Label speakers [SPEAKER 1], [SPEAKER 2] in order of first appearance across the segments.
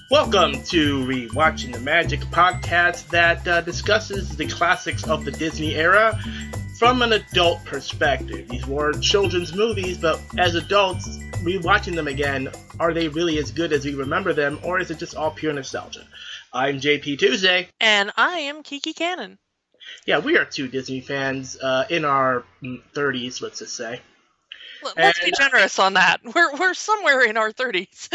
[SPEAKER 1] Welcome to Rewatching the Magic podcast that discusses the classics of the Disney era from an adult perspective. These were children's movies, but as adults, rewatching them again, are they really as good as we remember them, or is it just all pure nostalgia? I'm JP Tuesday.
[SPEAKER 2] And I am Kiki Canon.
[SPEAKER 1] Yeah, we are two Disney fans in our 30s, let's just say.
[SPEAKER 2] Let's be generous on that. We're somewhere in our 30s.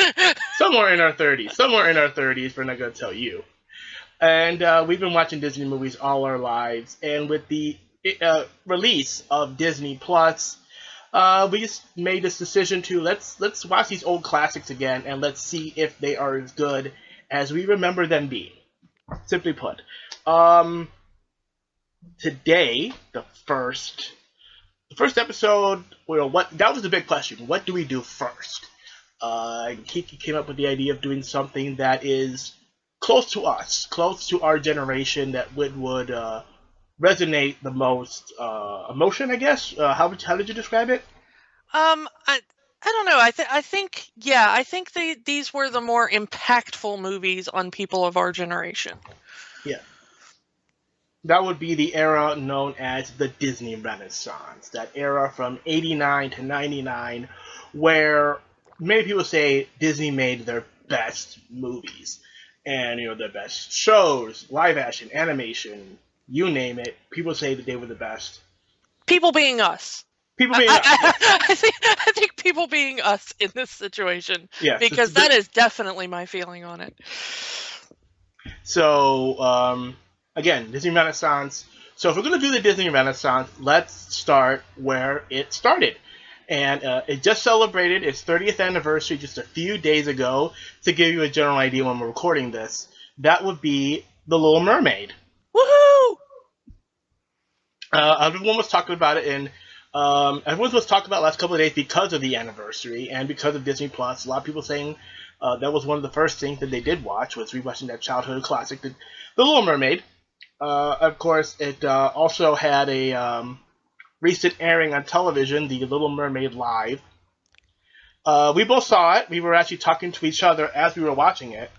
[SPEAKER 1] Somewhere in our 30s, we're not going to tell you. And we've been watching Disney movies all our lives, and with the release of Disney Plus, we just made this decision to let's watch these old classics again, and let's see if they are as good as we remember them being. Simply put. Today, the first episode, that was the big question. What do we do first? Kiki came up with the idea of doing something that is close to us, close to our generation, that would resonate the most emotion, I guess. How did you describe it?
[SPEAKER 2] I don't know. I think these were the more impactful movies on people of our generation.
[SPEAKER 1] Yeah. That would be the era known as the Disney Renaissance. That era from 89 to 99, where many people say Disney made their best movies. And, their best shows, live action, animation, you name it. People say that they were the best.
[SPEAKER 2] People being us. I think people being us in this situation.
[SPEAKER 1] Yes,
[SPEAKER 2] because that is definitely my feeling on it.
[SPEAKER 1] So, again, Disney Renaissance. So if we're going to do the Disney Renaissance, let's start where it started. And it just celebrated its 30th anniversary just a few days ago. To give you a general idea when we're recording this, that would be The Little Mermaid.
[SPEAKER 2] Woohoo!
[SPEAKER 1] Everyone was talking about it, and everyone was talking about it last couple of days because of the anniversary and because of Disney Plus. A lot of people saying that was one of the first things that they did watch, was rewatching that childhood classic, The Little Mermaid. Of course, it also had a recent airing on television, The Little Mermaid Live. We both saw it. We were actually talking to each other as we were watching it.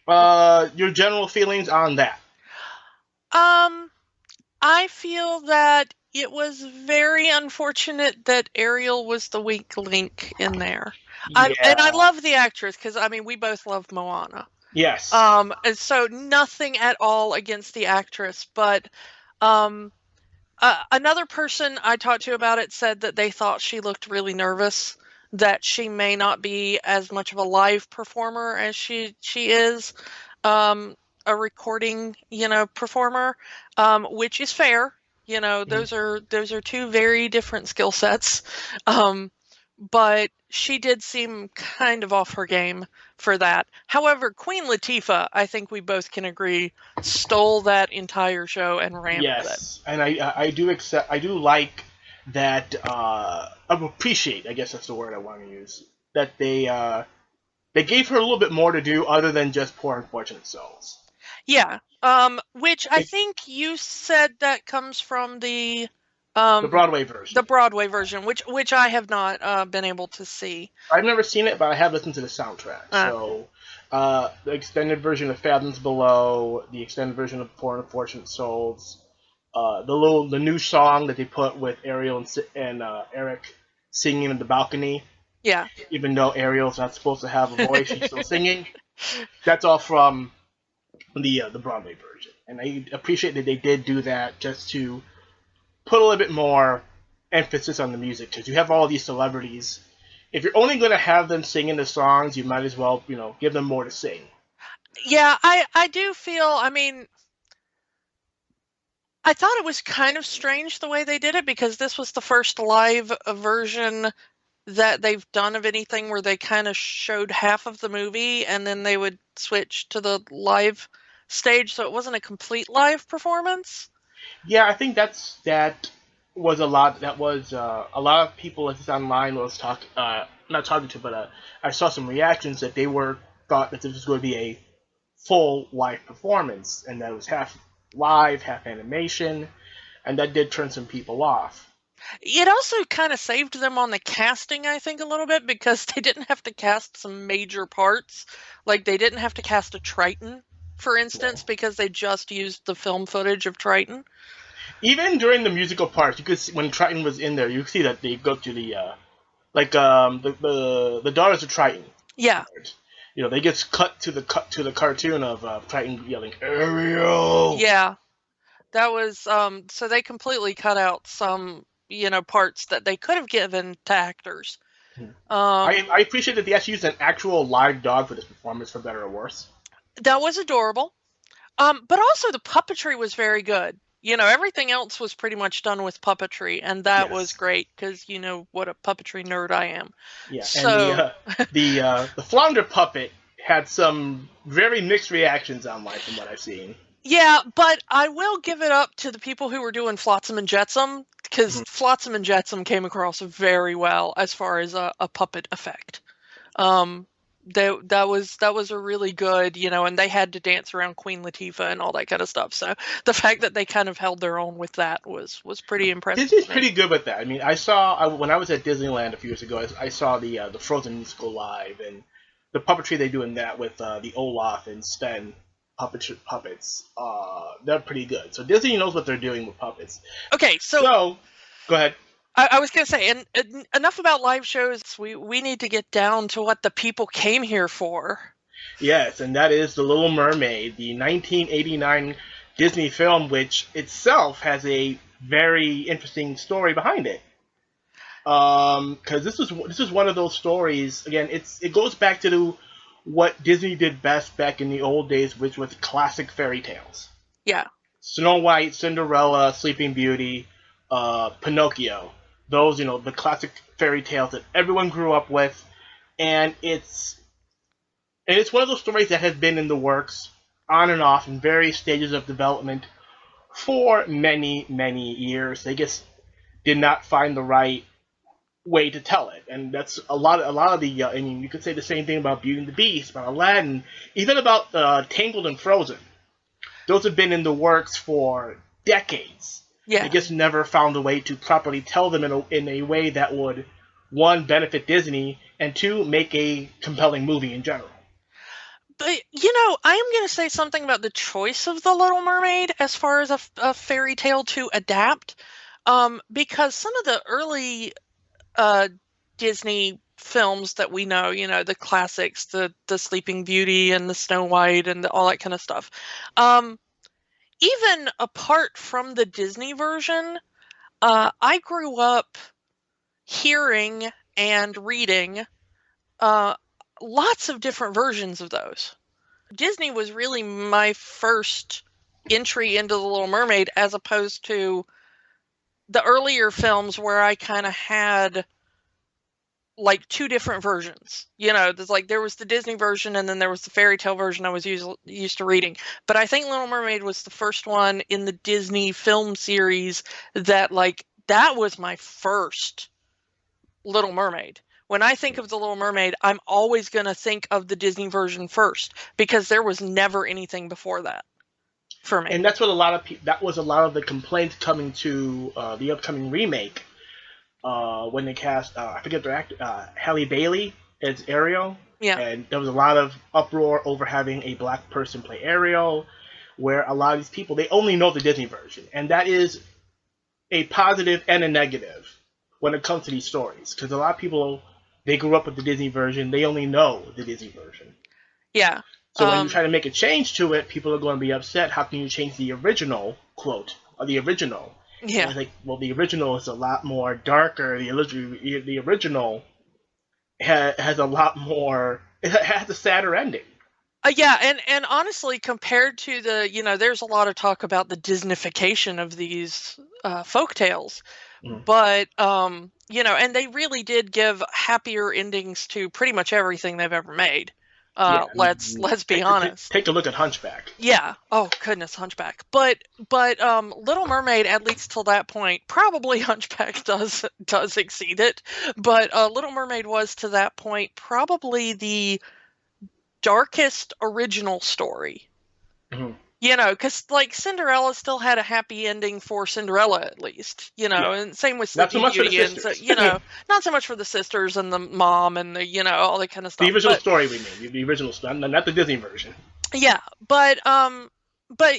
[SPEAKER 1] Your general feelings on that?
[SPEAKER 2] I feel that it was very unfortunate that Ariel was the weak link in there.
[SPEAKER 1] Yeah.
[SPEAKER 2] And I love the actress, because, we both love Moana.
[SPEAKER 1] Yes.
[SPEAKER 2] And so nothing at all against the actress, but another person I talked to about it said that they thought she looked really nervous, that she may not be as much of a live performer as she is a recording, performer, which is fair. Those are two very different skill sets. But she did seem kind of off her game for that. However, Queen Latifah, I think we both can agree, stole that entire show and ran with it.
[SPEAKER 1] Yes, and I do like that. I appreciate, I guess that's the word I want to use, that they gave her a little bit more to do other than just Poor Unfortunate Souls.
[SPEAKER 2] Yeah, which I think you said that comes from the
[SPEAKER 1] Broadway version.
[SPEAKER 2] The Broadway version, which I have not been able to see.
[SPEAKER 1] I've never seen it, but I have listened to the soundtrack. So, the extended version of Fathoms Below, the extended version of Poor Unfortunate Souls, the new song that they put with Ariel and Eric singing in the balcony.
[SPEAKER 2] Yeah. Even
[SPEAKER 1] though Ariel's not supposed to have a voice, she's still singing. That's all from the Broadway version, and I appreciate that they did do that just to put a little bit more emphasis on the music, because you have all these celebrities. If you're only going to have them singing the songs, you might as well, give them more to sing.
[SPEAKER 2] Yeah, I do feel, I thought it was kind of strange the way they did it, because this was the first live version that they've done of anything where they kind of showed half of the movie and then they would switch to the live stage, so it wasn't a complete live performance.
[SPEAKER 1] Yeah, I think that was a lot of people just online was not talking to, but I saw some reactions that they thought that this was going to be a full live performance, and that it was half live, half animation, and that did turn some people off.
[SPEAKER 2] It also kind of saved them on the casting, I think, a little bit, because they didn't have to cast some major parts. Like, they didn't have to cast a Triton, for instance,
[SPEAKER 1] No.
[SPEAKER 2] because they just used the film footage of Triton.
[SPEAKER 1] Even during the musical parts, you could see, when Triton was in there, you could see that they go to the the daughters of Triton.
[SPEAKER 2] Yeah.
[SPEAKER 1] You know, they get cut to the cartoon of Triton yelling Ariel.
[SPEAKER 2] Yeah. That was, so they completely cut out some, parts that they could have given to actors.
[SPEAKER 1] I appreciate that they actually used an actual live dog for this performance, for better or worse.
[SPEAKER 2] That was adorable. But also the puppetry was very good. Everything else was pretty much done with puppetry, and that was
[SPEAKER 1] Yes.
[SPEAKER 2] great because you know what a puppetry nerd I am.
[SPEAKER 1] Yeah, and
[SPEAKER 2] So,
[SPEAKER 1] the flounder puppet had some very mixed reactions online from what I've seen.
[SPEAKER 2] yeah, but I will give it up to the people who were doing Flotsam and Jetsam, because
[SPEAKER 1] Mhm.
[SPEAKER 2] Flotsam and Jetsam came across very well as far as a puppet effect. Um, that was a really good, and they had to dance around Queen Latifah and all that kind of stuff. So the fact that they kind of held their own with that was pretty impressive
[SPEAKER 1] Disney's
[SPEAKER 2] to me.
[SPEAKER 1] pretty good with that. I mean, when I was at Disneyland a few years ago, I saw the Frozen musical live, and the puppetry they do in that with the Olaf and Sven puppets. They're pretty good. So Disney knows what they're doing with puppets.
[SPEAKER 2] Okay, so
[SPEAKER 1] So go ahead.
[SPEAKER 2] I was going to say, and enough about live shows. We need to get down to what the people came here for.
[SPEAKER 1] Yes, and that is The Little Mermaid, the 1989 Disney film, which itself has a very interesting story behind it. Because this is one of those stories. Again, it goes back to what Disney did best back in the old days, which was classic fairy tales.
[SPEAKER 2] Yeah,
[SPEAKER 1] Snow White, Cinderella, Sleeping Beauty, Pinocchio. Those, the classic fairy tales that everyone grew up with, and it's one of those stories that has been in the works on and off in various stages of development for many, many years. They just did not find the right way to tell it, and that's a lot of the. I mean, you could say the same thing about Beauty and the Beast, about Aladdin, even about Tangled and Frozen. Those have been in the works for decades. They
[SPEAKER 2] yeah.
[SPEAKER 1] just never found a way to properly tell them in a way that would, one, benefit Disney, and two, make a compelling movie in general.
[SPEAKER 2] But I am going to say something about the choice of the Little Mermaid as far as a fairy tale to adapt, because some of the early uh, Disney films that we know, the classics, the Sleeping Beauty and the Snow White and all that kind of stuff. Even apart from the Disney version, I grew up hearing and reading uh, lots of different versions of those. Disney was really my first entry into The Little Mermaid, as opposed to the earlier films where I kind of had like two different versions. There's like there was the Disney version and then there was the fairy tale version I was used to reading. But I think Little Mermaid was the first one in the Disney film series that was my first Little Mermaid. When I think of the Little Mermaid, I'm always going to think of the Disney version first because there was never anything before that for me.
[SPEAKER 1] And that's what that was a lot of the complaints coming to the upcoming remake, when they cast, I forget their actor, Halle Bailey as Ariel,
[SPEAKER 2] Yeah.
[SPEAKER 1] and there was a lot of uproar over having a black person play Ariel, where a lot of these people, they only know the Disney version, and that is a positive and a negative when it comes to these stories, because a lot of people, they grew up with the Disney version, they only know the Disney version.
[SPEAKER 2] Yeah.
[SPEAKER 1] So when you try to make a change to it, people are going to be upset. How can you change the original quote or the original? And
[SPEAKER 2] Yeah.
[SPEAKER 1] it's like, well, the original is a lot more darker. The original has a lot more. It has a sadder ending.
[SPEAKER 2] Yeah, and honestly, compared to there's a lot of talk about the Disneyfication of these folk tales,
[SPEAKER 1] Mm.
[SPEAKER 2] but and they really did give happier endings to pretty much everything they've ever made.
[SPEAKER 1] Yeah, I mean,
[SPEAKER 2] Let's be honest.
[SPEAKER 1] take a look at Hunchback.
[SPEAKER 2] Yeah. Oh goodness, Hunchback. But Little Mermaid, at least till that point, probably Hunchback does exceed it. But Little Mermaid was to that point probably the darkest original story.
[SPEAKER 1] Mm-hmm.
[SPEAKER 2] You know, because like Cinderella still had a happy ending for Cinderella, at least, you know,
[SPEAKER 1] Yeah.
[SPEAKER 2] and same with
[SPEAKER 1] Not so
[SPEAKER 2] Sleeping
[SPEAKER 1] much for the
[SPEAKER 2] Beauty, and so,
[SPEAKER 1] sisters.
[SPEAKER 2] you know, not so much for the sisters and the mom and the, you know, all that kind of
[SPEAKER 1] The
[SPEAKER 2] stuff.
[SPEAKER 1] original
[SPEAKER 2] But
[SPEAKER 1] story we mean. The original story, not the Disney version.
[SPEAKER 2] yeah, but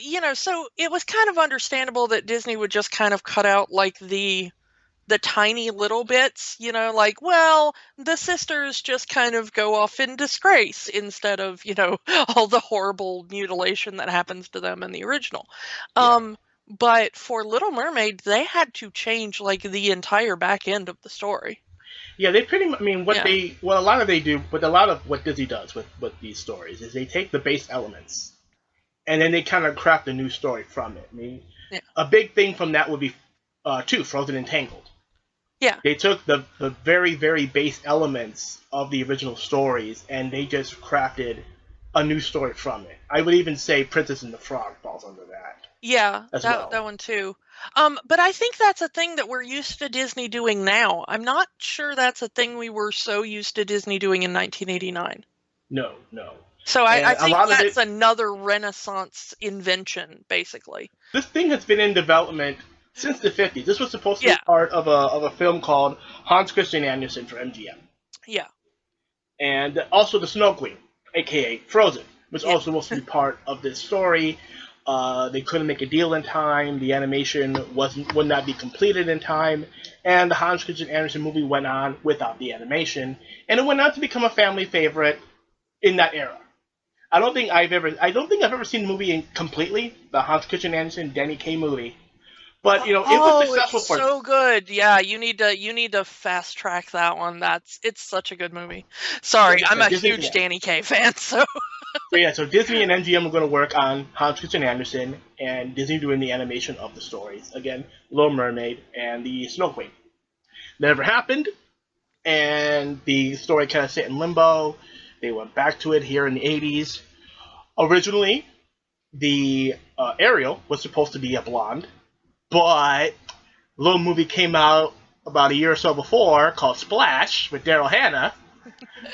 [SPEAKER 2] you know, so it was kind of understandable that Disney would just kind of cut out like the tiny little bits, you know, like, well, the sisters just kind of go off in disgrace instead of, you know, all the horrible mutilation that happens to them in the original.
[SPEAKER 1] Yeah.
[SPEAKER 2] But for Little Mermaid, they had to change like the entire back end of the story.
[SPEAKER 1] Yeah, they pretty much. I mean,
[SPEAKER 2] Yeah.
[SPEAKER 1] what a lot of they do, but a lot of what Disney does with these stories is they take the base elements and then they kind of craft a new story from it. I mean,
[SPEAKER 2] Yeah.
[SPEAKER 1] a big thing from that would be two Frozen and Tangled.
[SPEAKER 2] Yeah.
[SPEAKER 1] They took the very very base elements of the original stories and they just crafted a new story from it. I would even say Princess and the Frog falls under that
[SPEAKER 2] Yeah,
[SPEAKER 1] as
[SPEAKER 2] that
[SPEAKER 1] well.
[SPEAKER 2] one too. But I think that's a thing that we're used to Disney doing now. I'm not sure that's a thing we were so used to Disney doing in 1989.
[SPEAKER 1] No, no,
[SPEAKER 2] So I
[SPEAKER 1] and a
[SPEAKER 2] think
[SPEAKER 1] lot of
[SPEAKER 2] that's
[SPEAKER 1] it.
[SPEAKER 2] another Renaissance invention, basically.
[SPEAKER 1] This thing has been in development since the 50s. This was supposed to be
[SPEAKER 2] Yeah,
[SPEAKER 1] part of a film called Hans Christian Andersen for MGM.
[SPEAKER 2] yeah,
[SPEAKER 1] And also the Snow Queen, aka Frozen, was
[SPEAKER 2] yeah,
[SPEAKER 1] also supposed to be part of this story. They couldn't make a deal in time. The animation would not be completed in time, and the Hans Christian Andersen movie went on without the animation, and it went on to become a family favorite in that era. I don't think I've ever seen the movie completely, the Hans Christian Andersen Danny Kaye movie. But it was
[SPEAKER 2] Oh, it's
[SPEAKER 1] successful for.
[SPEAKER 2] so good. Yeah, you need to fast track that one. It's such a good movie.
[SPEAKER 1] So
[SPEAKER 2] Sorry, I'm
[SPEAKER 1] yeah,
[SPEAKER 2] a
[SPEAKER 1] Disney.
[SPEAKER 2] huge
[SPEAKER 1] Yeah.
[SPEAKER 2] Danny Kaye fan, so
[SPEAKER 1] So Disney and MGM are going to work on Hans Christian Andersen, and Disney doing the animation of the stories. Again, Little Mermaid and the Snow Queen. Never happened, and the story kind of sat in limbo. They went back to it here in the 80s. Originally, the Ariel was supposed to be a blonde, but a little movie came out about a year or so before called Splash with Daryl Hannah,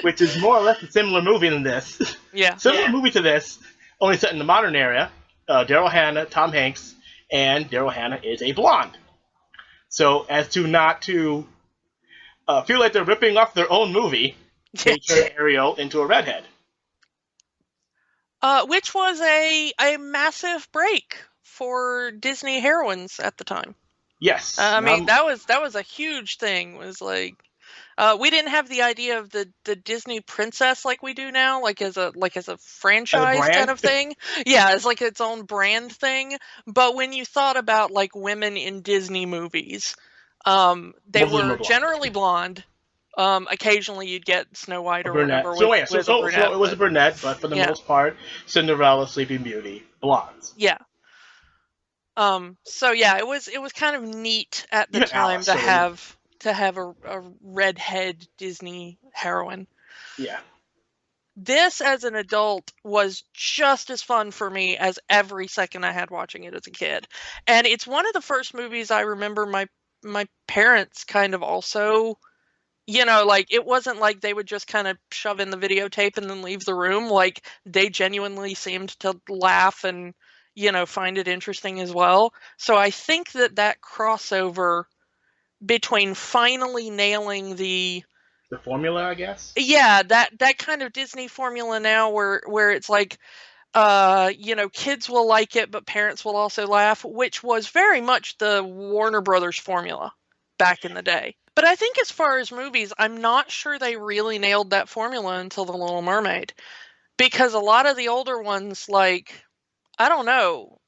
[SPEAKER 1] which is more or less a similar movie than this.
[SPEAKER 2] yeah.
[SPEAKER 1] Similar movie to this, only set in the modern era. Daryl Hannah, Tom Hanks, and Daryl Hannah is a blonde. So as to not to feel like they're ripping off their own movie, they turn Ariel into a redhead.
[SPEAKER 2] Which was a massive break for Disney heroines at the time.
[SPEAKER 1] Yes.
[SPEAKER 2] I mean, that was a huge thing. It was like we didn't have the idea of the Disney princess like we do now, like as a
[SPEAKER 1] As a
[SPEAKER 2] franchise kind
[SPEAKER 1] brand,
[SPEAKER 2] of thing. Yeah, it's like its own brand thing. But when you thought about like women in Disney movies, they
[SPEAKER 1] most of them are
[SPEAKER 2] were
[SPEAKER 1] blonde.
[SPEAKER 2] generally blonde. Occasionally you'd get Snow White
[SPEAKER 1] A
[SPEAKER 2] or whatever
[SPEAKER 1] brunette. So yeah,
[SPEAKER 2] with a
[SPEAKER 1] so
[SPEAKER 2] brunette,
[SPEAKER 1] it was a
[SPEAKER 2] but
[SPEAKER 1] brunette, but for the
[SPEAKER 2] yeah,
[SPEAKER 1] most part, Cinderella, Sleeping Beauty, blondes.
[SPEAKER 2] yeah. So yeah, it was kind of neat at the
[SPEAKER 1] Even
[SPEAKER 2] time
[SPEAKER 1] Alice.
[SPEAKER 2] to
[SPEAKER 1] So
[SPEAKER 2] have a redhead Disney heroine.
[SPEAKER 1] yeah.
[SPEAKER 2] This as an adult was just as fun for me as every second I had watching it as a kid. And it's one of the first movies I remember my parents kind of also, like it wasn't like they would just kind of shove in the videotape and then leave the room. Like they genuinely seemed to laugh and find it interesting as well. So I think that crossover between finally nailing
[SPEAKER 1] The formula, I guess.
[SPEAKER 2] yeah, that kind of Disney formula now where it's like kids will like it but parents will also laugh, which was very much the Warner Brothers formula back in the day. But I think as far as movies, I'm not sure they really nailed that formula until The Little Mermaid, because a lot of the older ones, like, I don't know,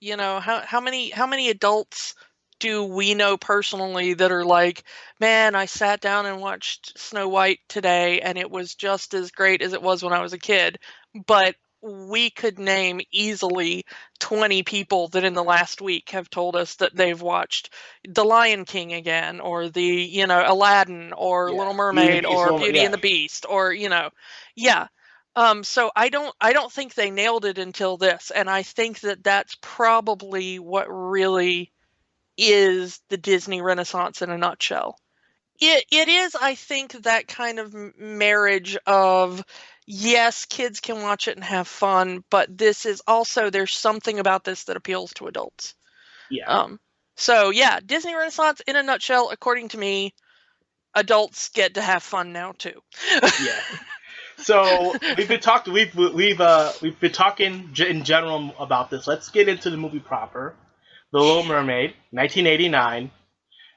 [SPEAKER 2] how many adults do we know personally that are like, man, I sat down and watched Snow White today and it was just as great as it was when I was a kid. But we could name easily 20 people that in the last week have told us that they've watched The Lion King again, or Aladdin, or
[SPEAKER 1] Yeah.
[SPEAKER 2] Little
[SPEAKER 1] Beauty and the
[SPEAKER 2] Mermaid,
[SPEAKER 1] Beast.
[SPEAKER 2] or Beauty and
[SPEAKER 1] Yeah.
[SPEAKER 2] the Beast, or yeah. So I don't think they nailed it until this, and I think that's probably what really is the Disney Renaissance in a nutshell. It is, I think, that kind of marriage of, yes, kids can watch it and have fun, but this is also, there's something about this that appeals to adults.
[SPEAKER 1] Yeah.
[SPEAKER 2] So yeah, Disney Renaissance in a nutshell, according to me, adults get to have fun now too.
[SPEAKER 1] Yeah. So we've been talking. We've been talking in general about this. Let's get into the movie proper. The Little Mermaid, 1989,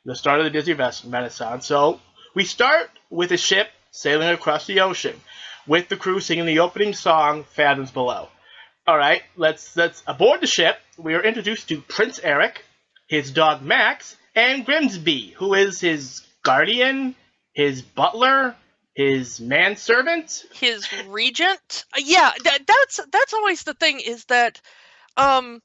[SPEAKER 1] the start of the Disney Renaissance. So we start with a ship sailing across the ocean, with the crew singing the opening song "Fathoms Below." All right, let's aboard the ship. We are introduced to Prince Eric, his dog Max, and Grimsby, who is his guardian, his butler, his manservant.
[SPEAKER 2] His regent. Yeah, that's always the thing, is that I'm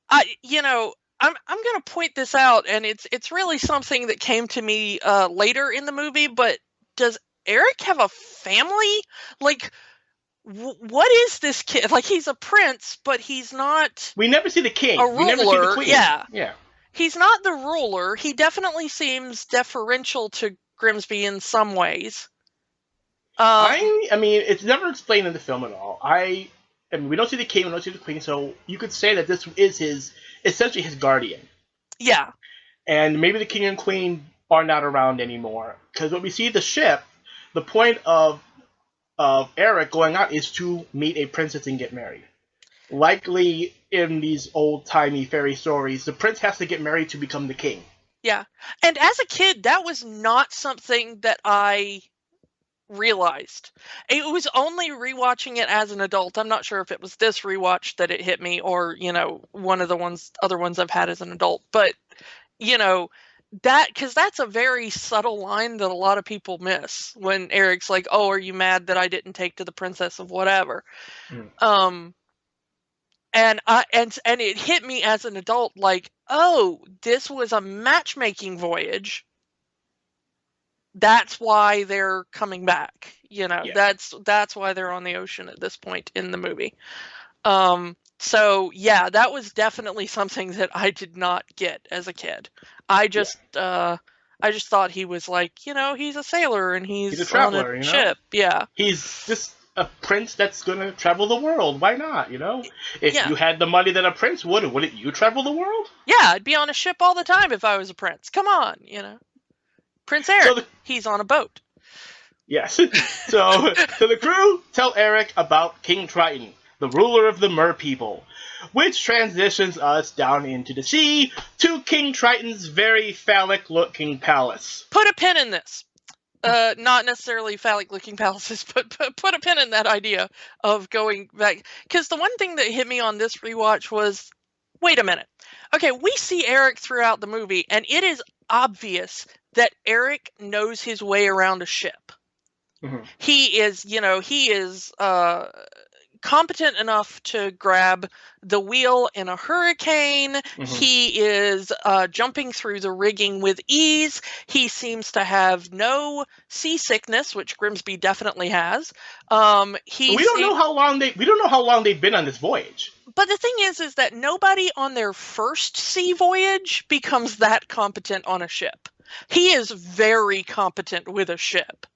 [SPEAKER 2] going to point this out, and it's really something that came to me later in the movie, but does Eric have a family? Like, what is this kid? Like, he's a prince, but he's not.
[SPEAKER 1] We never see the king.
[SPEAKER 2] A ruler.
[SPEAKER 1] We never see the queen.
[SPEAKER 2] Yeah. He's not the ruler. He definitely seems deferential to Grimsby in some ways.
[SPEAKER 1] I mean, it's never explained in the film at all. I mean, we don't see the king, we don't see the queen, so you could say that this is essentially his guardian.
[SPEAKER 2] Yeah.
[SPEAKER 1] And maybe the king and queen are not around anymore, because when we see the ship, the point of Eric going out is to meet a princess and get married. Likely in these old-timey fairy stories, the prince has to get married to become the king.
[SPEAKER 2] Yeah. And as a kid, that was not something that I realized. It was only rewatching it as an adult. I'm not sure if it was this rewatch that it hit me, or one of the other ones I've had as an adult. But that, because that's a very subtle line that a lot of people miss when Eric's like, "Oh, are you mad that I didn't take to the princess of whatever?" And it hit me as an adult, like, oh, this was a matchmaking voyage. That's why they're coming back. Yeah. That's why they're on the ocean at this point in the movie. So yeah, that was definitely something that I did not get as a kid. I just thought he was like, he's a sailor and he's
[SPEAKER 1] a traveler,
[SPEAKER 2] on a ship. Yeah.
[SPEAKER 1] He's just a prince that's going to travel the world. Why not, If you had the money that a prince would, wouldn't you travel the world?
[SPEAKER 2] Yeah, I'd be on a ship all the time if I was a prince. Come on, Prince Eric, he's on a boat.
[SPEAKER 1] Yes. So the crew tell Eric about King Triton, the ruler of the Mer people, which transitions us down into the sea to King Triton's very phallic-looking palace.
[SPEAKER 2] Put a pin in this. Not necessarily phallic-looking palaces, but put a pin in that idea of going back. Because the one thing that hit me on this rewatch was, wait a minute. Okay, we see Eric throughout the movie, and it is obvious that Eric knows his way around a ship. Mm-hmm. He is competent enough to grab the wheel in a hurricane. Mm-hmm. He is jumping through the rigging with ease. He seems to have no seasickness, which Grimsby definitely has.
[SPEAKER 1] We don't know how long they've been on this voyage.
[SPEAKER 2] But the thing is that nobody on their first sea voyage becomes that competent on a ship. He is very competent with a ship.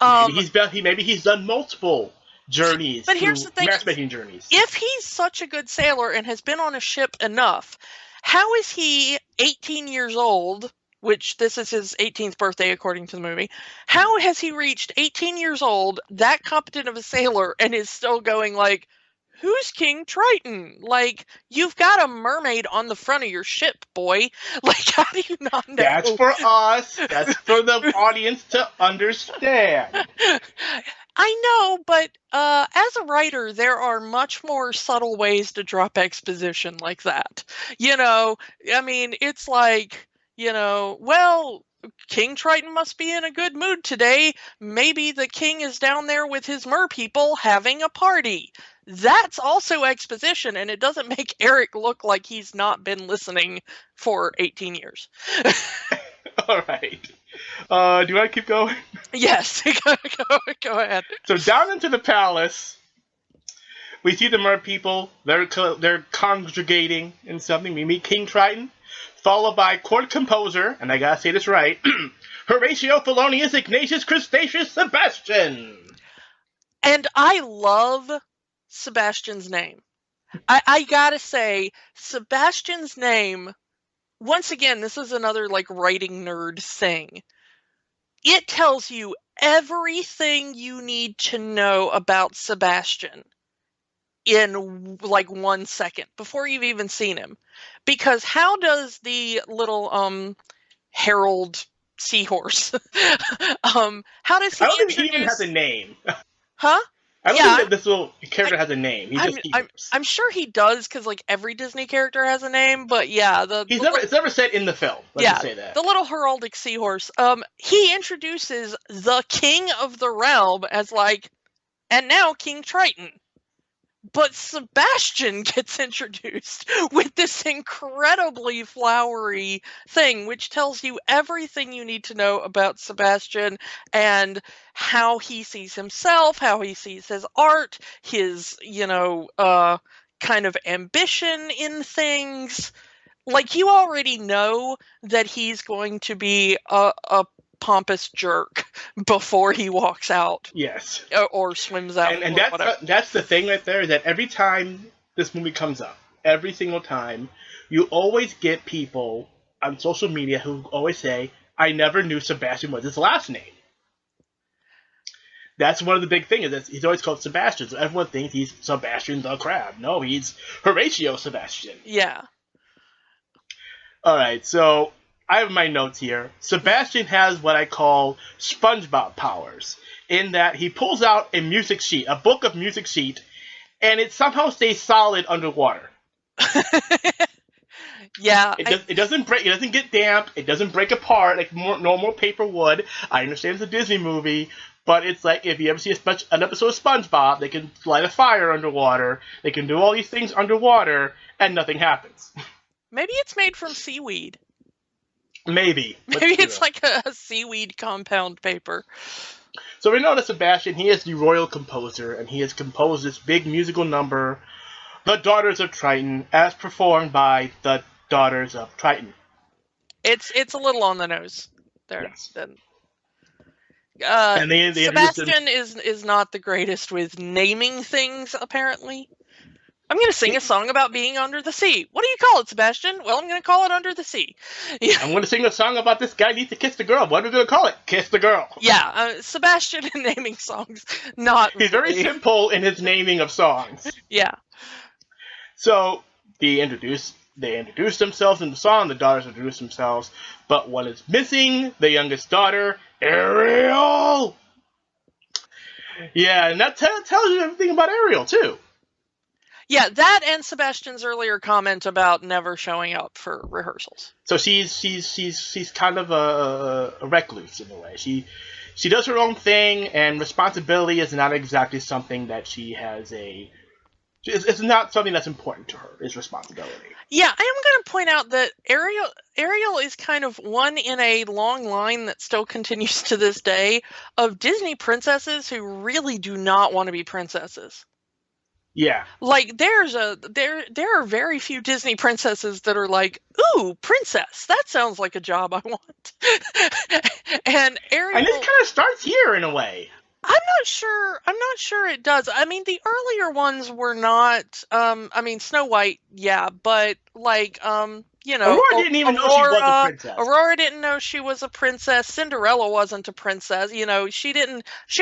[SPEAKER 1] Maybe he's done multiple journeys.
[SPEAKER 2] But here's the thing:
[SPEAKER 1] matchmaking journeys.
[SPEAKER 2] If he's such a good sailor and has been on a ship enough, how is he 18 years old? Which this is his 18th birthday, according to the movie. How has he reached 18 years old, that competent of a sailor, and is still going like, who's King Triton? Like, you've got a mermaid on the front of your ship, boy. Like, how do you not know?
[SPEAKER 1] That's for us. That's for the audience to understand.
[SPEAKER 2] I know, but as a writer, there are much more subtle ways to drop exposition like that. I mean, it's like, well, King Triton must be in a good mood today. Maybe the king is down there with his mer people having a party. That's also exposition, and it doesn't make Eric look like he's not been listening for 18 years.
[SPEAKER 1] All right. Do you want to keep going?
[SPEAKER 2] Yes, go ahead.
[SPEAKER 1] So down into the palace, we see the mer people. They're congregating in something. We meet King Triton, followed by court composer, and I gotta say this right, Horatio Felonius Ignatius Crustaceous Sebastian.
[SPEAKER 2] And I love Sebastian's name. I gotta say, Sebastian's name, once again, this is another like writing nerd thing. It tells you everything you need to know about Sebastian in like 1 second before you've even seen him. Because how does the little Harold seahorse how does he
[SPEAKER 1] I don't think he even has a
[SPEAKER 2] introduce
[SPEAKER 1] name.
[SPEAKER 2] huh?
[SPEAKER 1] I don't think
[SPEAKER 2] Yeah,
[SPEAKER 1] that this little character has a name. He's just Seahorse.
[SPEAKER 2] I'm sure he does because like every Disney character has a name, but yeah,
[SPEAKER 1] It's never said in the film. Let's just say that.
[SPEAKER 2] the little heraldic seahorse. He introduces the king of the realm as like, and now King Triton. But Sebastian gets introduced with this incredibly flowery thing, which tells you everything you need to know about Sebastian and how he sees himself, how he sees his art, his, kind of ambition in things. Like, you already know that he's going to be a pompous jerk before he walks out.
[SPEAKER 1] Yes.
[SPEAKER 2] Or swims out.
[SPEAKER 1] And that's the thing right there, that every time this movie comes up, every single time, you always get people on social media who always say, I never knew Sebastian was his last name. That's one of the big things, is that he's always called Sebastian, so everyone thinks he's Sebastian the Crab. No, he's Horatio Sebastian.
[SPEAKER 2] Yeah.
[SPEAKER 1] Alright, so I have my notes here. Sebastian has what I call SpongeBob powers, in that he pulls out a music sheet, a book of music sheet, and it somehow stays solid underwater.
[SPEAKER 2] Yeah.
[SPEAKER 1] It doesn't break. It doesn't get damp. It doesn't break apart like normal paper would. I understand it's a Disney movie, but it's like if you ever see an episode of SpongeBob, they can light a fire underwater. They can do all these things underwater, and nothing happens.
[SPEAKER 2] Maybe it's made from seaweed.
[SPEAKER 1] Maybe.
[SPEAKER 2] Maybe it's like a seaweed compound paper.
[SPEAKER 1] So we know that Sebastian, he is the royal composer, and he has composed this big musical number, The Daughters of Triton, as performed by the Daughters of Triton.
[SPEAKER 2] It's a little on the nose there.
[SPEAKER 1] Yes.
[SPEAKER 2] And Sebastian is not the greatest with naming things, apparently. I'm going to sing a song about being under the sea. What do you call it, Sebastian? Well, I'm going to call it Under the Sea.
[SPEAKER 1] Yeah. I'm going to sing a song about this guy needs to kiss the girl. What are we going to call it? Kiss the Girl.
[SPEAKER 2] Yeah, Sebastian in naming songs, not
[SPEAKER 1] He's very simple in his naming of songs.
[SPEAKER 2] Yeah.
[SPEAKER 1] So, they introduce themselves in the song, the daughters introduce themselves, but one is missing, the youngest daughter, Ariel! Yeah, and that tells you everything about Ariel, too.
[SPEAKER 2] Yeah, that and Sebastian's earlier comment about never showing up for rehearsals.
[SPEAKER 1] So she's kind of a recluse in a way. She does her own thing, and responsibility is not exactly something that she has it's not something that's important to her, is responsibility.
[SPEAKER 2] Yeah, I am going to point out that Ariel is kind of one in a long line that still continues to this day of Disney princesses who really do not want to be princesses.
[SPEAKER 1] Yeah.
[SPEAKER 2] Like, there are very few Disney princesses that are like, ooh, princess, that sounds like a job I want. And Ariel...
[SPEAKER 1] And this kind of starts here, in a way.
[SPEAKER 2] I'm not sure it does. I mean, the earlier ones were not, Snow White, yeah, but, like,
[SPEAKER 1] Aurora didn't even know she was a princess.
[SPEAKER 2] Aurora didn't know she was a princess. Cinderella wasn't a princess. She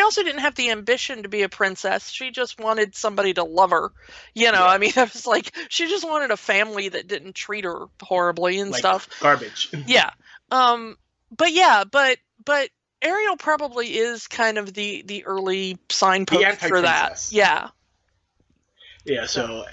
[SPEAKER 2] also didn't have the ambition to be a princess. She just wanted somebody to love her. I mean, it was like, she just wanted a family that didn't treat her horribly and stuff.
[SPEAKER 1] Garbage.
[SPEAKER 2] Yeah. But Ariel probably is kind of the early signpost for that. Yeah.
[SPEAKER 1] Yeah, so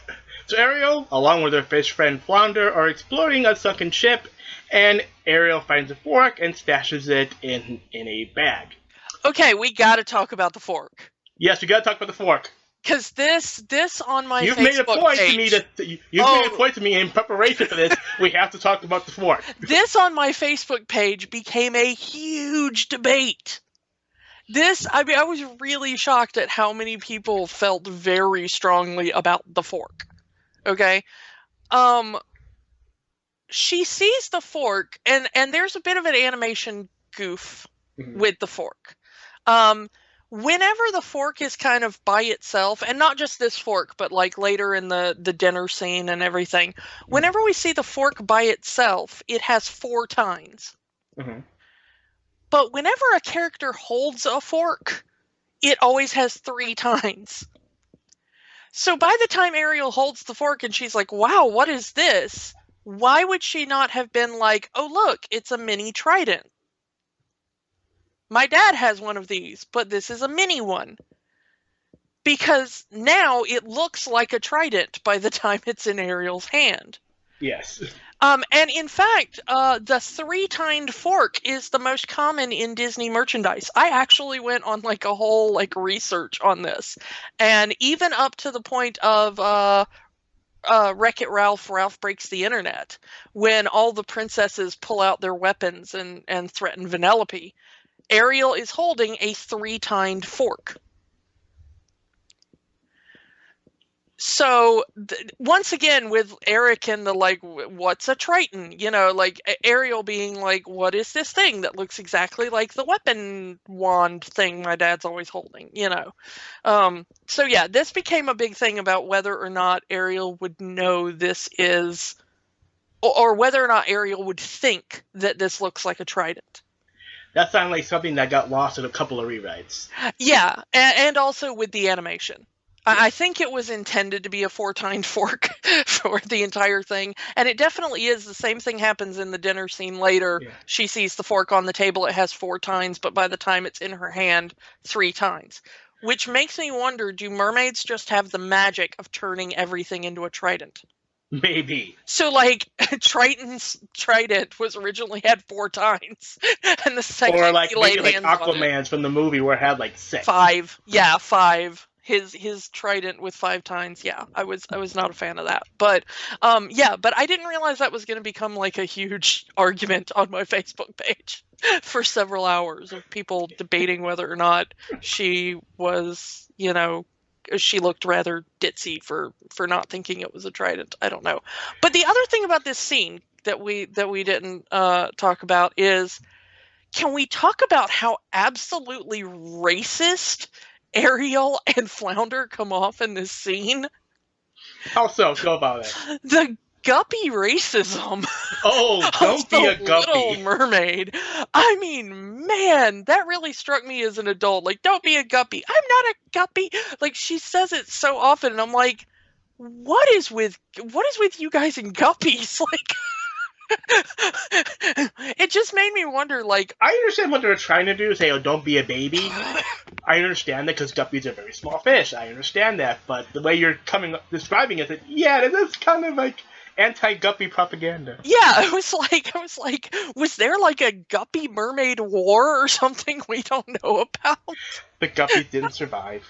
[SPEAKER 1] Ariel, along with her fish friend Flounder, are exploring a sunken ship, and Ariel finds a fork and stashes it in a bag.
[SPEAKER 2] Okay, we gotta talk about the fork.
[SPEAKER 1] Yes, we gotta talk about the fork.
[SPEAKER 2] Because this on my
[SPEAKER 1] You've
[SPEAKER 2] Facebook
[SPEAKER 1] made a point
[SPEAKER 2] page,
[SPEAKER 1] to me you've made a point to me in preparation for this. We have to talk about the fork.
[SPEAKER 2] This on my Facebook page became a huge debate. I was really shocked at how many people felt very strongly about the fork. Okay? She sees the fork, and there's a bit of an animation goof with the fork. whenever the fork is kind of by itself, and not just this fork, but like later in the dinner scene and everything, whenever we see the fork by itself, it has 4 tines.
[SPEAKER 1] Mm-hmm.
[SPEAKER 2] But whenever a character holds a fork, it always has 3 tines. So by the time Ariel holds the fork and she's like, wow, what is this? Why would she not have been like, oh, look, it's a mini trident? My dad has one of these, but this is a mini one. Because now it looks like a trident by the time it's in Ariel's hand.
[SPEAKER 1] Yes.
[SPEAKER 2] And in fact, the 3-tined fork is the most common in Disney merchandise. I actually went on like a whole like research on this, and even up to the point of Wreck-It Ralph, Ralph Breaks the Internet, when all the princesses pull out their weapons and threaten Vanellope, Ariel is holding a 3-tined fork. So once again, with Eric and the like, what's a Triton? You know, like Ariel being like, what is this thing that looks exactly like the weapon wand thing my dad's always holding? You know, so yeah, this became a big thing about whether or not Ariel would know this is, or whether or not Ariel would think that this looks like a trident.
[SPEAKER 1] That sounded like something that got lost in a couple of rewrites.
[SPEAKER 2] Yeah, and also with the animation. I think it was intended to be a 4-tined fork for the entire thing, and it definitely is. The same thing happens in the dinner scene later. Yeah. She sees the fork on the table, it has 4 tines, but by the time it's in her hand, 3 tines. Which makes me wonder, do mermaids just have the magic of turning everything into a trident?
[SPEAKER 1] Maybe.
[SPEAKER 2] So, like, Triton's trident was originally had 4 tines, and the second
[SPEAKER 1] or like
[SPEAKER 2] he laid
[SPEAKER 1] maybe
[SPEAKER 2] hands
[SPEAKER 1] like
[SPEAKER 2] on
[SPEAKER 1] Aquaman's from the movie where it had like 6.
[SPEAKER 2] 5. Yeah, 5. His trident with 5 tines. Yeah, I was not a fan of that. But yeah, but I didn't realize that was going to become like a huge argument on my Facebook page for several hours of people debating whether or not she was, you know, she looked rather ditzy for not thinking it was a trident. I don't know. But the other thing about this scene that we didn't talk about is, can we talk about how absolutely racist Ariel and Flounder come off in this scene?
[SPEAKER 1] How so? Go about it.
[SPEAKER 2] The guppy racism.
[SPEAKER 1] Oh, don't be a guppy.
[SPEAKER 2] Little Mermaid. I mean, man, that really struck me as an adult. Like, don't be a guppy. I'm not a guppy. Like, she says it so often, and I'm like, what is with you guys and guppies? Like, it just made me wonder, like...
[SPEAKER 1] I understand what they're trying to do, say, oh, don't be a baby. I understand that because guppies are very small fish. I understand that, but the way you're describing it, yeah, that is kind of like anti-guppy propaganda.
[SPEAKER 2] Yeah, I was like, was there like a guppy mermaid war or something we don't know about?
[SPEAKER 1] The guppies didn't survive.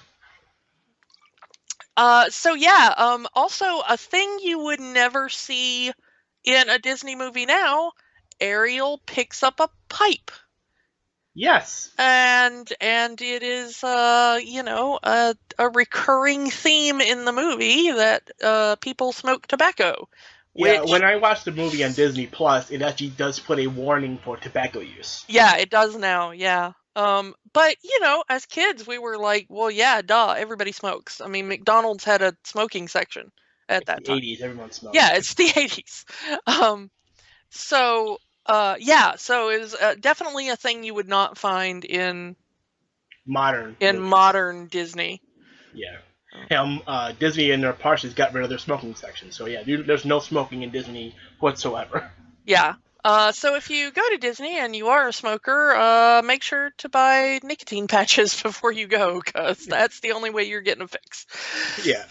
[SPEAKER 2] So yeah, also a thing you would never see in a Disney movie now, Ariel picks up a pipe.
[SPEAKER 1] Yes.
[SPEAKER 2] And it is, you know, a recurring theme in the movie that people smoke tobacco.
[SPEAKER 1] Yeah, when I watched the movie on Disney Plus, it actually does put a warning for tobacco use.
[SPEAKER 2] Yeah, it does now, yeah. But, you know, as kids, we were like, well, yeah, duh, everybody smokes. I mean, McDonald's had a smoking section at that time.
[SPEAKER 1] The 80s, everyone smoked.
[SPEAKER 2] Yeah, it's the 80s. So yeah, so it was definitely a thing you would not find in
[SPEAKER 1] modern
[SPEAKER 2] Disney.
[SPEAKER 1] Yeah. Disney and their parks has got rid of their smoking section. So yeah, there's no smoking in Disney whatsoever.
[SPEAKER 2] Yeah. So if you go to Disney and you are a smoker, make sure to buy nicotine patches before you go, because that's the only way you're getting a fix.
[SPEAKER 1] Yeah.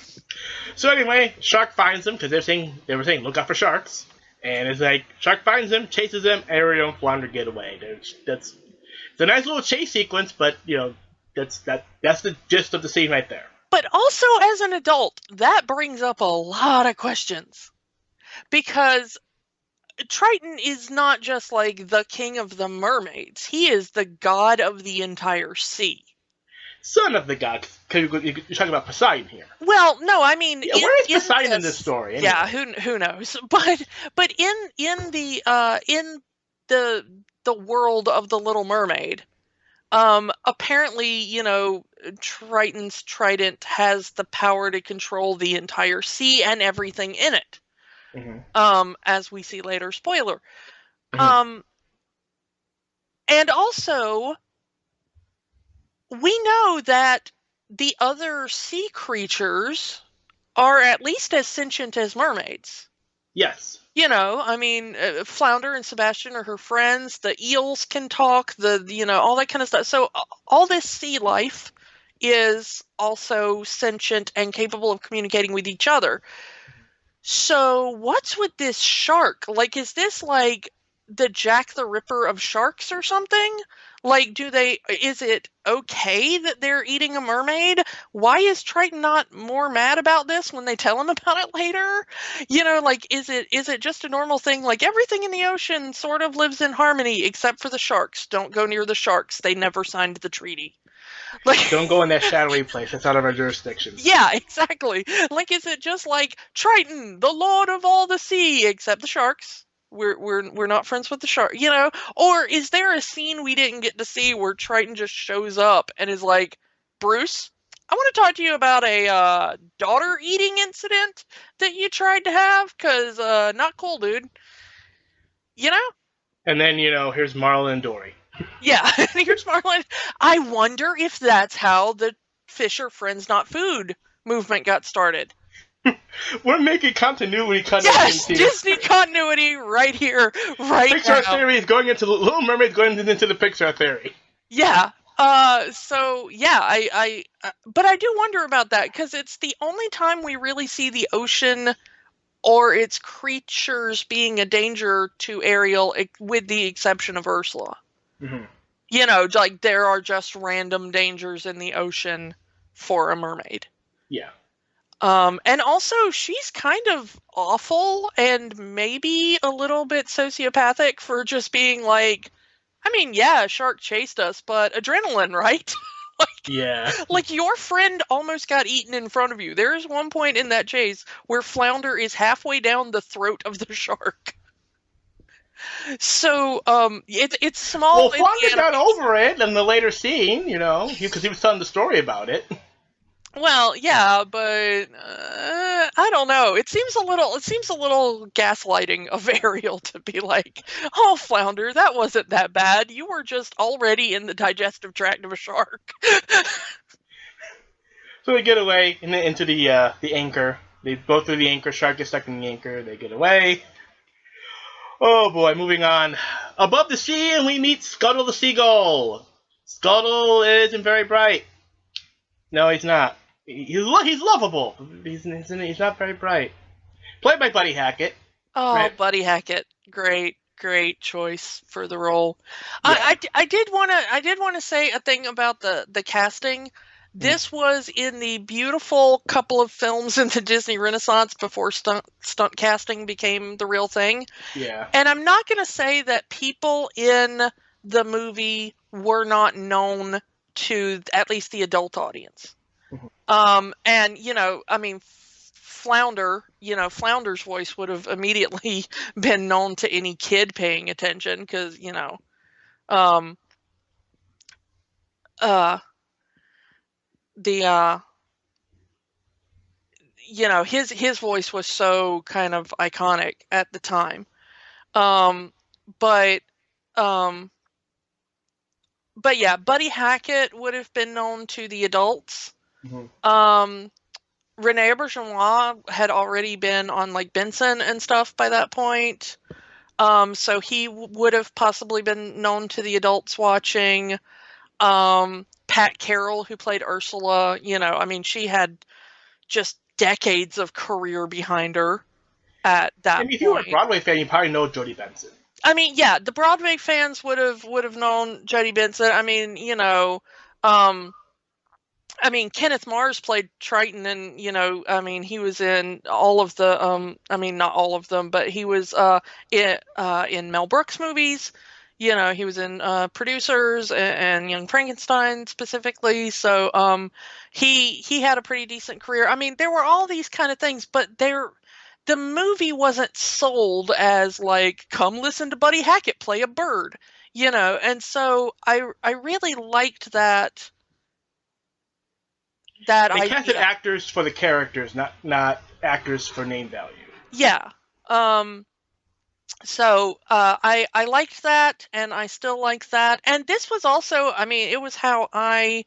[SPEAKER 1] So anyway, Shark finds them because they were saying look out for sharks, and it's like Shark finds them, chases them, Ariel and Flounder get away. It's a nice little chase sequence, but you know that's the gist of the scene right there.
[SPEAKER 2] But also as an adult, that brings up a lot of questions, because Triton is not just like the king of the mermaids. He is the god of the entire sea.
[SPEAKER 1] Son of the god. You're talking about Poseidon here.
[SPEAKER 2] Well, no, I mean...
[SPEAKER 1] Yeah, where is Poseidon in this story? Anyway?
[SPEAKER 2] Yeah, who knows? But in the world of the Little Mermaid, Apparently, Triton's trident has the power to control the entire sea and everything in it. As we see later, spoiler. And also, we know that the other sea creatures are at least as sentient as mermaids.
[SPEAKER 1] Yes.
[SPEAKER 2] Flounder and Sebastian are her friends. The eels can talk, all that kind of stuff. So all this sea life is also sentient and capable of communicating with each other. So what's with this shark? Like, is this like the Jack the Ripper of sharks or something? Like, is it okay that they're eating a mermaid? Why is Triton not more mad about this when they tell him about it later? Is it just a normal thing? Like, everything in the ocean sort of lives in harmony except for the sharks. Don't go near the sharks. They never signed the treaty.
[SPEAKER 1] Like, don't go in that shadowy place. That's out of our jurisdiction.
[SPEAKER 2] Yeah, exactly. Like, is it just like Triton, the lord of all the sea, except the sharks? We're not friends with the shark, Or is there a scene we didn't get to see where Triton just shows up and is like, Bruce, I want to talk to you about a daughter eating incident that you tried to have, because not cool, dude.
[SPEAKER 1] And then, here's Marlin and Dory.
[SPEAKER 2] Yeah, here's Marlin. I wonder if that's how the Fisher Friends Not Food movement got started.
[SPEAKER 1] We're making continuity
[SPEAKER 2] Yes, Disney continuity right here, right
[SPEAKER 1] Pixar
[SPEAKER 2] now.
[SPEAKER 1] theory is going into Little Mermaid, going into the Pixar theory.
[SPEAKER 2] Yeah. So yeah, but I do wonder about that, because it's the only time we really see the ocean or its creatures being a danger to Ariel, with the exception of Ursula. Like, there are just random dangers in the ocean for a mermaid.
[SPEAKER 1] Yeah.
[SPEAKER 2] And also, she's kind of awful and maybe a little bit sociopathic for just being like, yeah, a shark chased us, but adrenaline, right?
[SPEAKER 1] Yeah.
[SPEAKER 2] Like, your friend almost got eaten in front of you. There is one point in that chase where Flounder is halfway down the throat of the shark. So, it's small.
[SPEAKER 1] Well, Flounder got over it in the later scene, because he was telling the story about it.
[SPEAKER 2] Well, yeah, but I don't know. It seems a little gaslighting of Ariel to be like, "Oh, Flounder, that wasn't that bad. You were just already in the digestive tract of a shark."
[SPEAKER 1] So they get away into the anchor. They go through the anchor. Shark gets stuck in the anchor. They get away. Oh boy, moving on. Above the sea, and we meet Scuttle the seagull. Scuttle isn't very bright. No, he's not. He's lovable. He's not very bright. Played by Buddy Hackett.
[SPEAKER 2] Oh, right? Buddy Hackett, great choice for the role. Yeah. I did want to say a thing about the casting. This was in the beautiful couple of films in the Disney Renaissance before stunt casting became the real thing.
[SPEAKER 1] Yeah.
[SPEAKER 2] And I'm not going to say that people in the movie were not known to at least the adult audience. And, Flounder, Flounder's voice would have immediately been known to any kid paying attention, because, his voice was so kind of iconic at the time. But yeah, Buddy Hackett would have been known to the adults. Rene Auberjonois had already been on like Benson and stuff by that point. So he would have possibly been known to the adults watching. Pat Carroll, who played Ursula, she had just decades of career behind her at that point.
[SPEAKER 1] If you were a Broadway fan, you probably know Jodie Benson.
[SPEAKER 2] Yeah, the Broadway fans would have known Jodie Benson. Kenneth Mars played Triton, and he was in all of the not all of them, but he was in Mel Brooks movies. He was in Producers and Young Frankenstein specifically. So he had a pretty decent career. There were all these kind of things, but the the movie wasn't sold as like, come listen to Buddy Hackett play a bird, and so I really liked that
[SPEAKER 1] They casted
[SPEAKER 2] idea.
[SPEAKER 1] actors for the characters, not actors for name value.
[SPEAKER 2] Yeah. So I liked that, and I still like that. And this was also, I mean, it was how I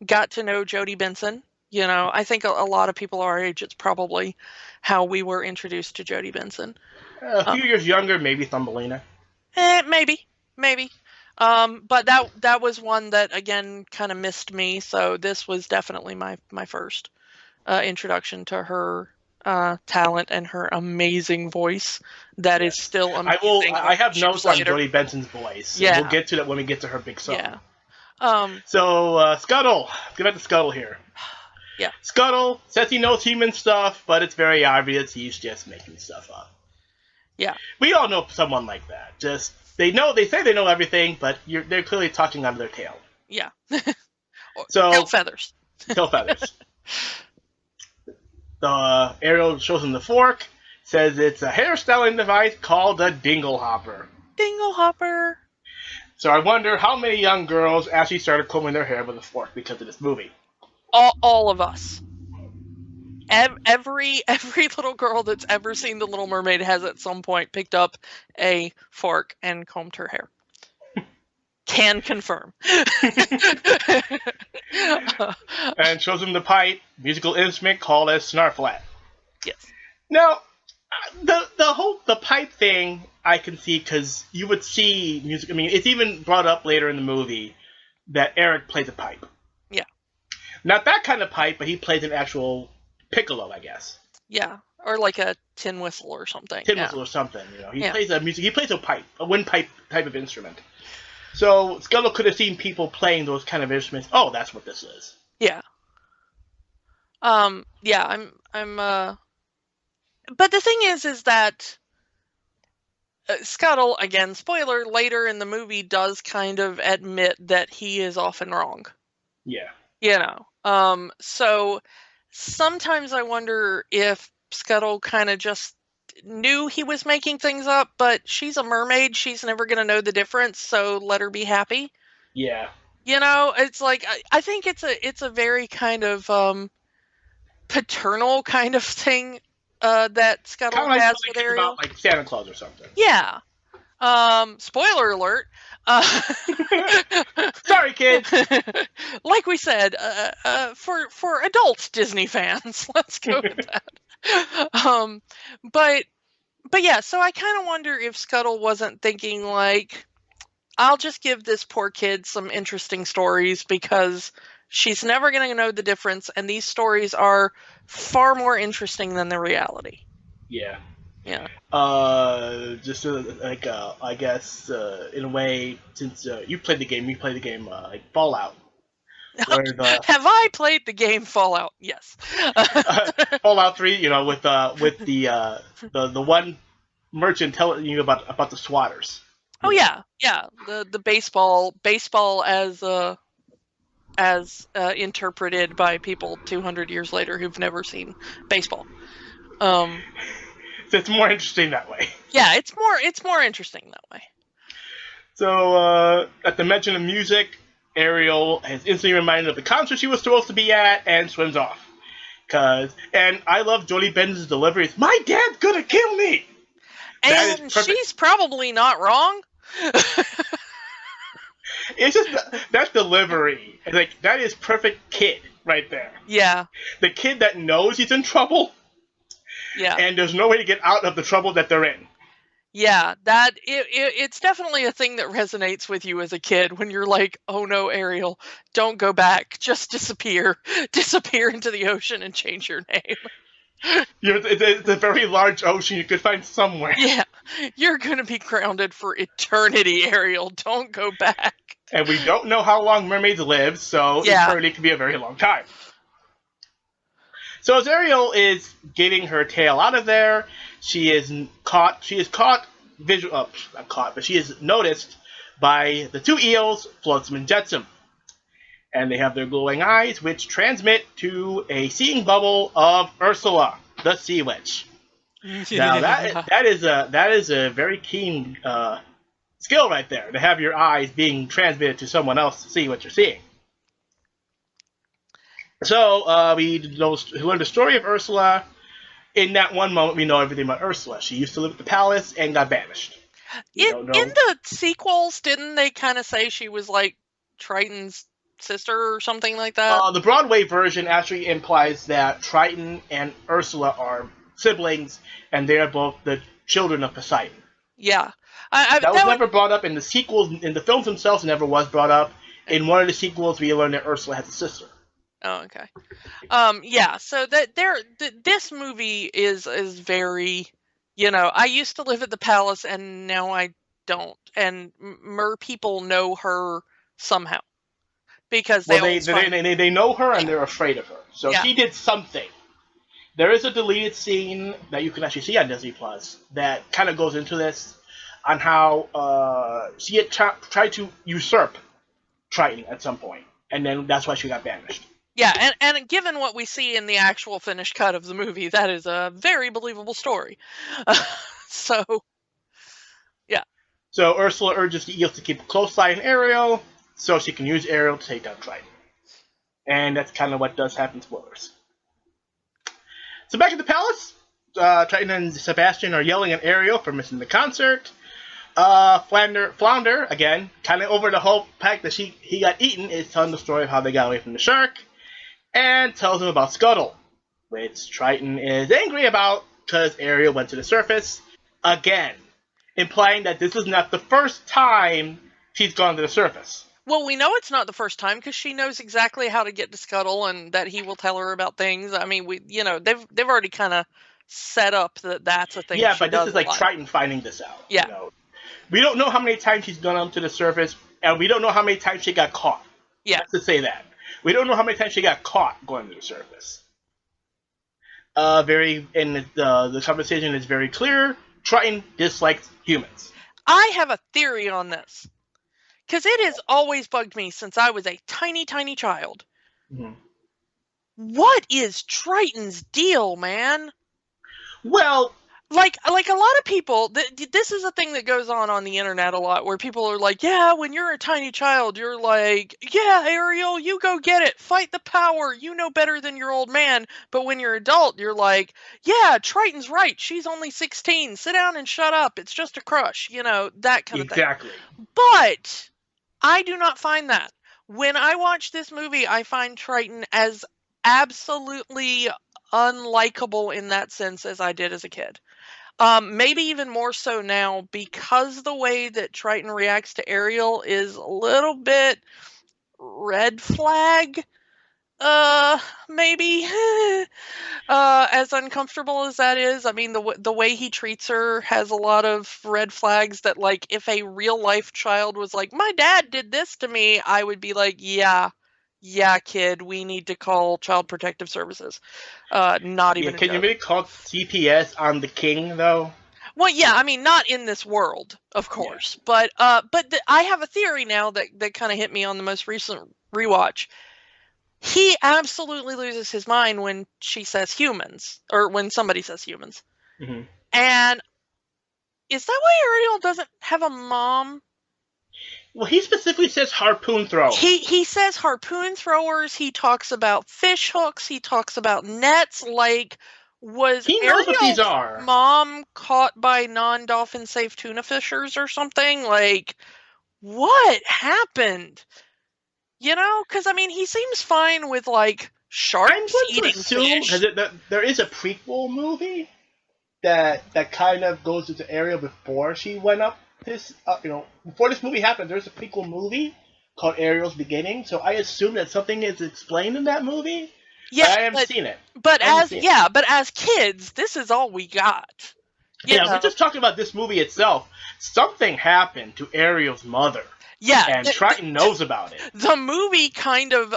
[SPEAKER 2] got to know Jodie Benson. I think a lot of people our age, it's probably how we were introduced to Jodie Benson.
[SPEAKER 1] A few years younger, maybe Thumbelina.
[SPEAKER 2] Maybe. But that was one that again kind of missed me. So this was definitely my first introduction to her talent and her amazing voice that is still amazing.
[SPEAKER 1] I have notes on Jodie Benson's voice.
[SPEAKER 2] Yeah.
[SPEAKER 1] We'll get to that when we get to her big song.
[SPEAKER 2] Yeah.
[SPEAKER 1] So, Scuttle. Let's get back to Scuttle here.
[SPEAKER 2] Yeah.
[SPEAKER 1] Scuttle says he knows human stuff, but it's very obvious he's just making stuff up.
[SPEAKER 2] Yeah.
[SPEAKER 1] We all know someone like that. Just, they say they know everything, but they're clearly talking out of their tail.
[SPEAKER 2] Yeah.
[SPEAKER 1] Tail
[SPEAKER 2] feathers.
[SPEAKER 1] Tail feathers. Ariel shows him the fork, says it's a hairstyling device called a dingle hopper.
[SPEAKER 2] Dingle hopper.
[SPEAKER 1] So I wonder how many young girls actually started combing their hair with a fork because of this movie.
[SPEAKER 2] All of us. Every little girl that's ever seen The Little Mermaid has at some point picked up a fork and combed her hair. Can confirm.
[SPEAKER 1] And shows him the pipe, musical instrument called a snarflat.
[SPEAKER 2] Yes.
[SPEAKER 1] Now, the pipe thing I can see because you would see music. I mean, it's even brought up later in the movie that Eric plays a pipe.
[SPEAKER 2] Yeah.
[SPEAKER 1] Not that kind of pipe, but he plays an actual piccolo, I guess.
[SPEAKER 2] Yeah, or like a tin whistle or something.
[SPEAKER 1] Whistle or something. He plays He plays a pipe, a wind pipe type of instrument. So Scuttle could have seen people playing those kind of instruments. Oh, that's what this is.
[SPEAKER 2] Yeah. Yeah, I'm but the thing is that Scuttle, again, spoiler, later in the movie does kind of admit that he is often wrong.
[SPEAKER 1] Yeah.
[SPEAKER 2] So sometimes I wonder if Scuttle kind of just knew he was making things up, but she's a mermaid. She's never going to know the difference, so let her be happy.
[SPEAKER 1] Yeah.
[SPEAKER 2] It's like, I think it's a very kind of paternal kind of thing that Scuttle has with Ariel.
[SPEAKER 1] About, like Santa Claus or something.
[SPEAKER 2] Yeah. Spoiler alert.
[SPEAKER 1] Sorry, kids.
[SPEAKER 2] Like we said, for adult Disney fans, let's go with that. But yeah, so I kind of wonder if Scuttle wasn't thinking like, I'll just give this poor kid some interesting stories because she's never going to know the difference, and these stories are far more interesting than the reality.
[SPEAKER 1] Yeah.
[SPEAKER 2] Yeah.
[SPEAKER 1] Just I guess in a way, since you played the game, like Fallout.
[SPEAKER 2] Have I played the game Fallout? Yes.
[SPEAKER 1] Fallout 3, with the one merchant telling you about the swatters.
[SPEAKER 2] Oh yeah. The baseball as interpreted by people 200 years later who've never seen baseball.
[SPEAKER 1] So it's more interesting that way.
[SPEAKER 2] Yeah, it's more interesting that way.
[SPEAKER 1] So at the mention of music, Ariel is instantly reminded of the concert she was supposed to be at and swims off. And I love Jodie Benson's delivery. It's, my dad's gonna kill me!
[SPEAKER 2] And she's probably not wrong.
[SPEAKER 1] It's just that delivery. Like, that is perfect kid right there.
[SPEAKER 2] Yeah.
[SPEAKER 1] The kid that knows he's in trouble.
[SPEAKER 2] Yeah.
[SPEAKER 1] And there's no way to get out of the trouble that they're in.
[SPEAKER 2] Yeah, it's definitely a thing that resonates with you as a kid when you're like, oh no, Ariel, don't go back. Just disappear. Disappear into the ocean and change your name.
[SPEAKER 1] It's a very large ocean you could find somewhere.
[SPEAKER 2] Yeah, you're going to be grounded for eternity, Ariel. Don't go back.
[SPEAKER 1] And we don't know how long mermaids live, so eternity could be a very long time. So as Ariel is getting her tail out of there, she is noticed by the two eels, Flotsam and Jetsam. And they have their glowing eyes, which transmit to a seeing bubble of Ursula, the sea witch. Now
[SPEAKER 2] Yeah.
[SPEAKER 1] that is a very keen skill right there to have your eyes being transmitted to someone else to see what you're seeing. So we learn the story of Ursula. In that one moment, we know everything about Ursula. She used to live at the palace and got banished. We
[SPEAKER 2] In
[SPEAKER 1] don't
[SPEAKER 2] in
[SPEAKER 1] know.
[SPEAKER 2] the sequels, didn't they kind of say she was like Triton's sister or something like that?
[SPEAKER 1] The Broadway version actually implies that Triton and Ursula are siblings, and they are both the children of Poseidon.
[SPEAKER 2] Yeah.
[SPEAKER 1] That was
[SPEAKER 2] That would.
[SPEAKER 1] never brought up in the sequels. In the films themselves, never was brought up. In one of the sequels, we learned that Ursula has a sister.
[SPEAKER 2] Oh, okay. Yeah. So this movie is very, I used to live at the palace and now I don't, and mer people know her somehow because they
[SPEAKER 1] Well,
[SPEAKER 2] always find.
[SPEAKER 1] they know her and
[SPEAKER 2] Yeah.
[SPEAKER 1] they're afraid of her. So
[SPEAKER 2] Yeah.
[SPEAKER 1] she did something. There is a deleted scene that you can actually see on Disney Plus that kind of goes into this on how she had tried to usurp Triton at some point, and then that's why she got banished.
[SPEAKER 2] Yeah, and given what we see in the actual finished cut of the movie, that is a very believable story. So, yeah.
[SPEAKER 1] So Ursula urges the eels to keep a close eye on Ariel so she can use Ariel to take down Triton. And that's kind of what does happen, spoilers. So back at the palace, Triton and Sebastian are yelling at Ariel for missing the concert. Flounder, again, kind of over the whole fact that he got eaten, is telling the story of how they got away from the shark, and tells him about Scuttle, which Triton is angry about because Ariel went to the surface again, implying that this is not the first time she's gone to the surface.
[SPEAKER 2] Well, we know it's not the first time because she knows exactly how to get to Scuttle and that he will tell her about things. I mean, they've already kind of set up that that's a thing.
[SPEAKER 1] Yeah,
[SPEAKER 2] she
[SPEAKER 1] but this
[SPEAKER 2] does
[SPEAKER 1] is like
[SPEAKER 2] a lot.
[SPEAKER 1] Triton finding this out.
[SPEAKER 2] Yeah.
[SPEAKER 1] We don't know how many times she's gone up to the surface, and we don't know how many times she got caught.
[SPEAKER 2] Yeah.
[SPEAKER 1] Let's just say that. We don't know how many times she got caught going to the surface. The conversation is very clear. Triton dislikes humans.
[SPEAKER 2] I have a theory on this because it has always bugged me since I was a tiny, tiny child.
[SPEAKER 1] Mm-hmm.
[SPEAKER 2] What is Triton's deal, man?
[SPEAKER 1] Well,
[SPEAKER 2] like a lot of people, this is a thing that goes on the internet a lot, where people are like, yeah, when you're a tiny child, you're like, yeah, Ariel, you go get it, fight the power, you know better than your old man. But when you're adult, you're like, yeah, Triton's right, she's only 16, sit down and shut up, it's just a crush, that kind of thing.
[SPEAKER 1] Exactly.
[SPEAKER 2] But I do not find that. When I watch this movie, I find Triton as absolutely unlikable in that sense as I did as a kid. Maybe even more so now because the way that Triton reacts to Ariel is a little bit red flag. Maybe. As uncomfortable as that is, I mean, the way he treats her has a lot of red flags that, like, if a real life child was like, my dad did this to me, I would be like, yeah, kid, we need to call Child Protective Services. Not even.
[SPEAKER 1] Can you really call CPS on the king though?
[SPEAKER 2] Well, yeah, I mean, not in this world, of course, yeah. But I have a theory now that kind of hit me on the most recent rewatch. He absolutely loses his mind when she says humans, or when somebody says humans.
[SPEAKER 1] Mm-hmm.
[SPEAKER 2] And is that why Ariel doesn't have a mom?
[SPEAKER 1] Well, he specifically says harpoon throwers.
[SPEAKER 2] He says harpoon throwers. He talks about fish hooks. He talks about nets. Like, was
[SPEAKER 1] he knows what these
[SPEAKER 2] Ariel's
[SPEAKER 1] are.
[SPEAKER 2] mom caught by non-dolphin safe tuna fishers or something? Like, what happened? Because I mean, he seems fine with like sharks eating fish.
[SPEAKER 1] Because there is a prequel movie that kind of goes into Ariel before she went up. Before this movie happened, there's a prequel movie called Ariel's Beginning. So I assume that something is explained in that movie. Yeah, I haven't seen it.
[SPEAKER 2] But as kids, this is all we got.
[SPEAKER 1] We're just talking about this movie itself. Something happened to Ariel's mother.
[SPEAKER 2] Yeah,
[SPEAKER 1] and Triton knows about it.
[SPEAKER 2] The movie kind of,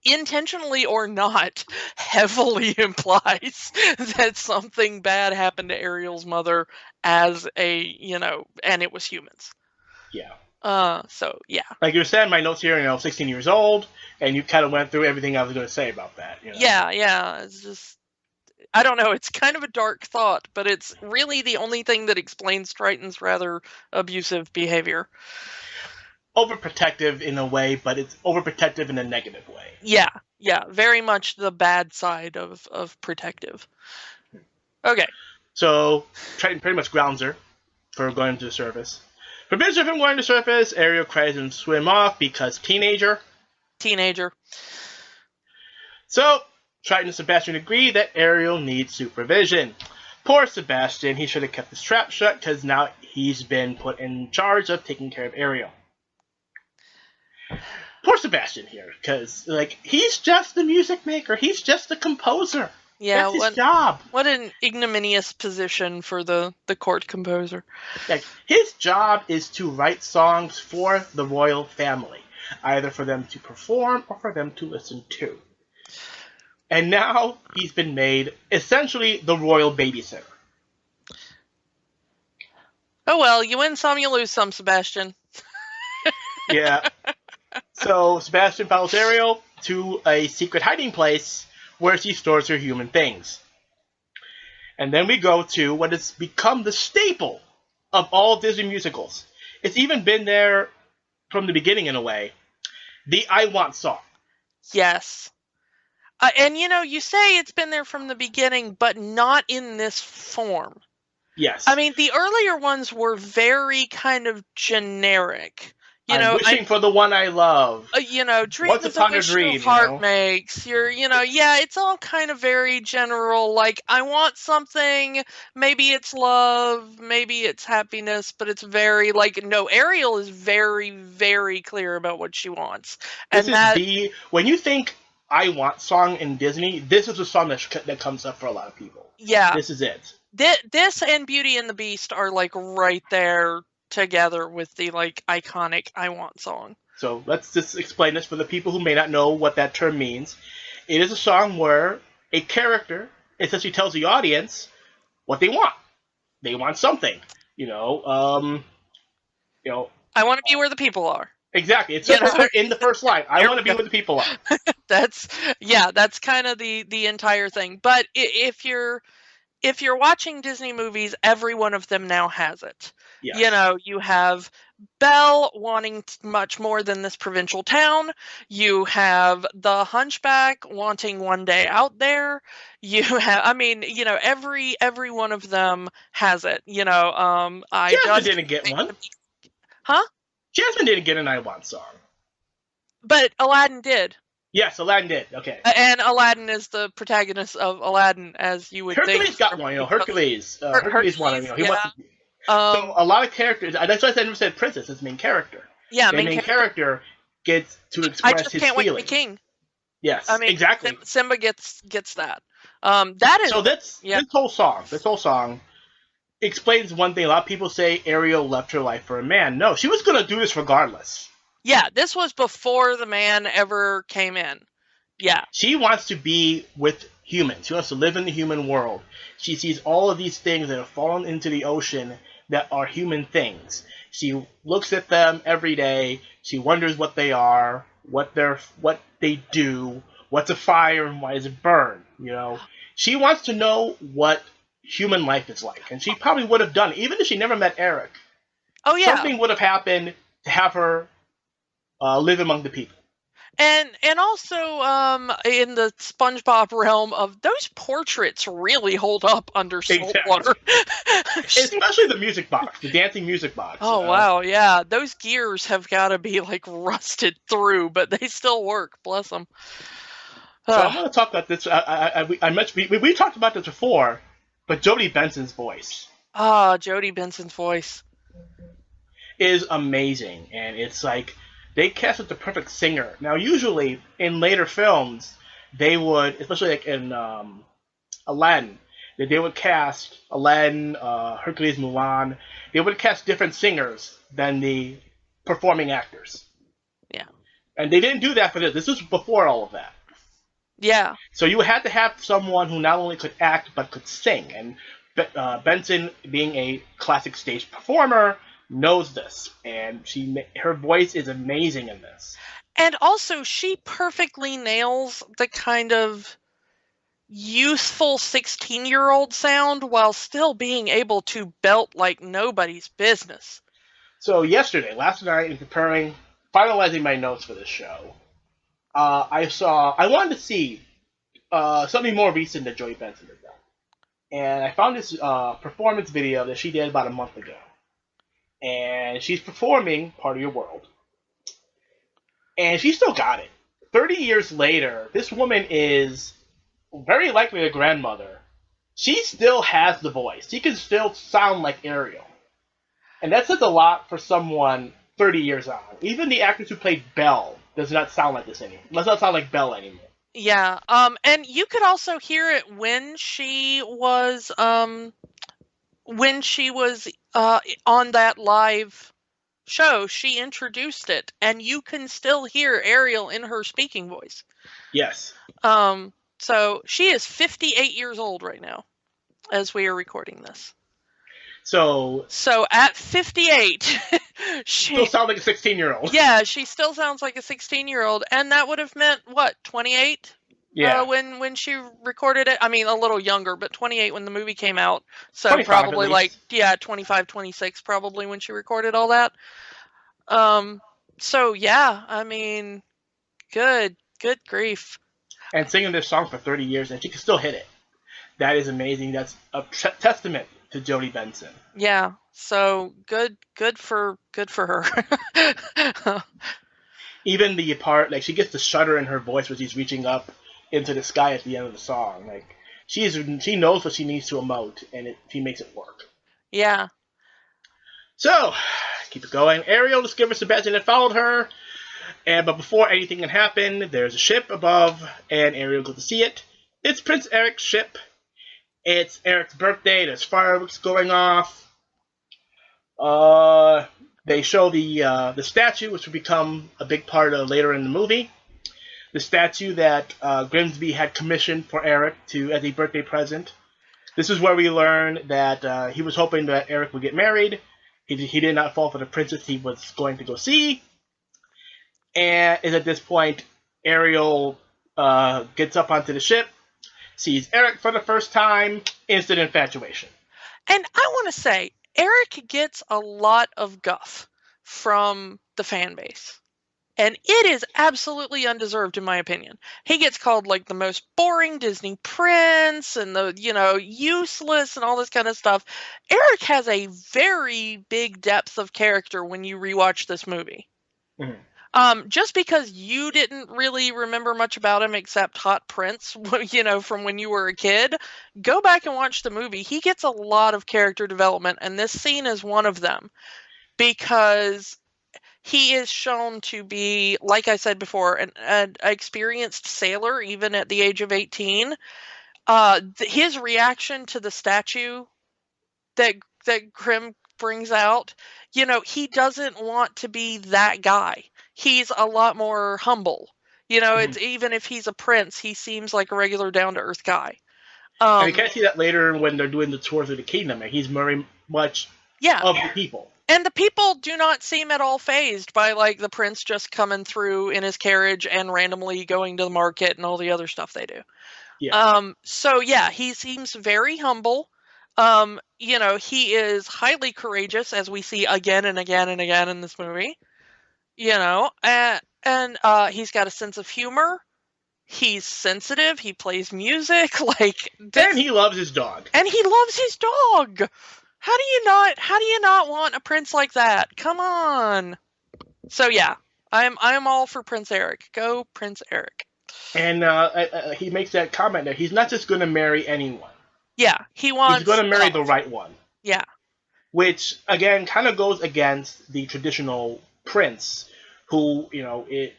[SPEAKER 2] intentionally or not, heavily implies that something bad happened to Ariel's mother and it was humans.
[SPEAKER 1] Yeah.
[SPEAKER 2] So, yeah.
[SPEAKER 1] Like you said, my notes here, 16 years old, and you kind of went through everything I was going to say about that.
[SPEAKER 2] Yeah, it's just, I don't know. It's kind of a dark thought, but it's really the only thing that explains Triton's rather abusive behavior.
[SPEAKER 1] Overprotective in a way, but it's overprotective in a negative way.
[SPEAKER 2] Yeah, very much the bad side of protective. Okay.
[SPEAKER 1] So Triton pretty much grounds her for going to the surface. Forbids her from going to the surface. Ariel cries and swim off because teenager. So Triton and Sebastian agree that Ariel needs supervision. Poor Sebastian, he should have kept his trap shut because now he's been put in charge of taking care of Ariel. Poor Sebastian here, because he's just the music maker, he's just the composer.
[SPEAKER 2] Yeah,
[SPEAKER 1] that's his job.
[SPEAKER 2] What an ignominious position for the court composer.
[SPEAKER 1] His job is to write songs for the royal family, either for them to perform or for them to listen to. And now he's been made essentially the royal babysitter.
[SPEAKER 2] Oh well, you win some, you lose some, Sebastian.
[SPEAKER 1] Yeah. So Sebastian follows Ariel to a secret hiding place where she stores her human things. And then we go to what has become the staple of all Disney musicals. It's even been there from the beginning in a way. The I Want song.
[SPEAKER 2] Yes. And you say it's been there from the beginning, but not in this form.
[SPEAKER 1] Yes.
[SPEAKER 2] I mean, the earlier ones were very kind of generic.
[SPEAKER 1] I'm wishing for the one I love.
[SPEAKER 2] Dream
[SPEAKER 1] Once
[SPEAKER 2] is
[SPEAKER 1] upon
[SPEAKER 2] a wish
[SPEAKER 1] a dream,
[SPEAKER 2] your heart makes. It's all kind of very general. Like, I want something. Maybe it's love. Maybe it's happiness. But it's very Ariel is very, very clear about what she wants.
[SPEAKER 1] When you think I Want song in Disney, this is a song that comes up for a lot of people.
[SPEAKER 2] Yeah.
[SPEAKER 1] This is it.
[SPEAKER 2] This and Beauty and the Beast are right there together with the iconic I Want song.
[SPEAKER 1] So let's just explain this for the people who may not know what that term means. It is a song where a character essentially tells the audience what they want. They want something. I
[SPEAKER 2] want to be where the people are.
[SPEAKER 1] Exactly. It's in the first line. I want to be where the people are.
[SPEAKER 2] That's kind of the entire thing. But if you're watching Disney movies, every one of them now has it. Yes. You have Belle wanting much more than this provincial town. You have the Hunchback wanting one day out there. You have, every one of them has it.
[SPEAKER 1] Jasmine didn't get one.
[SPEAKER 2] Huh?
[SPEAKER 1] Jasmine didn't get an I Want song.
[SPEAKER 2] But Aladdin did.
[SPEAKER 1] Yes, Aladdin did. Okay.
[SPEAKER 2] And Aladdin is the protagonist of Aladdin, as you would think.
[SPEAKER 1] Hercules got one. Hercules won. He
[SPEAKER 2] yeah.
[SPEAKER 1] wants. So a lot of characters. That's why I never said princess. It's main character.
[SPEAKER 2] Yeah,
[SPEAKER 1] the main character gets to express his feelings. I just can't wait to be
[SPEAKER 2] king.
[SPEAKER 1] Yes, exactly.
[SPEAKER 2] Simba gets that. That is.
[SPEAKER 1] So this whole song explains one thing. A lot of people say Ariel left her life for a man. No, she was going to do this regardless.
[SPEAKER 2] Yeah, this was before the man ever came in. Yeah.
[SPEAKER 1] She wants to be with humans. She wants to live in the human world. She sees all of these things that have fallen into the ocean that are human things. She looks at them every day. She wonders what they are, what they do, what's a fire and why does it burn, She wants to know what human life is like, and she probably would have done it, even if she never met Eric.
[SPEAKER 2] Oh, yeah.
[SPEAKER 1] Something would have happened to have her live among the people.
[SPEAKER 2] And also in the SpongeBob realm of those portraits really hold up under salt water.
[SPEAKER 1] Especially the music box, the dancing music box.
[SPEAKER 2] Oh, wow, yeah. Those gears have got to be rusted through, but they still work. Bless them.
[SPEAKER 1] So I'm going to talk about this. I mentioned we talked about this before, but Jodie Benson's voice.
[SPEAKER 2] Jodie Benson's voice
[SPEAKER 1] is amazing, and it's they casted the perfect singer. Now, usually in later films, they would, especially in Aladdin, they would cast Aladdin, Hercules, Mulan. They would cast different singers than the performing actors.
[SPEAKER 2] Yeah.
[SPEAKER 1] And they didn't do that for this. This was before all of that.
[SPEAKER 2] Yeah.
[SPEAKER 1] So you had to have someone who not only could act but could sing. And Benson, being a classic stage performer, knows this, and her voice is amazing in this.
[SPEAKER 2] And also, she perfectly nails the kind of youthful 16-year-old sound while still being able to belt like nobody's business.
[SPEAKER 1] So yesterday, last night, in finalizing my notes for this show, I wanted to see something more recent that Joey Benson has done. And I found this performance video that she did about a month ago. And she's performing Part of Your World. And she still got it. 30 years later, this woman is very likely a grandmother. She still has the voice. She can still sound like Ariel. And that says a lot for someone 30 years on. Even the actress who played Belle does not sound like this anymore. Does not sound like Belle anymore.
[SPEAKER 2] Yeah. And you could also hear it when she was on that live show. She introduced it, and you can still hear Ariel in her speaking voice.
[SPEAKER 1] Yes.
[SPEAKER 2] So she is 58 years old right now, as we are recording this.
[SPEAKER 1] So
[SPEAKER 2] at 58, she
[SPEAKER 1] still sounds like a 16-year-old.
[SPEAKER 2] Yeah, she still sounds like a 16-year-old, and that would have meant what, 28?
[SPEAKER 1] Yeah.
[SPEAKER 2] When she recorded it. I mean, a little younger, but 28 when the movie came out. So
[SPEAKER 1] 25
[SPEAKER 2] probably 25, 26 probably when she recorded all that. So yeah, I mean, good grief.
[SPEAKER 1] And singing this song for 30 years, and she can still hit it. That is amazing. That's a testament to Jodie Benson.
[SPEAKER 2] Yeah. So good for her.
[SPEAKER 1] Even the part, like, she gets the shudder in her voice when she's reaching up into the sky at the end of the song. Like, she knows what she needs to emote, and she makes it work.
[SPEAKER 2] Yeah.
[SPEAKER 1] So, keep it going. Ariel discovers Sebastian had followed her, but before anything can happen, there's a ship above, and Ariel goes to see it. It's Prince Eric's ship. It's Eric's birthday. There's fireworks going off. They show the statue, which will become a big part of later in the movie. The statue that Grimsby had commissioned for Eric as a birthday present. This is where we learn that he was hoping that Eric would get married. He did not fall for the princess he was going to go see. And at this point, Ariel gets up onto the ship, sees Eric for the first time, instant infatuation.
[SPEAKER 2] And I want to say, Eric gets a lot of guff from the fan base. And it is absolutely undeserved, in my opinion. He gets called like the most boring Disney prince and useless and all this kind of stuff. Eric has a very big depth of character when you rewatch this movie.
[SPEAKER 1] Mm-hmm.
[SPEAKER 2] Just because you didn't really remember much about him except Hot Prince, from when you were a kid, go back and watch the movie. He gets a lot of character development, and this scene is one of them. Because he is shown to be, like I said before, an experienced sailor, even at the age of 18. His reaction to the statue that Grim brings out, he doesn't want to be that guy. He's a lot more humble. It's even if he's a prince, he seems like a regular down-to-earth guy.
[SPEAKER 1] And you can see that later when they're doing the tours of the kingdom. And he's very much of the people.
[SPEAKER 2] And the people do not seem at all fazed by, like, the prince just coming through in his carriage and randomly going to the market and all the other stuff they do.
[SPEAKER 1] Yeah.
[SPEAKER 2] So, yeah, he seems very humble. He is highly courageous, as we see again and again and again in this movie. And he's got a sense of humor. He's sensitive. He plays music.
[SPEAKER 1] And he loves his dog.
[SPEAKER 2] How do you not want a prince like that? Come on. So yeah, I'm all for Prince Eric. Go Prince Eric.
[SPEAKER 1] And he makes that comment that he's not just going to marry anyone.
[SPEAKER 2] Yeah, he's going
[SPEAKER 1] to marry the right one.
[SPEAKER 2] Yeah.
[SPEAKER 1] Which again kind of goes against the traditional prince, who the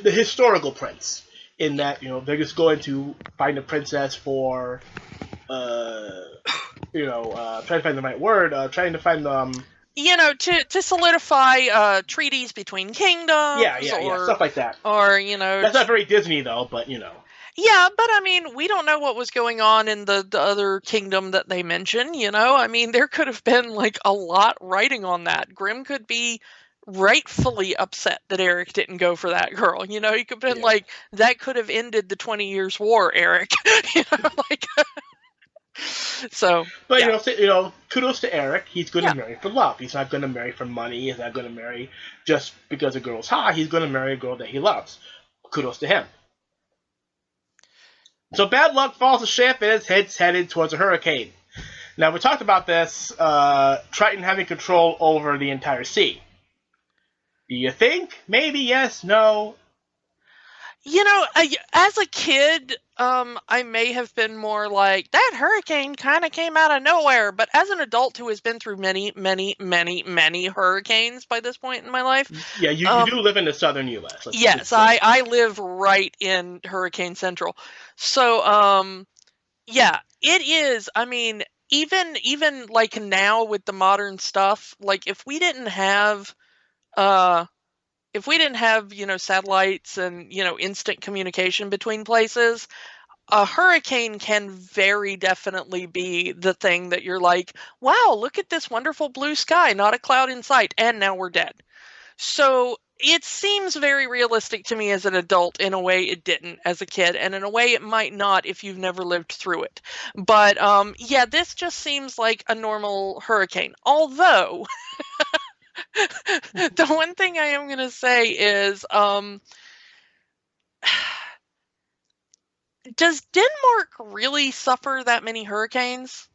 [SPEAKER 1] historical prince, in that they're just going to find a princess for. Trying to find the right word, trying to find
[SPEAKER 2] to solidify treaties between kingdoms.
[SPEAKER 1] Yeah, stuff like that.
[SPEAKER 2] Or,
[SPEAKER 1] That's not very Disney, though, but,
[SPEAKER 2] Yeah, but, I mean, we don't know what was going on in the other kingdom that they mention, I mean, there could have been, like, a lot writing on that. Grimm could be rightfully upset that Eric didn't go for that girl. You know, he could have been like, that could have ended the 20 Years' War, Eric. You know, like, so.
[SPEAKER 1] But
[SPEAKER 2] yeah.
[SPEAKER 1] kudos to Eric. He's going to marry for love. He's not going to marry for money. He's not going to marry just because a girl's hot. He's going to marry a girl that he loves. Kudos to him. So bad luck falls the ship and it's headed towards a hurricane. Now, we talked about this, Triton having control over the entire sea. Do you think? Maybe, yes, no?
[SPEAKER 2] You know, as a kid, I may have been more like, that hurricane kind of came out of nowhere. But as an adult who has been through many, many, many, many hurricanes by this point in my life.
[SPEAKER 1] Yeah, you do live in the southern U.S.
[SPEAKER 2] Yes, I live right in Hurricane Central. So, yeah, it is. I mean, even like now with the modern stuff, like if we didn't have satellites and, instant communication between places, a hurricane can very definitely be the thing that you're like, wow, look at this wonderful blue sky, not a cloud in sight, and now we're dead. So it seems very realistic to me as an adult. In a way it didn't as a kid, and in a way it might not if you've never lived through it. But yeah, this just seems like a normal hurricane. Although the one thing I am going to say is, does Denmark really suffer that many hurricanes?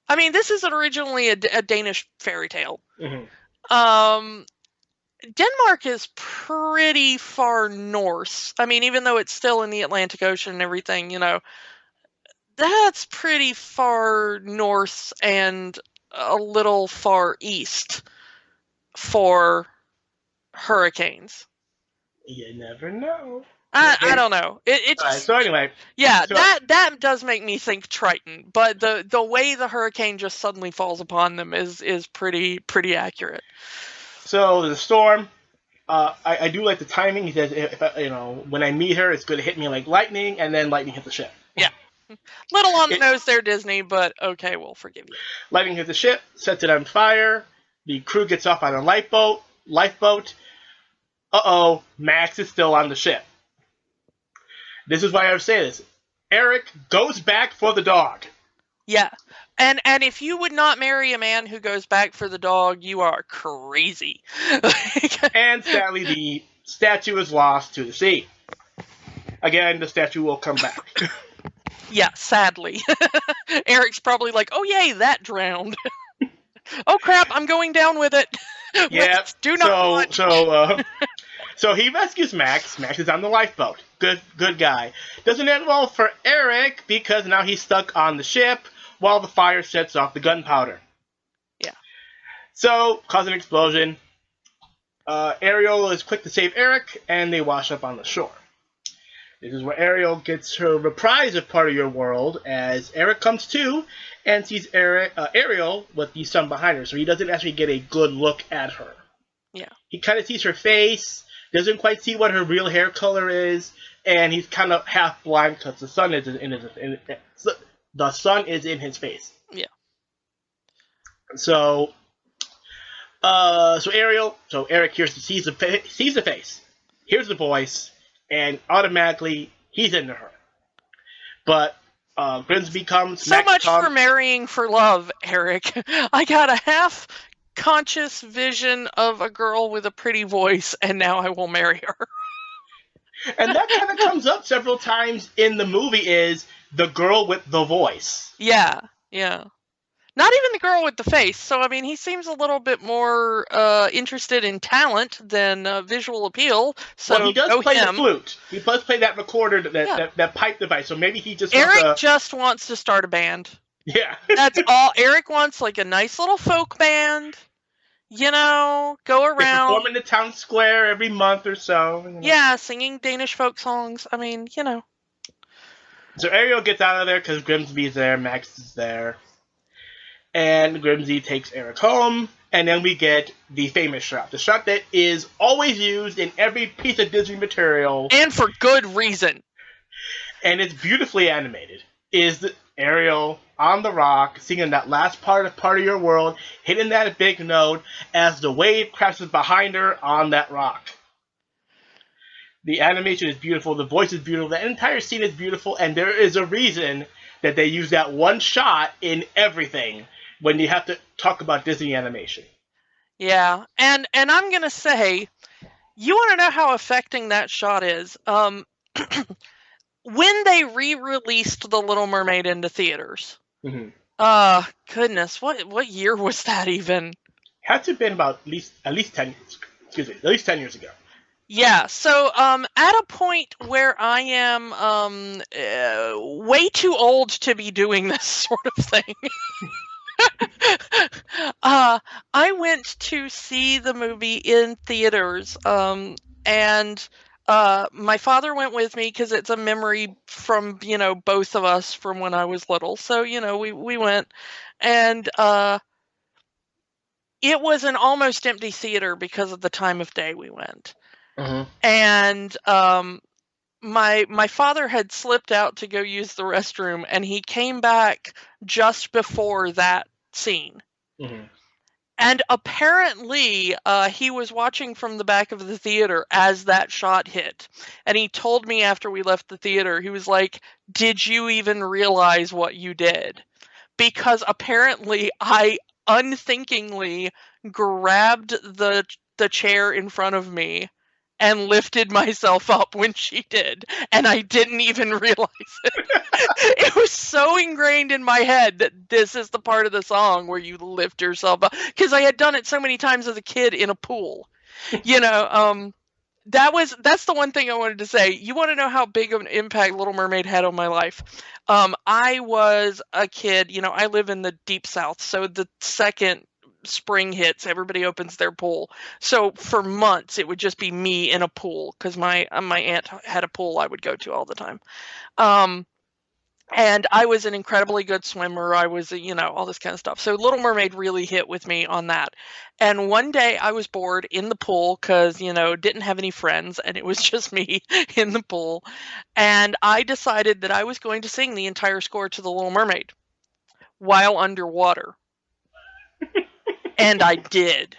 [SPEAKER 2] I mean, this isn't originally a Danish fairy tale.
[SPEAKER 1] Mm-hmm.
[SPEAKER 2] Denmark is pretty far north. I mean, even though it's still in the Atlantic Ocean and everything, that's pretty far north and a little far east for hurricanes.
[SPEAKER 1] You never know.
[SPEAKER 2] I don't know. It just,
[SPEAKER 1] so anyway.
[SPEAKER 2] Yeah, that does make me think Triton, but the way the hurricane just suddenly falls upon them is pretty accurate.
[SPEAKER 1] So the storm, I do like the timing. He says, when I meet her, it's going to hit me like lightning, and then lightning hits the ship.
[SPEAKER 2] Yeah. Little on the nose there, Disney, but okay, we'll forgive you.
[SPEAKER 1] Lightning hits the ship, sets it on fire. The crew gets off on a lifeboat. Uh-oh, Max is still on the ship. This is why I would say this. Eric goes back for the dog.
[SPEAKER 2] Yeah. And if you would not marry a man who goes back for the dog, you are crazy.
[SPEAKER 1] And sadly, the statue is lost to the sea. Again, the statue will come back.
[SPEAKER 2] Yeah, sadly. Eric's probably like, oh yay, that drowned. Oh crap, I'm going down with it.
[SPEAKER 1] Yeah.
[SPEAKER 2] Do not
[SPEAKER 1] So he rescues Max. Max is on the lifeboat. Good guy. Doesn't end well for Eric because now he's stuck on the ship while the fire sets off the gunpowder.
[SPEAKER 2] Yeah.
[SPEAKER 1] So, causing an explosion. Ariel is quick to save Eric, and they wash up on the shore. This is where Ariel gets her reprise of Part of Your World, as Eric comes to and sees Ariel with the sun behind her, so he doesn't actually get a good look at her.
[SPEAKER 2] Yeah.
[SPEAKER 1] He kind of sees her face, doesn't quite see what her real hair color is, and he's kind of half blind because the sun is in his face.
[SPEAKER 2] Yeah.
[SPEAKER 1] So Eric sees the face, hears the voice, and automatically he's into her. But Grimsby comes.
[SPEAKER 2] So much for marrying for love, Eric. I got a half-conscious vision of a girl with a pretty voice, and now I will marry her.
[SPEAKER 1] And that kind of comes up several times in the movie, is the girl with the voice.
[SPEAKER 2] Yeah. Not even the girl with the face. So, I mean, he seems a little bit more interested in talent than visual appeal. So,
[SPEAKER 1] well, he does play the flute. He does play that recorder, that pipe device. So maybe he just
[SPEAKER 2] just wants to start a band.
[SPEAKER 1] Yeah.
[SPEAKER 2] That's all. Eric wants, like, a nice little folk band. Go around.
[SPEAKER 1] They perform in the town square every month or so.
[SPEAKER 2] Yeah, singing Danish folk songs. I mean,
[SPEAKER 1] So Ariel gets out of there because Grimsby's there, Max is there. And Grimsby takes Eric home, and then we get the famous shot. The shot that is always used in every piece of Disney material.
[SPEAKER 2] And for good reason.
[SPEAKER 1] And it's beautifully animated. Is Ariel on the rock, singing that last part of your world, hitting that big note as the wave crashes behind her on that rock. The animation is beautiful, the voice is beautiful, the entire scene is beautiful, and there is a reason that they use that one shot in everything when you have to talk about Disney animation.
[SPEAKER 2] Yeah, and I'm gonna say, you want to know how affecting that shot is? When they re-released The Little Mermaid into theaters, goodness, what year was that even?
[SPEAKER 1] Had to have been about at least 10 years ago.
[SPEAKER 2] Yeah, so at a point where I am way too old to be doing this sort of thing, I went to see the movie in theaters, and my father went with me because it's a memory from, both of us from when I was little. So, we went, and it was an almost empty theater because of the time of day we went. And my father had slipped out to go use the restroom, and he came back just before that scene. And apparently, he was watching from the back of the theater as that shot hit. And he told me after we left the theater, he was like, "Did you even realize what you did?" Because apparently I unthinkingly grabbed the chair in front of me and lifted myself up when she did, and I didn't even realize it. It was so ingrained in my head that this is the part of the song where you lift yourself up, because I had done it so many times as a kid in a pool. That's the one thing I wanted to say. You want to know how big of an impact Little Mermaid had on my life? I was a kid, I live in the deep south, so the second spring hits, everybody opens their pool. So for months, it would just be me in a pool, because my aunt had a pool I would go to all the time. And I was an incredibly good swimmer. I was, all this kind of stuff. So Little Mermaid really hit with me on that. And one day I was bored in the pool because, didn't have any friends, and it was just me in the pool. And I decided that I was going to sing the entire score to The Little Mermaid while underwater. And I did.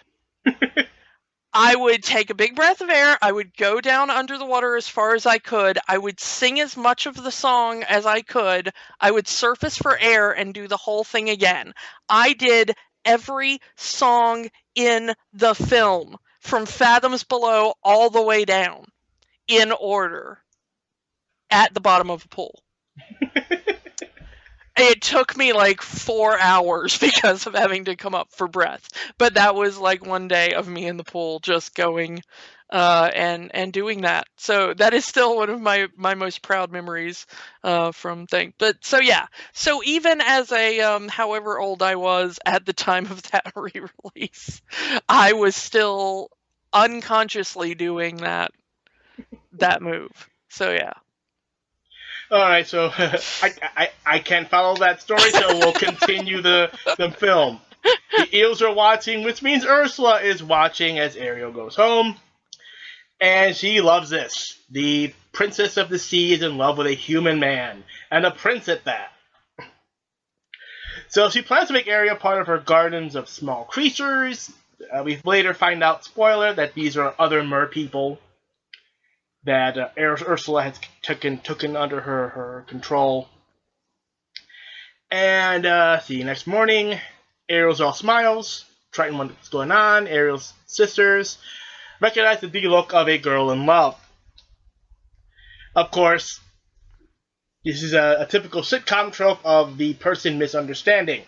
[SPEAKER 2] I would take a big breath of air. I would go down under the water as far as I could. I would sing as much of the song as I could. I would surface for air and do the whole thing again. I did every song in the film, from Fathoms Below all the way down, in order, at the bottom of a pool. It took me like 4 hours because of having to come up for breath. But that was like one day of me in the pool just going and doing that. So that is still one of my most proud memories from things. But so yeah. So even as a however old I was at the time of that re-release, I was still unconsciously doing that move. So yeah.
[SPEAKER 1] All right, so I can't follow that story, so we'll continue the film. The eels are watching, which means Ursula is watching as Ariel goes home, and she loves this. The princess of the sea is in love with a human man, and a prince at that. So she plans to make Ariel part of her gardens of small creatures. We later find out, spoiler, that these are other mer people that Ursula has taken under her control. And see, next morning, Ariel's all smiles, trying what's going on. Ariel's sisters recognize the look of a girl in love. Of course, this is a typical sitcom trope of the person misunderstanding.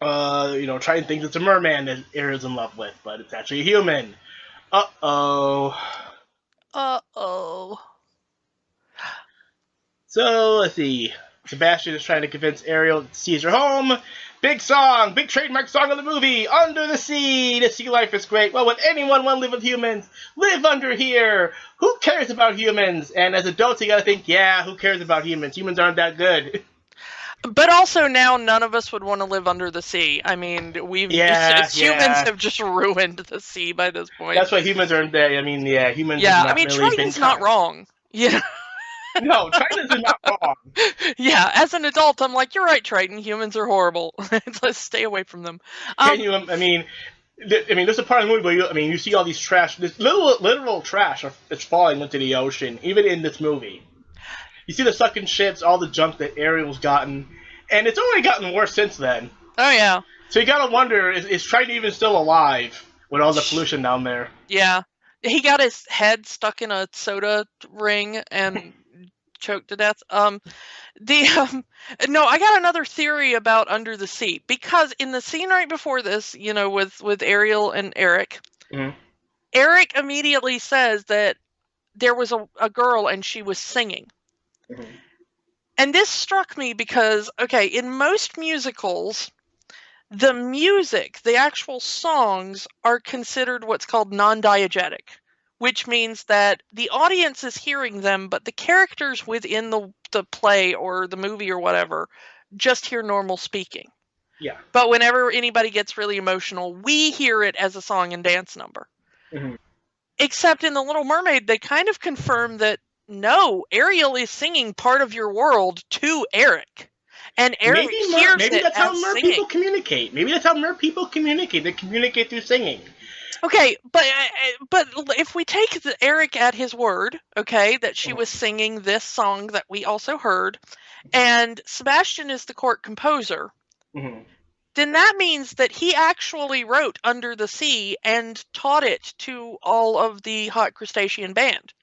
[SPEAKER 1] Trying to think it's a merman that Ariel's in love with, but it's actually a human. Uh-oh. So, let's see. Sebastian is trying to convince Ariel to see her home. Big song, big trademark song of the movie, Under the Sea. The sea life is great. Well, would anyone want to live with humans? Live under here. Who cares about humans? And as adults, you gotta think, yeah, who cares about humans? Humans aren't that good.
[SPEAKER 2] But also now none of us would want to live under the sea. I mean, humans have just ruined the sea by this point.
[SPEAKER 1] That's why humans aren't there. I mean, humans.
[SPEAKER 2] Yeah, I mean, trying's not wrong. Yeah.
[SPEAKER 1] No, Triton is not wrong.
[SPEAKER 2] Yeah, as an adult, I'm like, you're right, Triton. Humans are horrible. Let's stay away from them.
[SPEAKER 1] Can you? I mean, there's a part of the movie where you see all these trash, this literal trash that's falling into the ocean, even in this movie. You see the sucking ships, all the junk that Ariel's gotten, and it's only gotten worse since then.
[SPEAKER 2] Oh yeah.
[SPEAKER 1] So you gotta wonder, is Triton even still alive with all the pollution down there?
[SPEAKER 2] Yeah. He got his head stuck in a soda ring and choked to death. No, I got another theory about Under the Sea, because in the scene right before this, with Ariel and Eric,
[SPEAKER 1] Mm-hmm.
[SPEAKER 2] Eric immediately says that there was a girl and she was singing.
[SPEAKER 1] Mm-hmm.
[SPEAKER 2] And this struck me because, okay, in most musicals, the music, the actual songs, are considered what's called non-diegetic, which means that the audience is hearing them, but the characters within the play or the movie or whatever just hear normal speaking.
[SPEAKER 1] Yeah.
[SPEAKER 2] But whenever anybody gets really emotional, we hear it as a song and dance number.
[SPEAKER 1] Mm-hmm.
[SPEAKER 2] Except in The Little Mermaid, they kind of confirm that, no, Ariel is singing part of your world to Eric. And Eric hears
[SPEAKER 1] maybe
[SPEAKER 2] it
[SPEAKER 1] that's how
[SPEAKER 2] as
[SPEAKER 1] mer
[SPEAKER 2] singing.
[SPEAKER 1] people communicate. Maybe that's how mer people communicate. They communicate through singing.
[SPEAKER 2] Okay, but if we take Eric at his word, okay, that she was singing this song that we also heard, and Sebastian is the court composer, then that means that he actually wrote Under the Sea and taught it to all of the Hot Crustacean Band.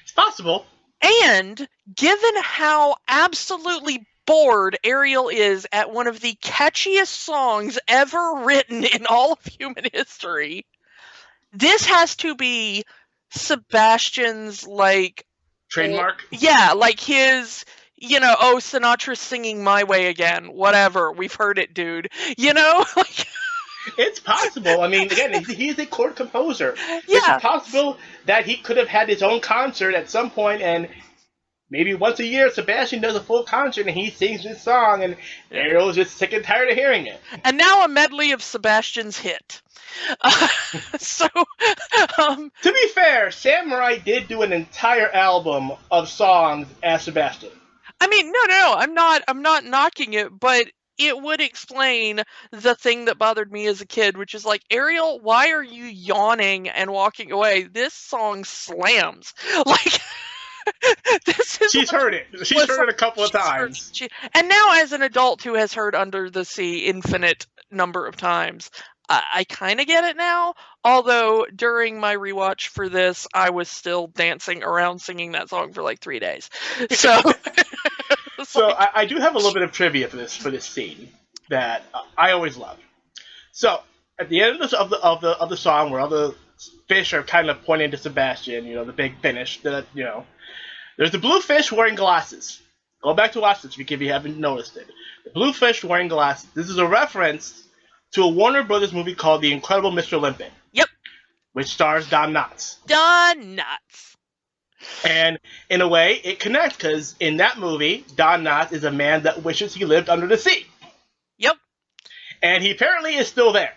[SPEAKER 1] It's possible.
[SPEAKER 2] And given how absolutely bored Ariel is at one of the catchiest songs ever written in all of human history, this has to be Sebastian's, like,
[SPEAKER 1] trademark.
[SPEAKER 2] Yeah, like his, oh, Sinatra's singing My Way Again, whatever, we've heard it, dude. Like,
[SPEAKER 1] it's possible. I mean, again, he's a court composer.
[SPEAKER 2] Yeah.
[SPEAKER 1] It's possible that he could have had his own concert at some point, and maybe once a year Sebastian does a full concert and he sings this song, and Ariel's just sick and tired of hearing it.
[SPEAKER 2] And now a medley of Sebastian's hit. To
[SPEAKER 1] be fair, Samurai did do an entire album of songs as Sebastian.
[SPEAKER 2] I mean, no, I'm not knocking it, but it would explain the thing that bothered me as a kid, which is like, Ariel, why are you yawning and walking away? This song slams. Like,
[SPEAKER 1] she's heard it. She's heard it a couple of times.
[SPEAKER 2] And now, as an adult who has heard Under the Sea infinite number of times, I kind of get it now. Although during my rewatch for this, I was still dancing around singing that song for like 3 days. So,
[SPEAKER 1] I do have a little bit of trivia for this scene that I always love. So at the end of the song, where all the fish are kind of pointing to Sebastian, the big finish, there's the blue fish wearing glasses. Go back to watch this if you haven't noticed it. The blue fish wearing glasses. This is a reference to a Warner Brothers movie called The Incredible Mr. Limpet.
[SPEAKER 2] Yep.
[SPEAKER 1] Which stars Don Knotts.
[SPEAKER 2] Don Knotts.
[SPEAKER 1] And in a way, it connects, because in that movie, Don Knotts is a man that wishes he lived under the sea.
[SPEAKER 2] Yep.
[SPEAKER 1] And he apparently is still there.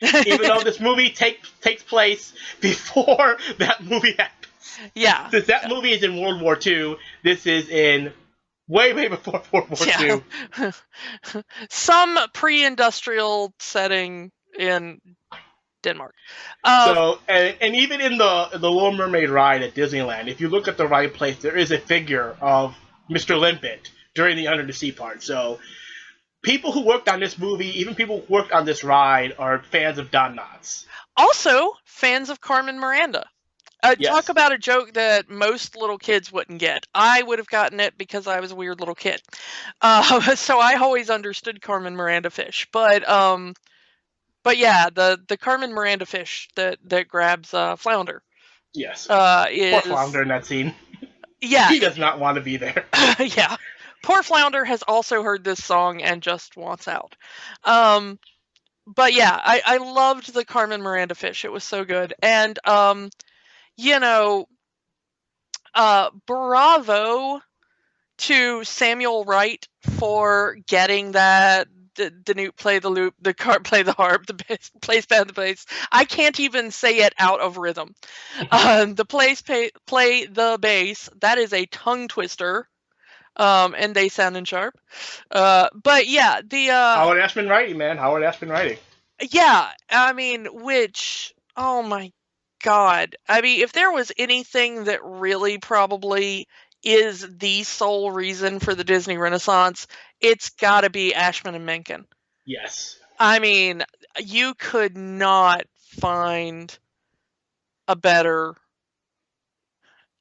[SPEAKER 1] Even though this movie takes place before that movie happens.
[SPEAKER 2] Yeah.
[SPEAKER 1] Since that movie is in World War II, this is in way before World War II.
[SPEAKER 2] Some pre-industrial setting in Denmark.
[SPEAKER 1] And even in the Little Mermaid ride at Disneyland, if you look at the right place, there is a figure of Mr. Limpet during the Under the Sea part. So people who worked on this movie, even people who worked on this ride, are fans of Don Knotts.
[SPEAKER 2] Also, fans of Carmen Miranda.
[SPEAKER 1] Yes.
[SPEAKER 2] Talk about a joke that most little kids wouldn't get. I would have gotten it because I was a weird little kid. So I always understood Carmen Miranda fish. But yeah, the Carmen Miranda fish that grabs Flounder.
[SPEAKER 1] Yes.
[SPEAKER 2] Poor
[SPEAKER 1] Flounder in that scene.
[SPEAKER 2] Yeah.
[SPEAKER 1] He does not want to be there.
[SPEAKER 2] Yeah. Poor Flounder has also heard this song and just wants out. But yeah, I loved the Carmen Miranda fish. It was so good. And bravo to Samuel Wright for getting that Danute play the loop, the cart play the harp, the bass play the bass. I can't even say it out of rhythm. The play the bass. That is a tongue twister. And they sound in sharp. But yeah,
[SPEAKER 1] Howard Ashman writing, man. Howard Ashman writing.
[SPEAKER 2] yeah, I mean, which, oh my God. I mean, if there was anything that really probably is the sole reason for the Disney Renaissance, it's gotta be Ashman and Menken.
[SPEAKER 1] Yes.
[SPEAKER 2] I mean, you could not find a better,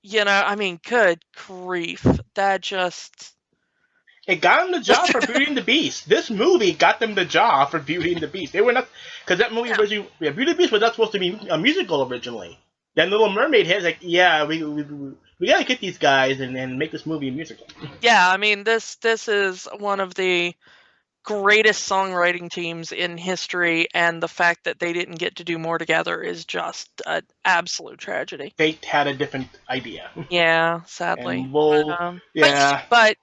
[SPEAKER 2] I mean, good grief. That just.
[SPEAKER 1] It got them the job for Beauty and the Beast. This movie got them the job for Beauty and the Beast. They were not, because that movie originally, Beauty and the Beast was not supposed to be a musical originally. Then Little Mermaid has like, yeah, we gotta get these guys and make this movie a musical.
[SPEAKER 2] Yeah, I mean, this is one of the greatest songwriting teams in history, and the fact that they didn't get to do more together is just an absolute tragedy.
[SPEAKER 1] Fate had a different idea.
[SPEAKER 2] Yeah, sadly.
[SPEAKER 1] Yeah.
[SPEAKER 2] But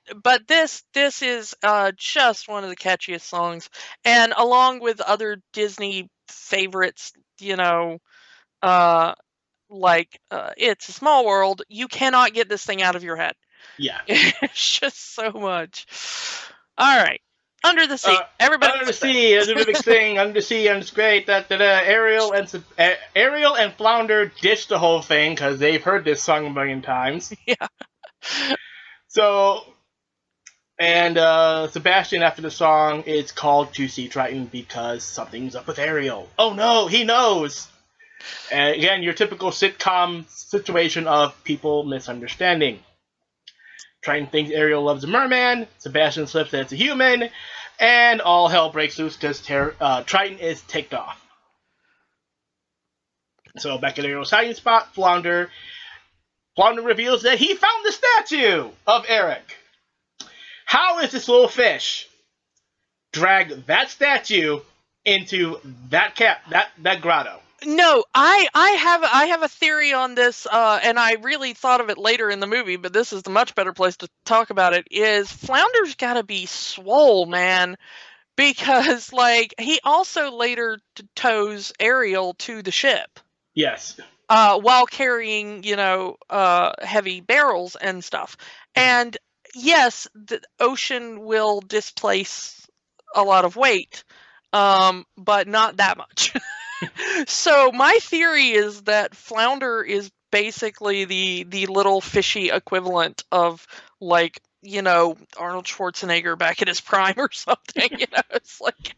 [SPEAKER 2] this is just one of the catchiest songs, and along with other Disney favorites, like It's a Small World, you cannot get this thing out of your head.
[SPEAKER 1] Yeah.
[SPEAKER 2] It's just so much. All right. Under the Sea. Everybody.
[SPEAKER 1] Under the Sea is a big thing. Under the Sea, and it's great. Ariel and Flounder ditched the whole thing because they've heard this song a million times.
[SPEAKER 2] Yeah.
[SPEAKER 1] So, and Sebastian, after the song, is called to see Triton because something's up with Ariel. Oh no, he knows! And again, your typical sitcom situation of people misunderstanding. Triton thinks Ariel loves a merman, Sebastian slips that it's a human, and all hell breaks loose because Triton is ticked off. So back at Ariel's hiding spot, Flounder reveals that he found the statue of Eric. How is this little fish drag that statue into that grotto?
[SPEAKER 2] No, I have a theory on this, and I really thought of it later in the movie, but this is the much better place to talk about it, is Flounder's gotta be swole, man, because, like, he also later tows Ariel to the ship.
[SPEAKER 1] Yes.
[SPEAKER 2] While carrying, heavy barrels and stuff. And yes, the ocean will displace a lot of weight, but not that much. So my theory is that Flounder is basically the little fishy equivalent of, like, Arnold Schwarzenegger back in his prime or something. It's like,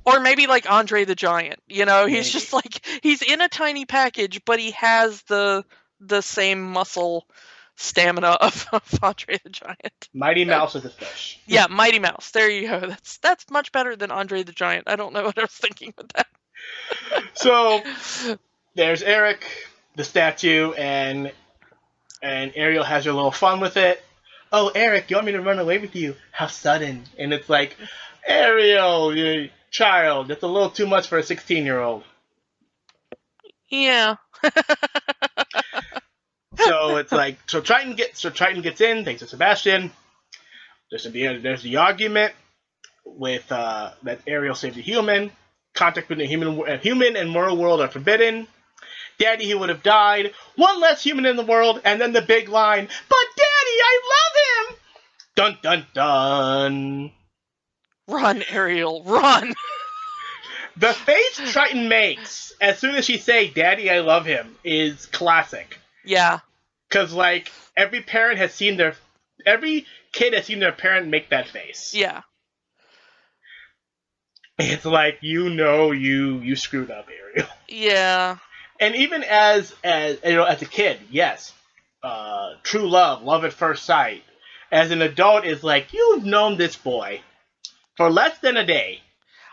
[SPEAKER 2] or maybe like Andre the Giant. He's just like, he's in a tiny package, but he has the same muscle stamina of Andre the Giant.
[SPEAKER 1] Mighty Mouse is a fish.
[SPEAKER 2] Yeah, Mighty Mouse. There you go. That's much better than Andre the Giant. I don't know what I was thinking with that.
[SPEAKER 1] So there's Eric, the statue, and Ariel has her little fun with it. Oh, Eric, you want me to run away with you? How sudden. And it's like, Ariel, you child, that's a little too much for a 16-year-old.
[SPEAKER 2] Yeah.
[SPEAKER 1] So it's like, so Triton gets in, thanks to Sebastian. There's the argument with that Ariel saved a human. Contact between human and moral world are forbidden. Daddy, he would have died. One less human in the world, and then the big line, but Daddy, I love him! Dun dun dun.
[SPEAKER 2] Run, Ariel, run!
[SPEAKER 1] The face Triton makes as soon as she say, Daddy, I love him, is classic.
[SPEAKER 2] Yeah.
[SPEAKER 1] Because, like, every kid has seen their parent make that face.
[SPEAKER 2] Yeah.
[SPEAKER 1] It's like, you screwed up, Ariel.
[SPEAKER 2] Yeah.
[SPEAKER 1] And even as a kid, yes, true love at first sight. As an adult, is like, you've known this boy for less than a day,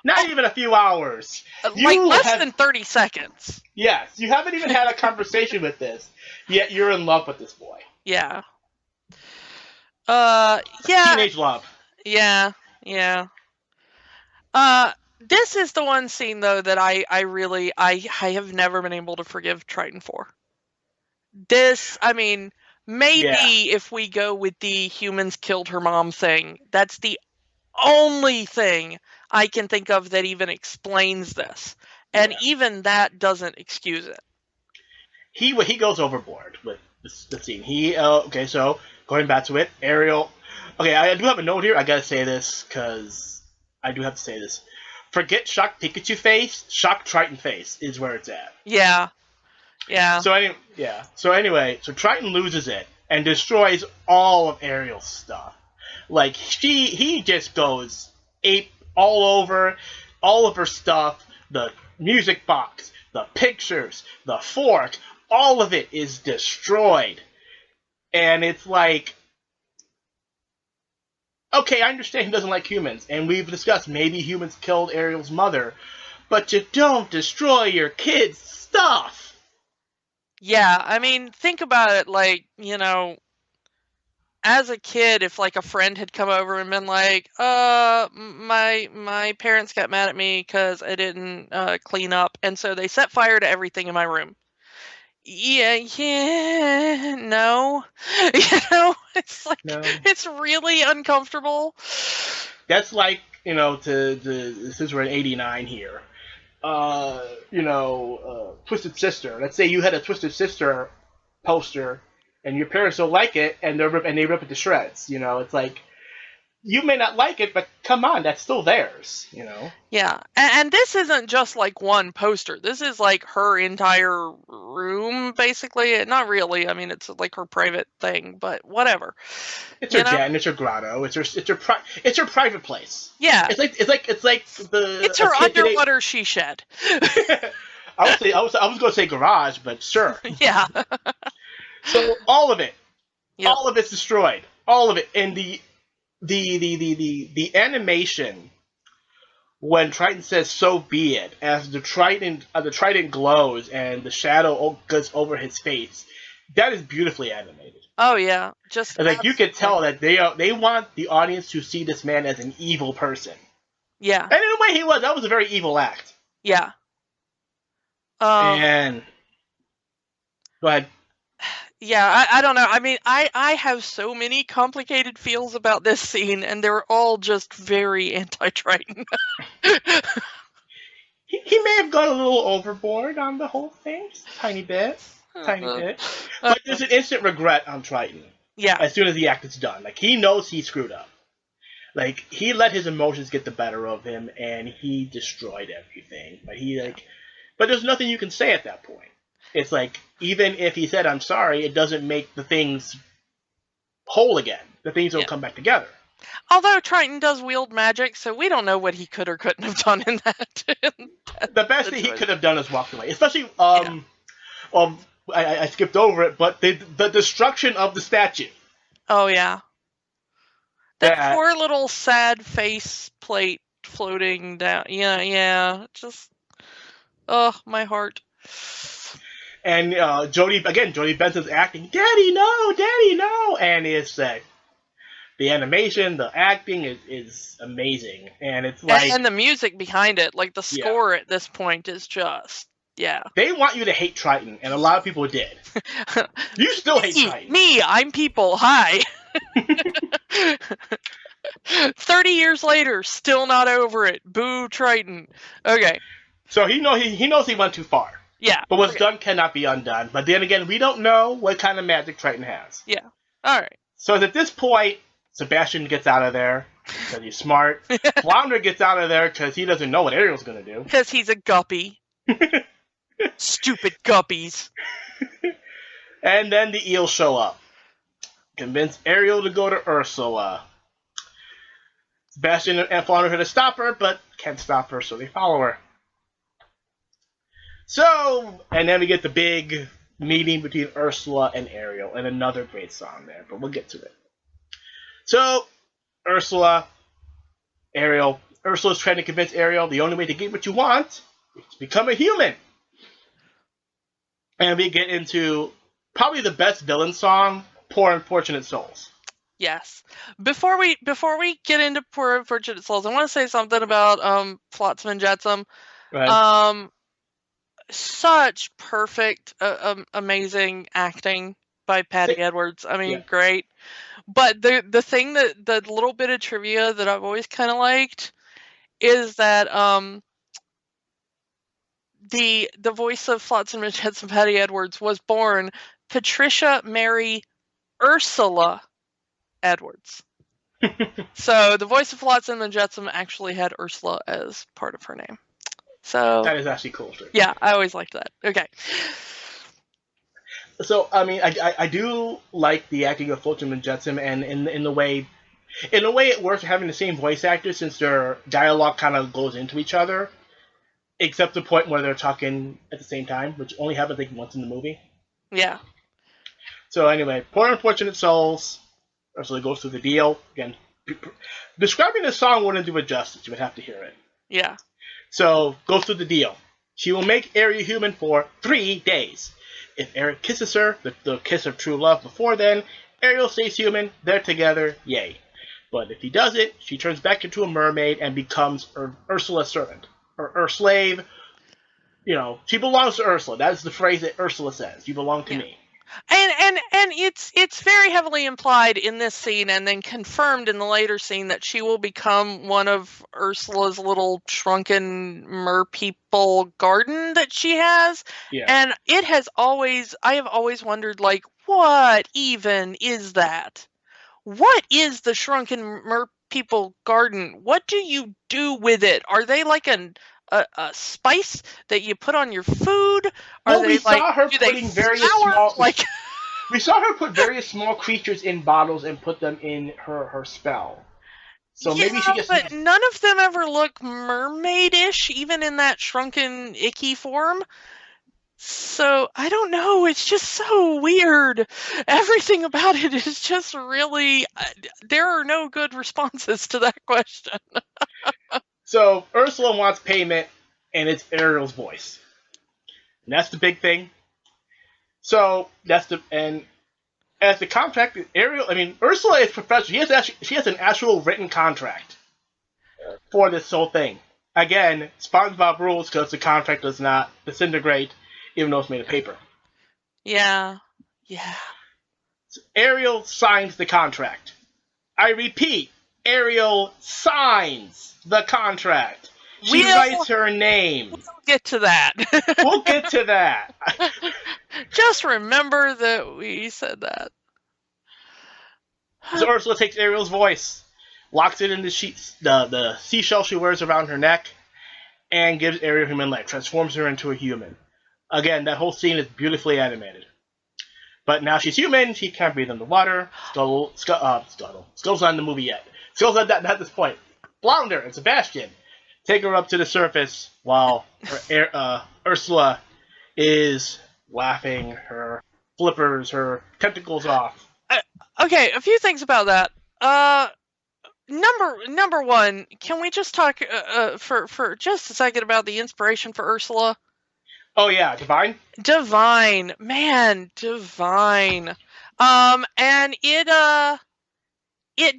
[SPEAKER 1] not even a few hours.
[SPEAKER 2] Like less than 30 seconds.
[SPEAKER 1] Yes, you haven't even had a conversation with this, yet you're in love with this boy.
[SPEAKER 2] Yeah. Yeah.
[SPEAKER 1] Teenage love.
[SPEAKER 2] Yeah. This is the one scene, though, that I have never been able to forgive Triton for. This, I mean, maybe if we go with the humans killed her mom thing, that's the only thing I can think of that even explains this. And even that doesn't excuse it.
[SPEAKER 1] He goes overboard with the scene. Okay, so going back to it, Ariel. Okay, I do have a note here. I gotta say this because I do have to say this. Forget Shock Pikachu face. Shock Triton face is where it's at.
[SPEAKER 2] Yeah.
[SPEAKER 1] So anyway, so Triton loses it and destroys all of Ariel's stuff. Like he just goes ape all over all of her stuff. The music box, the pictures, the fork, all of it is destroyed. And it's like, okay, I understand he doesn't like humans, and we've discussed maybe humans killed Ariel's mother, but you don't destroy your kids' stuff.
[SPEAKER 2] Yeah, I mean, think about it, like, as a kid, if like a friend had come over and been like, my parents got mad at me because I didn't clean up, and so they set fire to everything in my room. Yeah, no. It's like, it's really uncomfortable.
[SPEAKER 1] That's like, since we're in 89 here, Twisted Sister. Let's say you had a Twisted Sister poster and your parents don't like it and they rip it to shreds. It's like, you may not like it, but come on, that's still theirs,
[SPEAKER 2] Yeah, and this isn't just like one poster. This is like her entire room, basically. Not really. I mean, it's like her private thing, but whatever.
[SPEAKER 1] It's her den. It's her grotto. It's her private place.
[SPEAKER 2] Yeah.
[SPEAKER 1] It's her
[SPEAKER 2] underwater she shed.
[SPEAKER 1] I was going to say garage, but sure.
[SPEAKER 2] Yeah.
[SPEAKER 1] So all of it, all of it's destroyed. All of it, and the animation when Triton says "so be it," as the Triton glows and the shadow goes over his face, that is beautifully animated.
[SPEAKER 2] Oh yeah, just
[SPEAKER 1] like you can tell that they want the audience to see this man as an evil person.
[SPEAKER 2] Yeah,
[SPEAKER 1] and in a way he was. That was a very evil act.
[SPEAKER 2] Yeah.
[SPEAKER 1] And go ahead.
[SPEAKER 2] Yeah, I don't know. I mean, I have so many complicated feels about this scene, and they're all just very anti-Triton.
[SPEAKER 1] He may have gone a little overboard on the whole thing, just a tiny bit. But there's an instant regret on Triton.
[SPEAKER 2] Yeah.
[SPEAKER 1] As soon as the act is done. Like, he knows he screwed up. Like, he let his emotions get the better of him, and he destroyed everything. But there's nothing you can say at that point. It's like, even if he said, I'm sorry, it doesn't make the things whole again. The things don't come back together.
[SPEAKER 2] Although Triton does wield magic, so we don't know what he could or couldn't have done in that.
[SPEAKER 1] The best thing he could have done is walked away. Especially, I skipped over it, but the destruction of the statue.
[SPEAKER 2] Oh, yeah. That poor little sad face plate floating down. Yeah. Just, my heart.
[SPEAKER 1] And Jodie Benson's acting, Daddy, no! And it's the animation, the acting is amazing. And it's like...
[SPEAKER 2] And the music behind it, like the score at this point is just,
[SPEAKER 1] They want you to hate Triton, and a lot of people did. You still hate Triton.
[SPEAKER 2] Me, I'm people, hi! 30 years later, still not over it. Boo, Triton. Okay.
[SPEAKER 1] So he knows he went too far.
[SPEAKER 2] Yeah.
[SPEAKER 1] But what's done cannot be undone. But then again, we don't know what kind of magic Triton has.
[SPEAKER 2] Yeah. Alright.
[SPEAKER 1] So at this point, Sebastian gets out of there because he's smart. Flounder gets out of there because he doesn't know what Ariel's going to do.
[SPEAKER 2] Because he's a guppy. Stupid guppies.
[SPEAKER 1] And then the eels show up. Convince Ariel to go to Ursula. Sebastian and Flounder try to stop her, but can't stop her, so they follow her. So, and then we get the big meeting between Ursula and Ariel, and another great song there, but we'll get to it. So, Ursula's trying to convince Ariel the only way to get what you want is to become a human. And we get into probably the best villain song, Poor Unfortunate Souls.
[SPEAKER 2] Yes. Before we get into Poor Unfortunate Souls, I want to say something about Flotsam and Jetsam.
[SPEAKER 1] Right.
[SPEAKER 2] Such perfect, amazing acting by Patty Edwards. I mean,
[SPEAKER 1] Yeah.
[SPEAKER 2] great. But the thing that the little bit of trivia that I've always kind of liked is that the voice of Flotsam and Jetsam Patty Edwards was born Patricia Mary Ursula Edwards. So the voice of Flotsam and Jetsam actually had Ursula as part of her name. So
[SPEAKER 1] that is actually cool too.
[SPEAKER 2] Yeah, I always liked that. Okay.
[SPEAKER 1] So I mean, I do like the acting of Flotsam and Jetsam, and in the way, it works having the same voice actor since their dialogue kind of goes into each other, except the point where they're talking at the same time, which only happens like once in the movie.
[SPEAKER 2] Yeah.
[SPEAKER 1] So anyway, Poor Unfortunate Souls. Ursula goes through the deal again. Describing the song wouldn't do it justice. You would have to hear it.
[SPEAKER 2] Yeah.
[SPEAKER 1] So goes through the deal. She will make Ariel human for 3 days. If Eric kisses her, the kiss of true love before then, Ariel stays human, they're together, yay. But if he doesn't, she turns back into a mermaid and becomes Ursula's servant. Or slave. You know, she belongs to Ursula. That's the phrase that Ursula says. You belong to me.
[SPEAKER 2] And it's very heavily implied in this scene and then confirmed in the later scene that she will become one of Ursula's little shrunken merpeople garden that she has.
[SPEAKER 1] Yeah.
[SPEAKER 2] And I have always wondered, like, what even is that? What is the shrunken merpeople garden? What do you do with it? Are they like a spice that you put on your food?
[SPEAKER 1] Well, we saw her putting various small.
[SPEAKER 2] Like
[SPEAKER 1] we saw her put various small creatures in bottles and put them in her spell. So maybe she just.
[SPEAKER 2] But none of them ever look mermaid-ish, even in that shrunken, icky form. So I don't know. It's just so weird. Everything about it is just really. There are no good responses to that question.
[SPEAKER 1] So Ursula wants payment, and it's Ariel's voice. And that's the big thing. So as the contract, Ursula is professional. She has an actual written contract for this whole thing. Again, SpongeBob rules because the contract does not disintegrate, even though it's made of paper.
[SPEAKER 2] Yeah.
[SPEAKER 1] So Ariel signs the contract. I repeat, Ariel signs the contract. She writes her name.
[SPEAKER 2] We'll get to that.
[SPEAKER 1] We'll get to that.
[SPEAKER 2] Just remember that we said that.
[SPEAKER 1] So Ursula takes Ariel's voice, locks it in the seashell she wears around her neck, and gives Ariel human life, transforms her into a human. Again, that whole scene is beautifully animated. But now she's human, she can't breathe underwater. Skull's not in the movie yet. Skull's not at this point. Flounder and Sebastian take her up to the surface while Ursula is laughing her flippers, her tentacles off.
[SPEAKER 2] Okay, a few things about that. Number one, can we just talk for just a second about the inspiration for Ursula?
[SPEAKER 1] Oh yeah, Divine?
[SPEAKER 2] Divine. Man, Divine. And it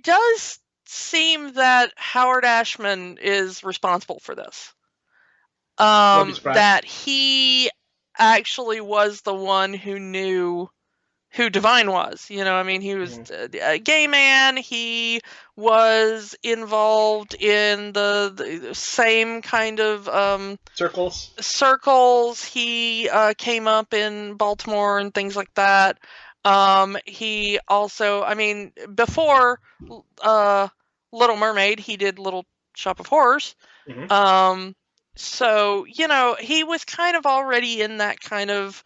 [SPEAKER 2] does seem that Howard Ashman is responsible for this. That he actually was the one who knew who Divine was. You know, I mean, he was a gay man. He was involved in the same kind of circles. He came up in Baltimore and things like that. He also, I mean, before Little Mermaid, he did Little Shop of Horrors. So, you know, he was kind of already in that kind of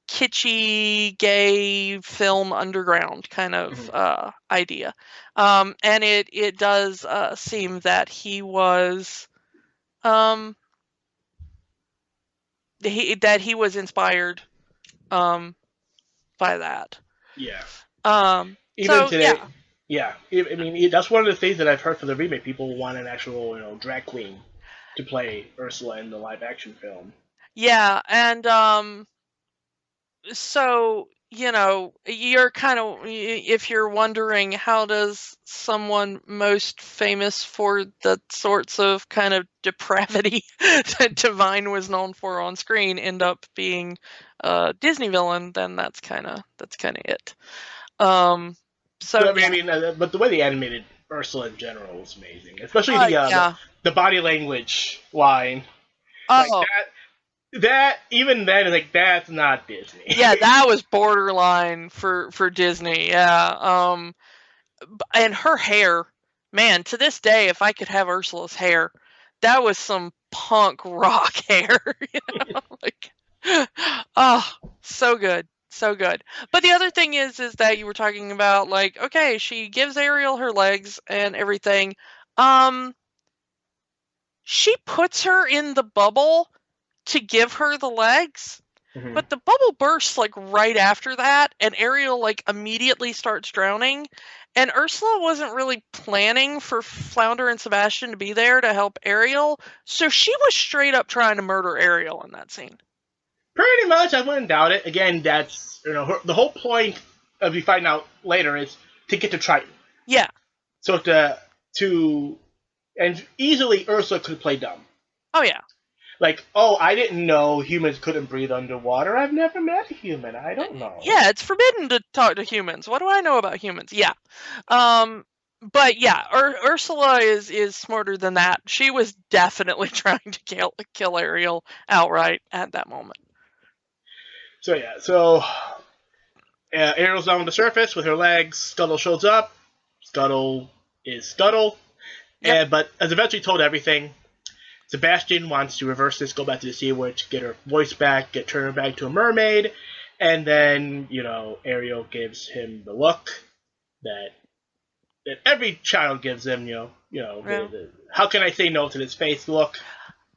[SPEAKER 2] kitschy gay film underground kind of idea. And it does seem that he was he was inspired by that.
[SPEAKER 1] Yeah.
[SPEAKER 2] Even today.
[SPEAKER 1] Yeah. I mean, that's one of the things that I've heard for the remake. People want an actual, drag queen to play Ursula in the live action film.
[SPEAKER 2] Yeah, and so you're kind of, if you're wondering how does someone most famous for the sorts of kind of depravity that Divine was known for on screen end up being a Disney villain, then that's kind of it. So
[SPEAKER 1] I mean, but the way they animated Ursula in general was amazing, especially
[SPEAKER 2] yeah.
[SPEAKER 1] the body language line. Like
[SPEAKER 2] Oh,
[SPEAKER 1] that even then, like that's not Disney.
[SPEAKER 2] yeah, that was borderline for Disney. Yeah. And her hair, man, to this day, if I could have Ursula's hair, that was some punk rock hair. Like, oh, so good. So good. But the other thing is that you were talking about, like, okay, she gives Ariel her legs and everything. She puts her in the bubble to give her the legs.
[SPEAKER 1] Mm-hmm.
[SPEAKER 2] But the bubble bursts like right after that, and Ariel like immediately starts drowning. And Ursula wasn't really planning for Flounder and Sebastian to be there to help Ariel, so she was straight up trying to murder Ariel in that scene.
[SPEAKER 1] Pretty much, I wouldn't doubt it. Again, that's the whole point of you find out later is to get to Triton.
[SPEAKER 2] Yeah.
[SPEAKER 1] So and easily Ursula could play dumb.
[SPEAKER 2] Oh yeah.
[SPEAKER 1] Like, oh, I didn't know humans couldn't breathe underwater. I've never met a human. I don't know.
[SPEAKER 2] Yeah, it's forbidden to talk to humans. What do I know about humans? Yeah. But yeah, Ursula is smarter than that. She was definitely trying to kill Ariel outright at that moment.
[SPEAKER 1] So yeah, Ariel's down on the surface with her legs. Scuttle shows up. Scuttle is Scuttle.
[SPEAKER 2] Yep.
[SPEAKER 1] But as eventually told everything, Sebastian wants to reverse this, go back to the Sea Witch, get her voice back, turn her back to a mermaid, and then, Ariel gives him the look that every child gives him, the how can I say no to this face look.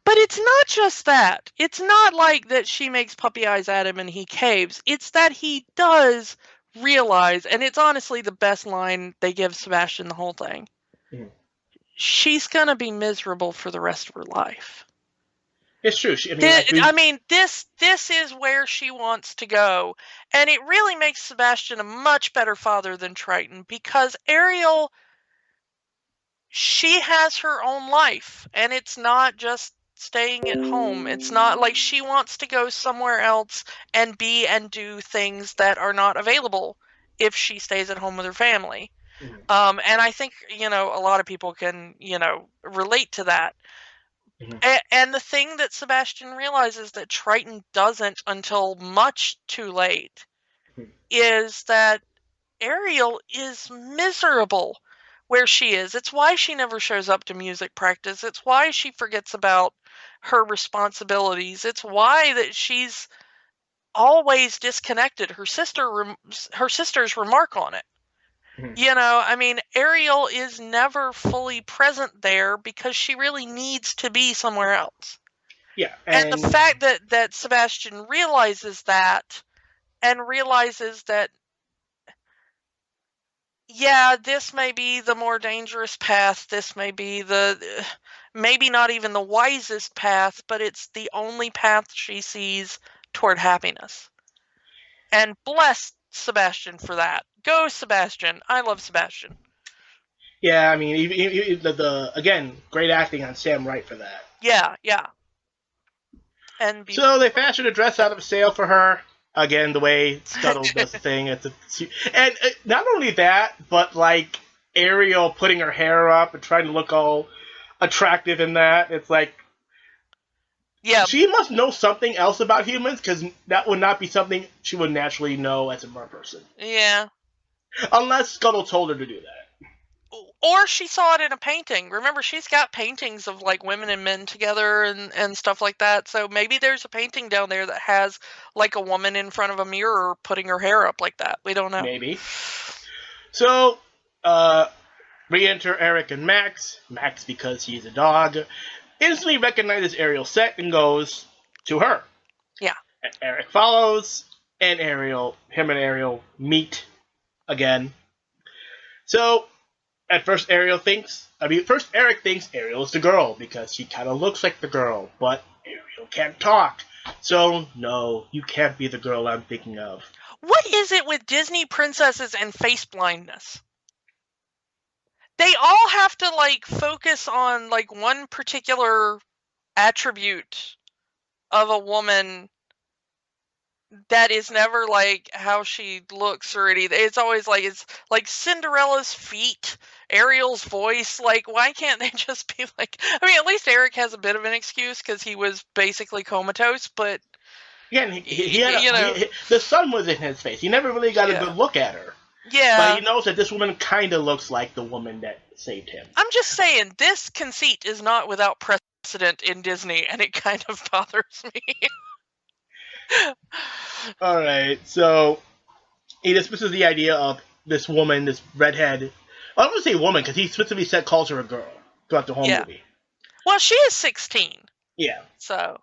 [SPEAKER 2] But it's not just that. It's not like that she makes puppy eyes at him and he caves. It's that he does realize, and it's honestly the best line they give Sebastian the whole thing. Mm-hmm. She's going to be miserable for the rest of her life.
[SPEAKER 1] It's true.
[SPEAKER 2] This is where she wants to go. And it really makes Sebastian a much better father than Triton, because Ariel, she has her own life, and it's not just staying at home. It's not like she wants to go somewhere else and be and do things that are not available if she stays at home with her family. Mm-hmm. And I think, a lot of people can, relate to that. Mm-hmm. And the thing that Sebastian realizes that Triton doesn't until much too late, mm-hmm. is that Ariel is miserable where she is. It's why she never shows up to music practice. It's why she forgets about her responsibilities. It's why that she's always disconnected. Her sisters remark on it. Mm-hmm. Ariel is never fully present there because she really needs to be somewhere else.
[SPEAKER 1] Yeah.
[SPEAKER 2] And the fact that Sebastian realizes that, and realizes that, yeah, this may be the more dangerous path. This may be maybe not even the wisest path, but it's the only path she sees toward happiness. And bless Sebastian for that. Go, Sebastian. I love Sebastian.
[SPEAKER 1] Yeah, again, great acting on Sam Wright for that.
[SPEAKER 2] Yeah.
[SPEAKER 1] So they fashioned a dress out of a sail for her. Again, the way Scuttle does the thing. And not only that, but like Ariel putting her hair up and trying to look all attractive in that. It's like, yeah, she must know something else about humans, because that would not be something she would naturally know as a mer person.
[SPEAKER 2] Yeah.
[SPEAKER 1] Unless Scuttle told her to do that.
[SPEAKER 2] Or she saw it in a painting. Remember, she's got paintings of like women and men together and stuff like that. So maybe there's a painting down there that has like a woman in front of a mirror putting her hair up like that. We don't know.
[SPEAKER 1] Maybe. So, re-enter Eric and Max. Max, because he's a dog, instantly recognizes Ariel's set and goes to her.
[SPEAKER 2] Yeah.
[SPEAKER 1] And Eric follows, and him and Ariel meet again. So, at first Eric thinks Ariel is the girl, because she kind of looks like the girl, but Ariel can't talk. So, no, you can't be the girl I'm thinking of.
[SPEAKER 2] What is it with Disney princesses and face blindness? They all have to, like, focus on, like, one particular attribute of a woman that is never, like, how she looks or anything. It's always, like, it's, like, Cinderella's feet, Ariel's voice. Like, why can't they just be, like... I mean, at least Eric has a bit of an excuse, because he was basically comatose, but...
[SPEAKER 1] Again, the sun was in his face. He never really got a good look at her.
[SPEAKER 2] Yeah.
[SPEAKER 1] But he knows that this woman kind of looks like the woman that saved him.
[SPEAKER 2] I'm just saying, this conceit is not without precedent in Disney, and it kind of bothers me.
[SPEAKER 1] All right, so he dismisses the idea of this woman, this redhead. I don't want to say woman, because he specifically calls her a girl throughout the whole movie.
[SPEAKER 2] Well, she is 16.
[SPEAKER 1] Yeah.
[SPEAKER 2] So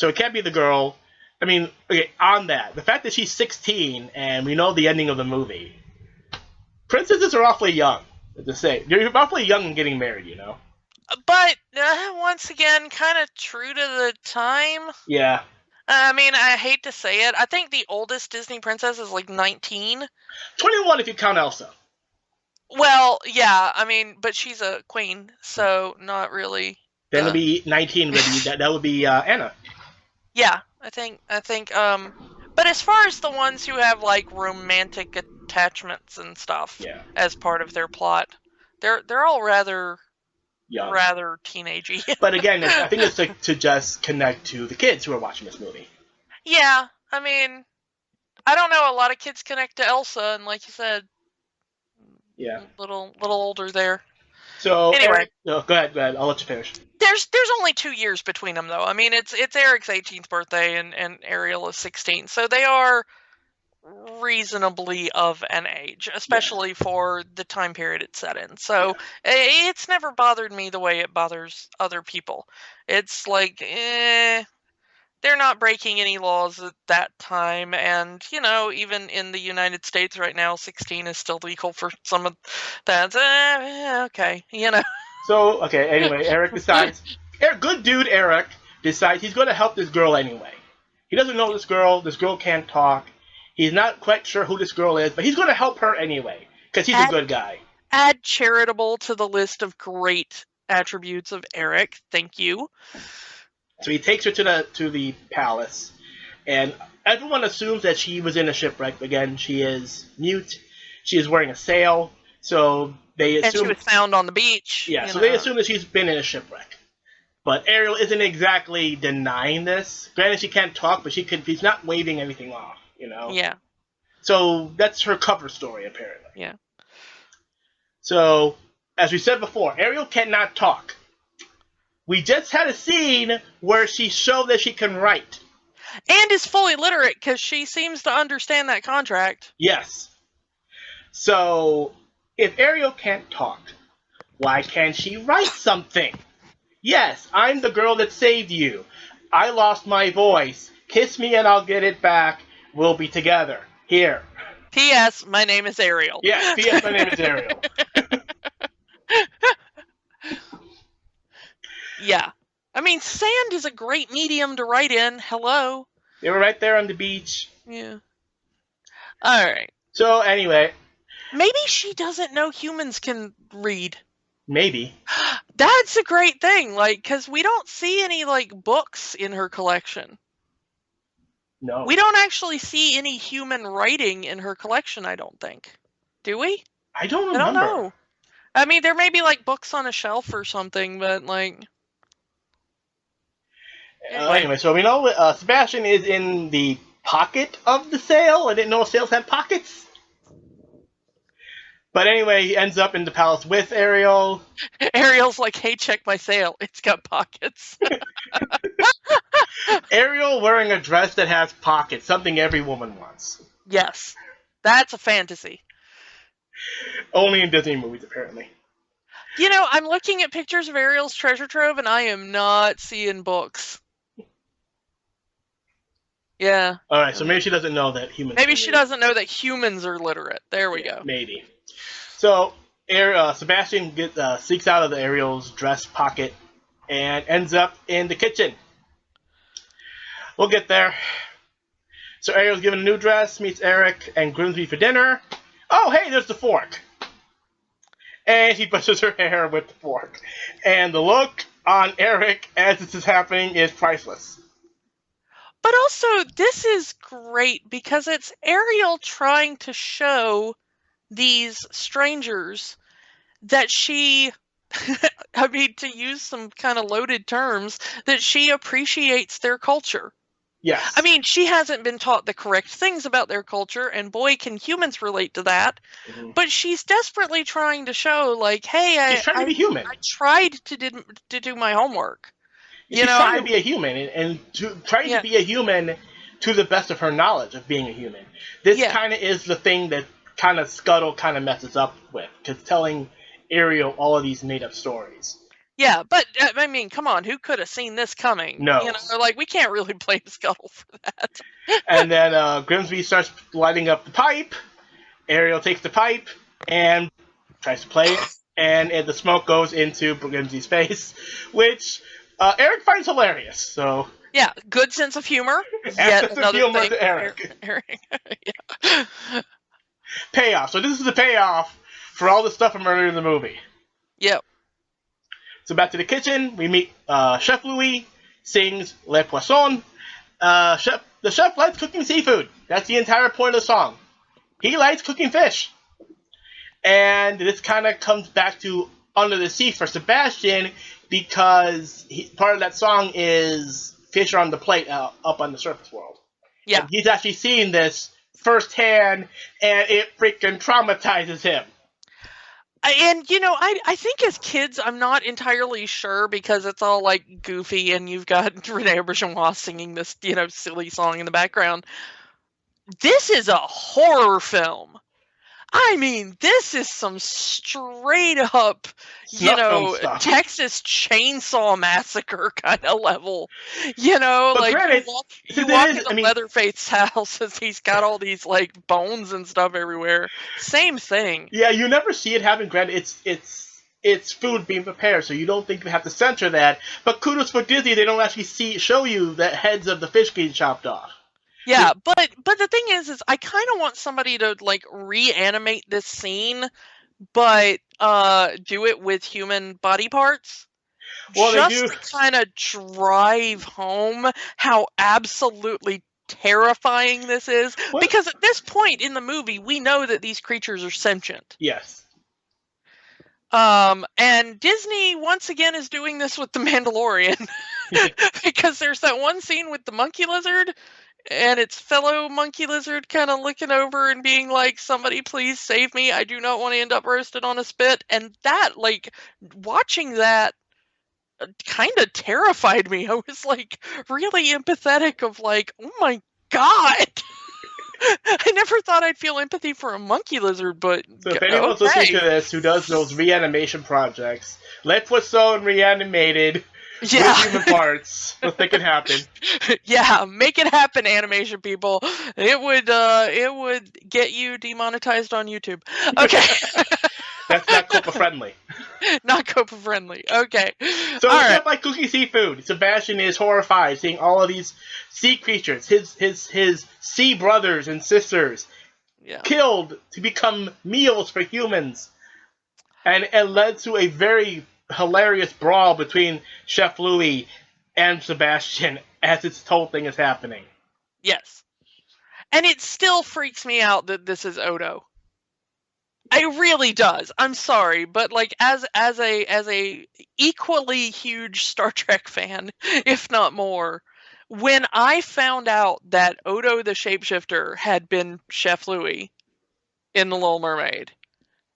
[SPEAKER 1] it can't be the girl. I mean, okay, on that, the fact that she's 16, and we know the ending of the movie, princesses are awfully young, to say. You're awfully young and getting married, you know?
[SPEAKER 2] But, once again, kind of true to the time.
[SPEAKER 1] Yeah.
[SPEAKER 2] I mean, I hate to say it. I think the oldest Disney princess is, like, 19.
[SPEAKER 1] 21 if you count Elsa.
[SPEAKER 2] Well, yeah, I mean, but she's a queen, so not really.
[SPEAKER 1] Then it'll be 19, that would be Anna.
[SPEAKER 2] Yeah, I think, but as far as the ones who have, like, romantic attachments and stuff as part of their plot, they're all rather
[SPEAKER 1] young,
[SPEAKER 2] rather teenagey.
[SPEAKER 1] But again, I think it's to just connect to the kids who are watching this movie.
[SPEAKER 2] Yeah, I mean, I don't know, a lot of kids connect to Elsa, and like you said, little older there.
[SPEAKER 1] So
[SPEAKER 2] anyway,
[SPEAKER 1] Eric, go ahead. I'll let you finish.
[SPEAKER 2] There's only 2 years between them, though. I mean, it's Eric's 18th birthday, and Ariel is 16, so they are reasonably of an age, especially for the time period it's set in. So it's never bothered me the way it bothers other people. It's like, they're not breaking any laws at that time, and, you know, even in the United States right now, 16 is still legal for some of that. Okay, you know.
[SPEAKER 1] So, okay, anyway, Eric decides, good dude Eric decides he's going to help this girl anyway. He doesn't know this girl can't talk, he's not quite sure who this girl is, but he's going to help her anyway, because he's a good guy.
[SPEAKER 2] Add charitable to the list of great attributes of Eric, thank you.
[SPEAKER 1] So he takes her to the palace, and everyone assumes that she was in a shipwreck. Again, she is mute, she is wearing a sail, so they assume...
[SPEAKER 2] And she was found on the beach.
[SPEAKER 1] Yeah, so they assume that she's been in a shipwreck. But Ariel isn't exactly denying this. Granted, she can't talk, but she's not waving anything off, you know?
[SPEAKER 2] Yeah.
[SPEAKER 1] So that's her cover story, apparently.
[SPEAKER 2] Yeah.
[SPEAKER 1] So, as we said before, Ariel cannot talk. We just had a scene where she showed that she can write.
[SPEAKER 2] And is fully literate, because she seems to understand that contract.
[SPEAKER 1] Yes. So, if Ariel can't talk, why can't she write something? Yes, I'm the girl that saved you. I lost my voice. Kiss me and I'll get it back. We'll be together. Here.
[SPEAKER 2] P.S. My name is Ariel.
[SPEAKER 1] Yes, P.S. My name is Ariel.
[SPEAKER 2] Yeah. I mean, sand is a great medium to write in. Hello.
[SPEAKER 1] They were right there on the beach.
[SPEAKER 2] Yeah. All right.
[SPEAKER 1] So, anyway.
[SPEAKER 2] Maybe she doesn't know humans can read.
[SPEAKER 1] Maybe.
[SPEAKER 2] That's a great thing, like, because we don't see any, like, books in her collection.
[SPEAKER 1] No.
[SPEAKER 2] We don't actually see any human writing in her collection, I don't think. Do we?
[SPEAKER 1] I don't remember.
[SPEAKER 2] I don't know. I mean, there may be, like, books on a shelf or something, but, like...
[SPEAKER 1] Anyway, so we know Sebastian is in the pocket of the sail. I didn't know sails had pockets. But anyway, he ends up in the palace with Ariel.
[SPEAKER 2] Ariel's like, hey, check my sail. It's got pockets.
[SPEAKER 1] Ariel wearing a dress that has pockets, something every woman wants.
[SPEAKER 2] Yes. That's a fantasy.
[SPEAKER 1] Only in Disney movies, apparently.
[SPEAKER 2] You know, I'm looking at pictures of Ariel's treasure trove, and I am not seeing books. Yeah.
[SPEAKER 1] Alright, so maybe she doesn't know that humans...
[SPEAKER 2] Maybe she doesn't know that humans are literate. There we go.
[SPEAKER 1] Maybe. So, Sebastian sneaks out of the Ariel's dress pocket and ends up in the kitchen. We'll get there. So Ariel's given a new dress, meets Eric and Grimsby for dinner. Oh, hey, there's the fork. And she brushes her hair with the fork. And the look on Eric as this is happening is priceless.
[SPEAKER 2] But also, this is great because it's Ariel trying to show these strangers that she, I mean, to use some kind of loaded terms, that she appreciates their culture.
[SPEAKER 1] Yes.
[SPEAKER 2] I mean, she hasn't been taught the correct things about their culture, and boy, can humans relate to that.
[SPEAKER 1] Mm-hmm.
[SPEAKER 2] But she's desperately trying to show, like, hey,
[SPEAKER 1] she's trying to be human.
[SPEAKER 2] I tried to do my homework.
[SPEAKER 1] She's trying to be a human, and trying to be a human to the best of her knowledge of being a human. This kind of is the thing that kind of Scuttle kind of messes up with, because telling Ariel all of these made-up stories.
[SPEAKER 2] Yeah, but, I mean, come on, who could have seen this coming?
[SPEAKER 1] No.
[SPEAKER 2] You know, like, we can't really blame Scuttle for that.
[SPEAKER 1] And then Grimsby starts lighting up the pipe. Ariel takes the pipe and tries to play it, and the smoke goes into Grimsby's face, which Eric finds hilarious. So
[SPEAKER 2] yeah, good sense of humor.
[SPEAKER 1] Yet another humor thing to Eric.
[SPEAKER 2] Yeah.
[SPEAKER 1] Payoff. So this is the payoff for all the stuff from earlier in the movie.
[SPEAKER 2] Yep.
[SPEAKER 1] So back to the kitchen, we meet Chef Louis, sings Le Poisson. The chef likes cooking seafood. That's the entire point of the song. He likes cooking fish. And this kind of comes back to Under the Sea for Sebastian, because part of that song is fish are on the plate up on the surface world.
[SPEAKER 2] Yeah.
[SPEAKER 1] And he's actually seeing this firsthand, and it freaking traumatizes him.
[SPEAKER 2] And, you know, I think as kids, I'm not entirely sure, because it's all, like, goofy, and you've got Rene Auberjonois singing this, you know, silly song in the background. This is a horror film. I mean, this is some straight up, you know, Texas Chainsaw Massacre kind of level. You know, but like, granted, you walk into Leatherface's house and he's got all these, like, bones and stuff everywhere. Same thing.
[SPEAKER 1] Yeah, you never see it happen. Granted, it's food being prepared, so you don't think they have to censor that. But kudos for Disney, they don't actually show you the heads of the fish getting chopped off.
[SPEAKER 2] Yeah, but the thing is I kind of want somebody to, like, reanimate this scene, but do it with human body parts. Well, just to kind of drive home how absolutely terrifying this is. What? Because at this point in the movie, we know that these creatures are sentient.
[SPEAKER 1] Yes.
[SPEAKER 2] And Disney once again is doing this with The Mandalorian. Because there's that one scene with the monkey lizard, and its fellow monkey lizard kind of looking over and being like, somebody please save me, I do not want to end up roasted on a spit. And that, like, watching that kind of terrified me. I was, like, really empathetic of, like, oh my god. I never thought I'd feel empathy for a monkey lizard, but
[SPEAKER 1] so if anyone's listening to this who does those reanimation projects, Le Poisson reanimated with human parts. Let's make it happen.
[SPEAKER 2] Yeah, make it happen, animation people. It would get you demonetized on YouTube. Okay.
[SPEAKER 1] That's not COPPA friendly.
[SPEAKER 2] Not COPPA friendly. Okay.
[SPEAKER 1] So just like cooking seafood, Sebastian is horrified seeing all of these sea creatures, his sea brothers and sisters, killed to become meals for humans, and led to a very hilarious brawl between Chef Louis and Sebastian as this whole thing is happening.
[SPEAKER 2] Yes. And it still freaks me out that this is Odo. It really does. I'm sorry, but, like, as a equally huge Star Trek fan, if not more, when I found out that Odo the Shapeshifter had been Chef Louis in The Little Mermaid,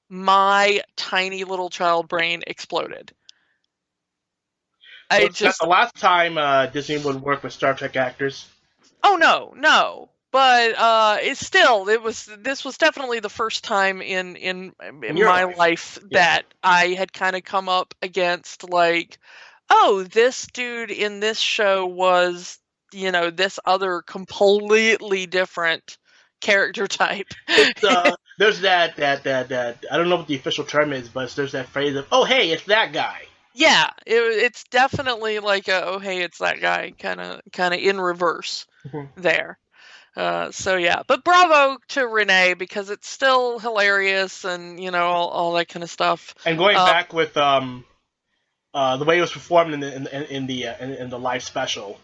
[SPEAKER 2] my tiny little child brain exploded.
[SPEAKER 1] That's the last time Disney would work with Star Trek actors.
[SPEAKER 2] Oh no. But this was definitely the first time in my life that I had kind of come up against, like, oh, this dude in this show was, you know, this other completely different character type.
[SPEAKER 1] There's that I don't know what the official term is, but there's that phrase of, oh hey, it's that guy.
[SPEAKER 2] Yeah, it's definitely like a, oh hey, it's that guy kind of in reverse there. So yeah, but bravo to Renee because it's still hilarious and all that kind of stuff.
[SPEAKER 1] And going back with the way it was performed in the live special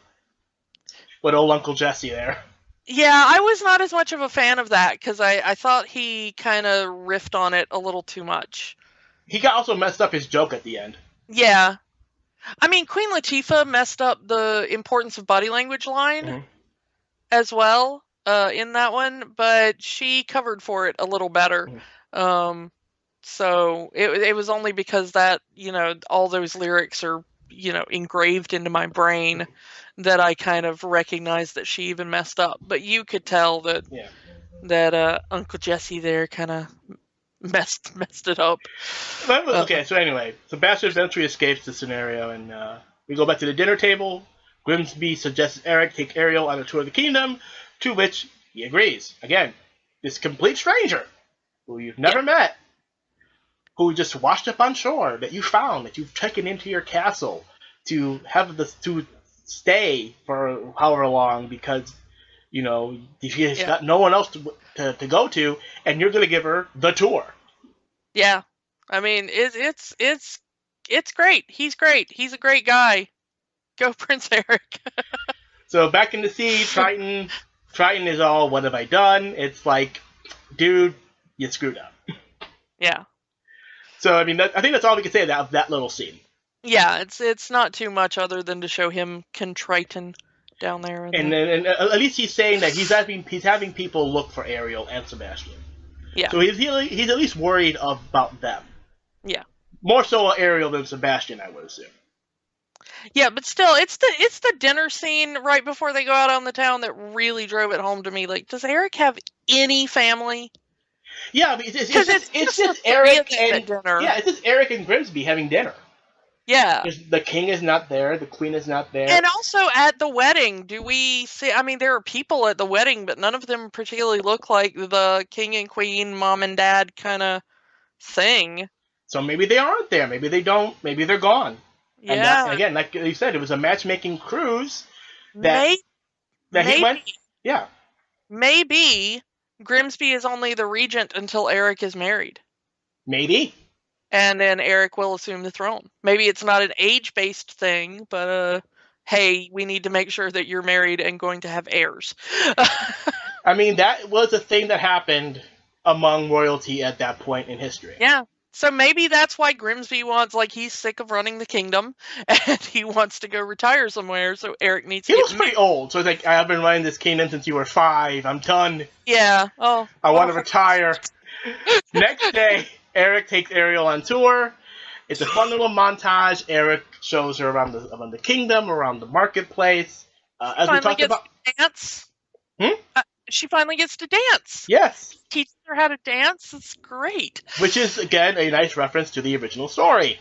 [SPEAKER 1] with old Uncle Jesse there.
[SPEAKER 2] Yeah, I was not as much of a fan of that because I thought he kind of riffed on it a little too much.
[SPEAKER 1] He got also messed up his joke at the end.
[SPEAKER 2] Yeah. I mean, Queen Latifah messed up the importance of body language line as well in that one, but she covered for it a little better. So it was only because that, all those lyrics are, engraved into my brain that I kind of recognized that she even messed up. But you could tell that Uncle Jesse there kind of messed it up.
[SPEAKER 1] Okay, so anyway, so Bastard eventually escapes the scenario, and we go back to the dinner table. Grimsby suggests Eric take Ariel on a tour of the kingdom, to which he agrees. Again, this complete stranger who you've never met, who just washed up on shore, that you found, that you've taken into your castle to have to stay for however long because she's got no one else to go to, and you're going to give her the tour.
[SPEAKER 2] Yeah, I mean it's great. He's great. He's a great guy. Go Prince Eric.
[SPEAKER 1] So back in the sea, Triton is all, what have I done? It's like, dude, you screwed up.
[SPEAKER 2] Yeah.
[SPEAKER 1] So I mean, I think that's all we can say about that little scene.
[SPEAKER 2] Yeah, it's not too much other than to show him contriton down there.
[SPEAKER 1] And at least he's saying that he's having people look for Ariel and Sebastian.
[SPEAKER 2] Yeah.
[SPEAKER 1] So he's at least worried about them.
[SPEAKER 2] Yeah.
[SPEAKER 1] More so Ariel than Sebastian, I would assume.
[SPEAKER 2] Yeah, but still, it's the dinner scene right before they go out on the town that really drove it home to me. Like, does Eric have any family?
[SPEAKER 1] Yeah, it's just Eric and
[SPEAKER 2] dinner.
[SPEAKER 1] Yeah, it's just Eric and Grimsby having dinner.
[SPEAKER 2] Yeah.
[SPEAKER 1] The king is not there. The queen is not there.
[SPEAKER 2] And also at the wedding, do we see... I mean, there are people at the wedding, but none of them particularly look like the king and queen, mom and dad kind of thing.
[SPEAKER 1] So maybe they aren't there. Maybe they don't. Maybe they're gone.
[SPEAKER 2] Yeah.
[SPEAKER 1] And again, like you said, it was a matchmaking cruise
[SPEAKER 2] maybe.
[SPEAKER 1] He went... Yeah.
[SPEAKER 2] Maybe Grimsby is only the regent until Eric is married.
[SPEAKER 1] Maybe.
[SPEAKER 2] And then Eric will assume the throne. Maybe it's not an age-based thing, but hey, we need to make sure that you're married and going to have heirs.
[SPEAKER 1] I mean, that was a thing that happened among royalty at that point in history.
[SPEAKER 2] Yeah. So maybe that's why Grimsby wants, like, he's sick of running the kingdom, and he wants to go retire somewhere, so Eric needs to...
[SPEAKER 1] He looks pretty old, so it's like, I've been running this kingdom since you were 5, I'm done.
[SPEAKER 2] Yeah. Oh.
[SPEAKER 1] I want to retire. Next day, Eric takes Ariel on tour. It's a fun little montage. Eric shows her around the kingdom, around the marketplace. As we talked about...
[SPEAKER 2] Dance. She finally gets to dance.
[SPEAKER 1] Yes.
[SPEAKER 2] Teaches her how to dance. It's great.
[SPEAKER 1] Which is, again, a nice reference to the original story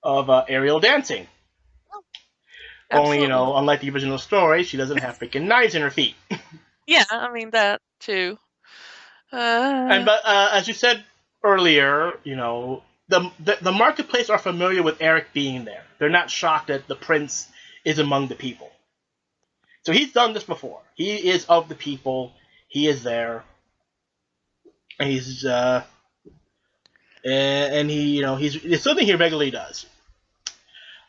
[SPEAKER 1] of Ariel dancing. Only, unlike the original story, she doesn't have freaking knives in her feet.
[SPEAKER 2] Yeah, I mean, that, too.
[SPEAKER 1] But as you said earlier, the marketplace are familiar with Eric being there. They're not shocked that the prince is among the people. So he's done this before. He is of the people. He is there. And he's it's something he regularly does.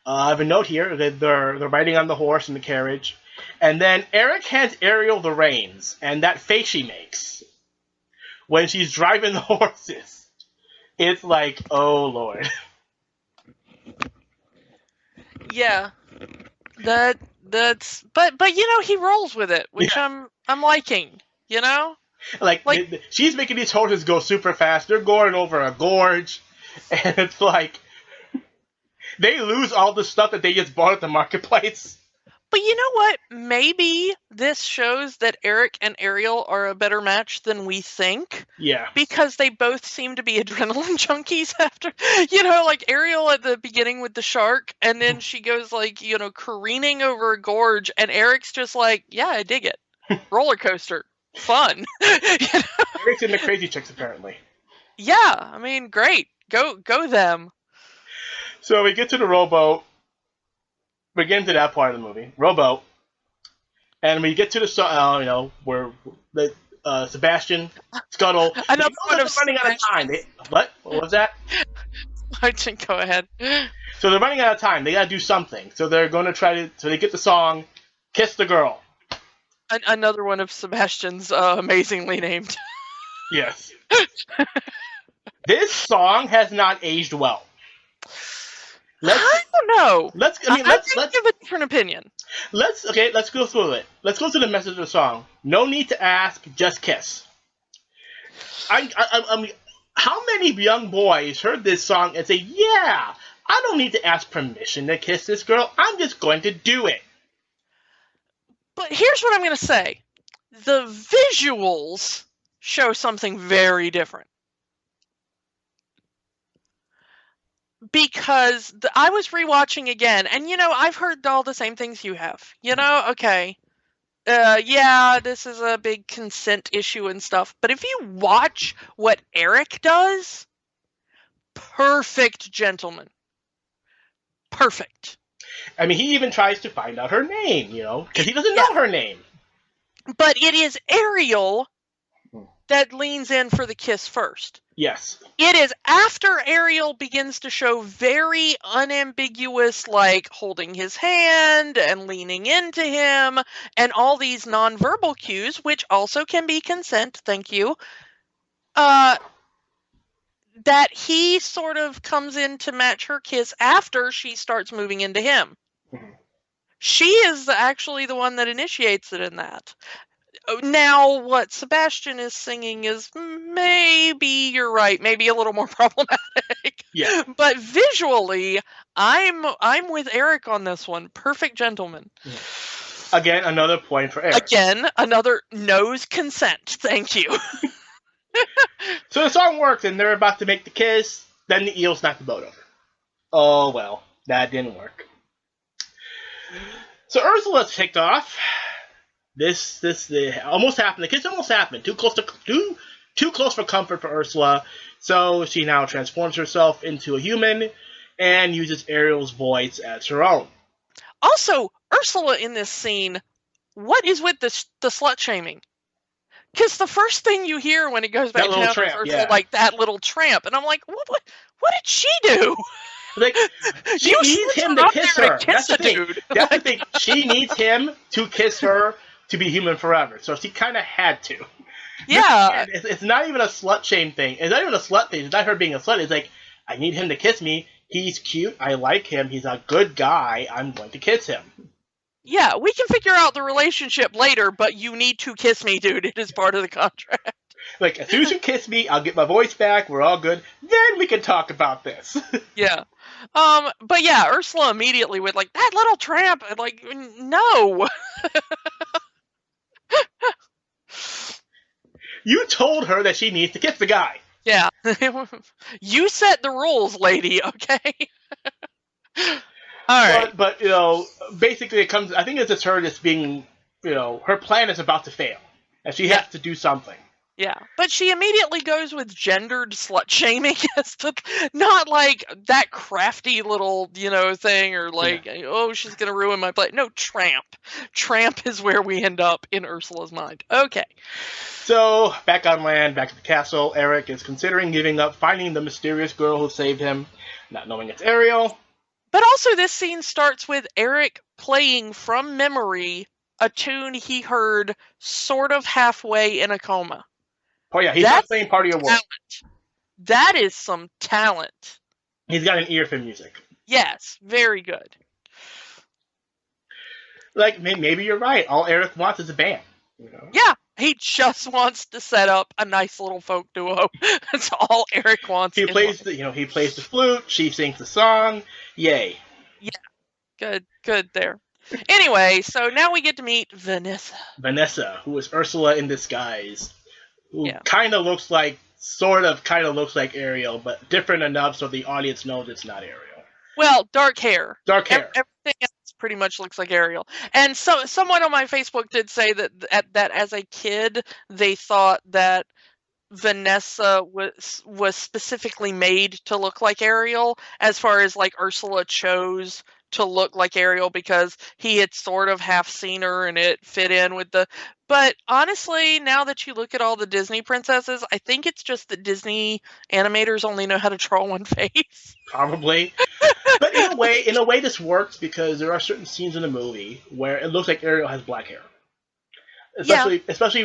[SPEAKER 1] I have a note here that they're riding on the horse in the carriage, and then Eric hands Ariel the reins, and that face she makes when she's driving the horses, it's like, oh Lord. Yeah,
[SPEAKER 2] that's but he rolls with it, which I'm liking.
[SPEAKER 1] Like she's making these horses go super fast. They're going over a gorge, and it's like they lose all the stuff that they just bought at the marketplace.
[SPEAKER 2] But you know what? Maybe this shows that Eric and Ariel are a better match than we think.
[SPEAKER 1] Yeah.
[SPEAKER 2] Because they both seem to be adrenaline junkies after, like Ariel at the beginning with the shark, and then she goes careening over a gorge, and Eric's just like, yeah, I dig it. Roller coaster. Fun.
[SPEAKER 1] Eric's in the Crazy Chicks, apparently.
[SPEAKER 2] Yeah, I mean, great. Go them.
[SPEAKER 1] So we get to the rowboat. We get into that part of the movie. Rowboat. And when you get to the song, where the Sebastian, Scuttle, you
[SPEAKER 2] Another
[SPEAKER 1] know
[SPEAKER 2] one
[SPEAKER 1] that
[SPEAKER 2] of
[SPEAKER 1] they're running out of time. What? What was that?
[SPEAKER 2] I think go ahead.
[SPEAKER 1] So they're running out of time. They got to do something. So they're going to try to. So they get the song, "Kiss the Girl."
[SPEAKER 2] Another one of Sebastian's amazingly named.
[SPEAKER 1] Yes. This song has not aged well.
[SPEAKER 2] I don't know.
[SPEAKER 1] Let's
[SPEAKER 2] give a different opinion.
[SPEAKER 1] Let's go through it. Let's go through the message of the song. No need to ask, just kiss. I mean, how many young boys heard this song and say, "Yeah, I don't need to ask permission to kiss this girl. I'm just going to do it."
[SPEAKER 2] But here's what I'm going to say: the visuals show something very different. Because I was rewatching again, and I've heard all the same things you have. Okay. Yeah, this is a big consent issue and stuff. But if you watch what Eric does, perfect gentleman. Perfect.
[SPEAKER 1] I mean, he even tries to find out her name, because he doesn't know her name.
[SPEAKER 2] But it is Ariel that leans in for the kiss first.
[SPEAKER 1] Yes.
[SPEAKER 2] It is after Ariel begins to show very unambiguous, like holding his hand and leaning into him and all these nonverbal cues, which also can be consent, thank you, that he sort of comes in to match her kiss after she starts moving into him. Mm-hmm. She is actually the one that initiates it in that. Now, what Sebastian is singing is maybe, you're right, maybe a little more problematic.
[SPEAKER 1] Yeah.
[SPEAKER 2] But visually, I'm with Eric on this one. Perfect gentleman.
[SPEAKER 1] Yeah. Again, another point for Eric.
[SPEAKER 2] Again, another knows consent. Thank you.
[SPEAKER 1] So the song works, and they're about to make the kiss. Then the eels knock the boat over. Oh well, that didn't work. So Ursula's ticked off. This almost happened. The kiss almost happened. Too close for comfort for Ursula. So she now transforms herself into a human and uses Ariel's voice as her own.
[SPEAKER 2] Also, Ursula in this scene, what is with the slut shaming? Because the first thing you hear when it goes back down is Ursula, like that little tramp, and I'm like, what did she do?
[SPEAKER 1] Like, she needs him to kiss her. That's the thing. That's the thing. She needs him to kiss her to be human forever. So she kind of had to.
[SPEAKER 2] Yeah.
[SPEAKER 1] It's not even a slut shame thing. It's not even a slut thing. It's not her being a slut. It's like, I need him to kiss me. He's cute. I like him. He's a good guy. I'm going to kiss him.
[SPEAKER 2] Yeah, we can figure out the relationship later, but you need to kiss me, dude. It is part of the contract.
[SPEAKER 1] Like, as soon as you kiss me, I'll get my voice back. We're all good. Then we can talk about this.
[SPEAKER 2] Yeah. But yeah, Ursula immediately with, like, that little tramp. Like, no.
[SPEAKER 1] You told her that she needs to kiss the guy.
[SPEAKER 2] Yeah. You set the rules, lady, okay? All right.
[SPEAKER 1] But basically it comes, I think it's just her just being, her plan is about to fail. And she has to do something.
[SPEAKER 2] Yeah. But she immediately goes with gendered slut shaming as to not like that crafty little, thing or like, oh, she's going to ruin my play. No, tramp. Tramp is where we end up in Ursula's mind. Okay.
[SPEAKER 1] So, back on land, back at the castle, Eric is considering giving up, finding the mysterious girl who saved him, not knowing it's Ariel.
[SPEAKER 2] But also this scene starts with Eric playing from memory a tune he heard sort of halfway in a coma.
[SPEAKER 1] Oh yeah, he's not playing Part of Your World.
[SPEAKER 2] That is some talent.
[SPEAKER 1] He's got an ear for music.
[SPEAKER 2] Yes, very good.
[SPEAKER 1] Like, maybe you're right. All Eric wants is a band.
[SPEAKER 2] Yeah, he just wants to set up a nice little folk duo. That's all Eric wants.
[SPEAKER 1] He plays the flute. She sings the song. Yay.
[SPEAKER 2] Yeah, good there. Anyway, so now we get to meet Vanessa.
[SPEAKER 1] Vanessa, who is Ursula in disguise, who kind of looks like Ariel, but different enough so the audience knows it's not Ariel.
[SPEAKER 2] Well, dark hair.
[SPEAKER 1] Everything
[SPEAKER 2] else pretty much looks like Ariel. And so someone on my Facebook did say that as a kid they thought that Vanessa was specifically made to look like Ariel, as far as like Ursula chose to look like Ariel because he had sort of half seen her and it fit in with the. But honestly, now that you look at all the Disney princesses, I think it's just that Disney animators only know how to draw one face.
[SPEAKER 1] Probably. But in a way, this works because there are certain scenes in the movie where it looks like Ariel has black hair. Especially especially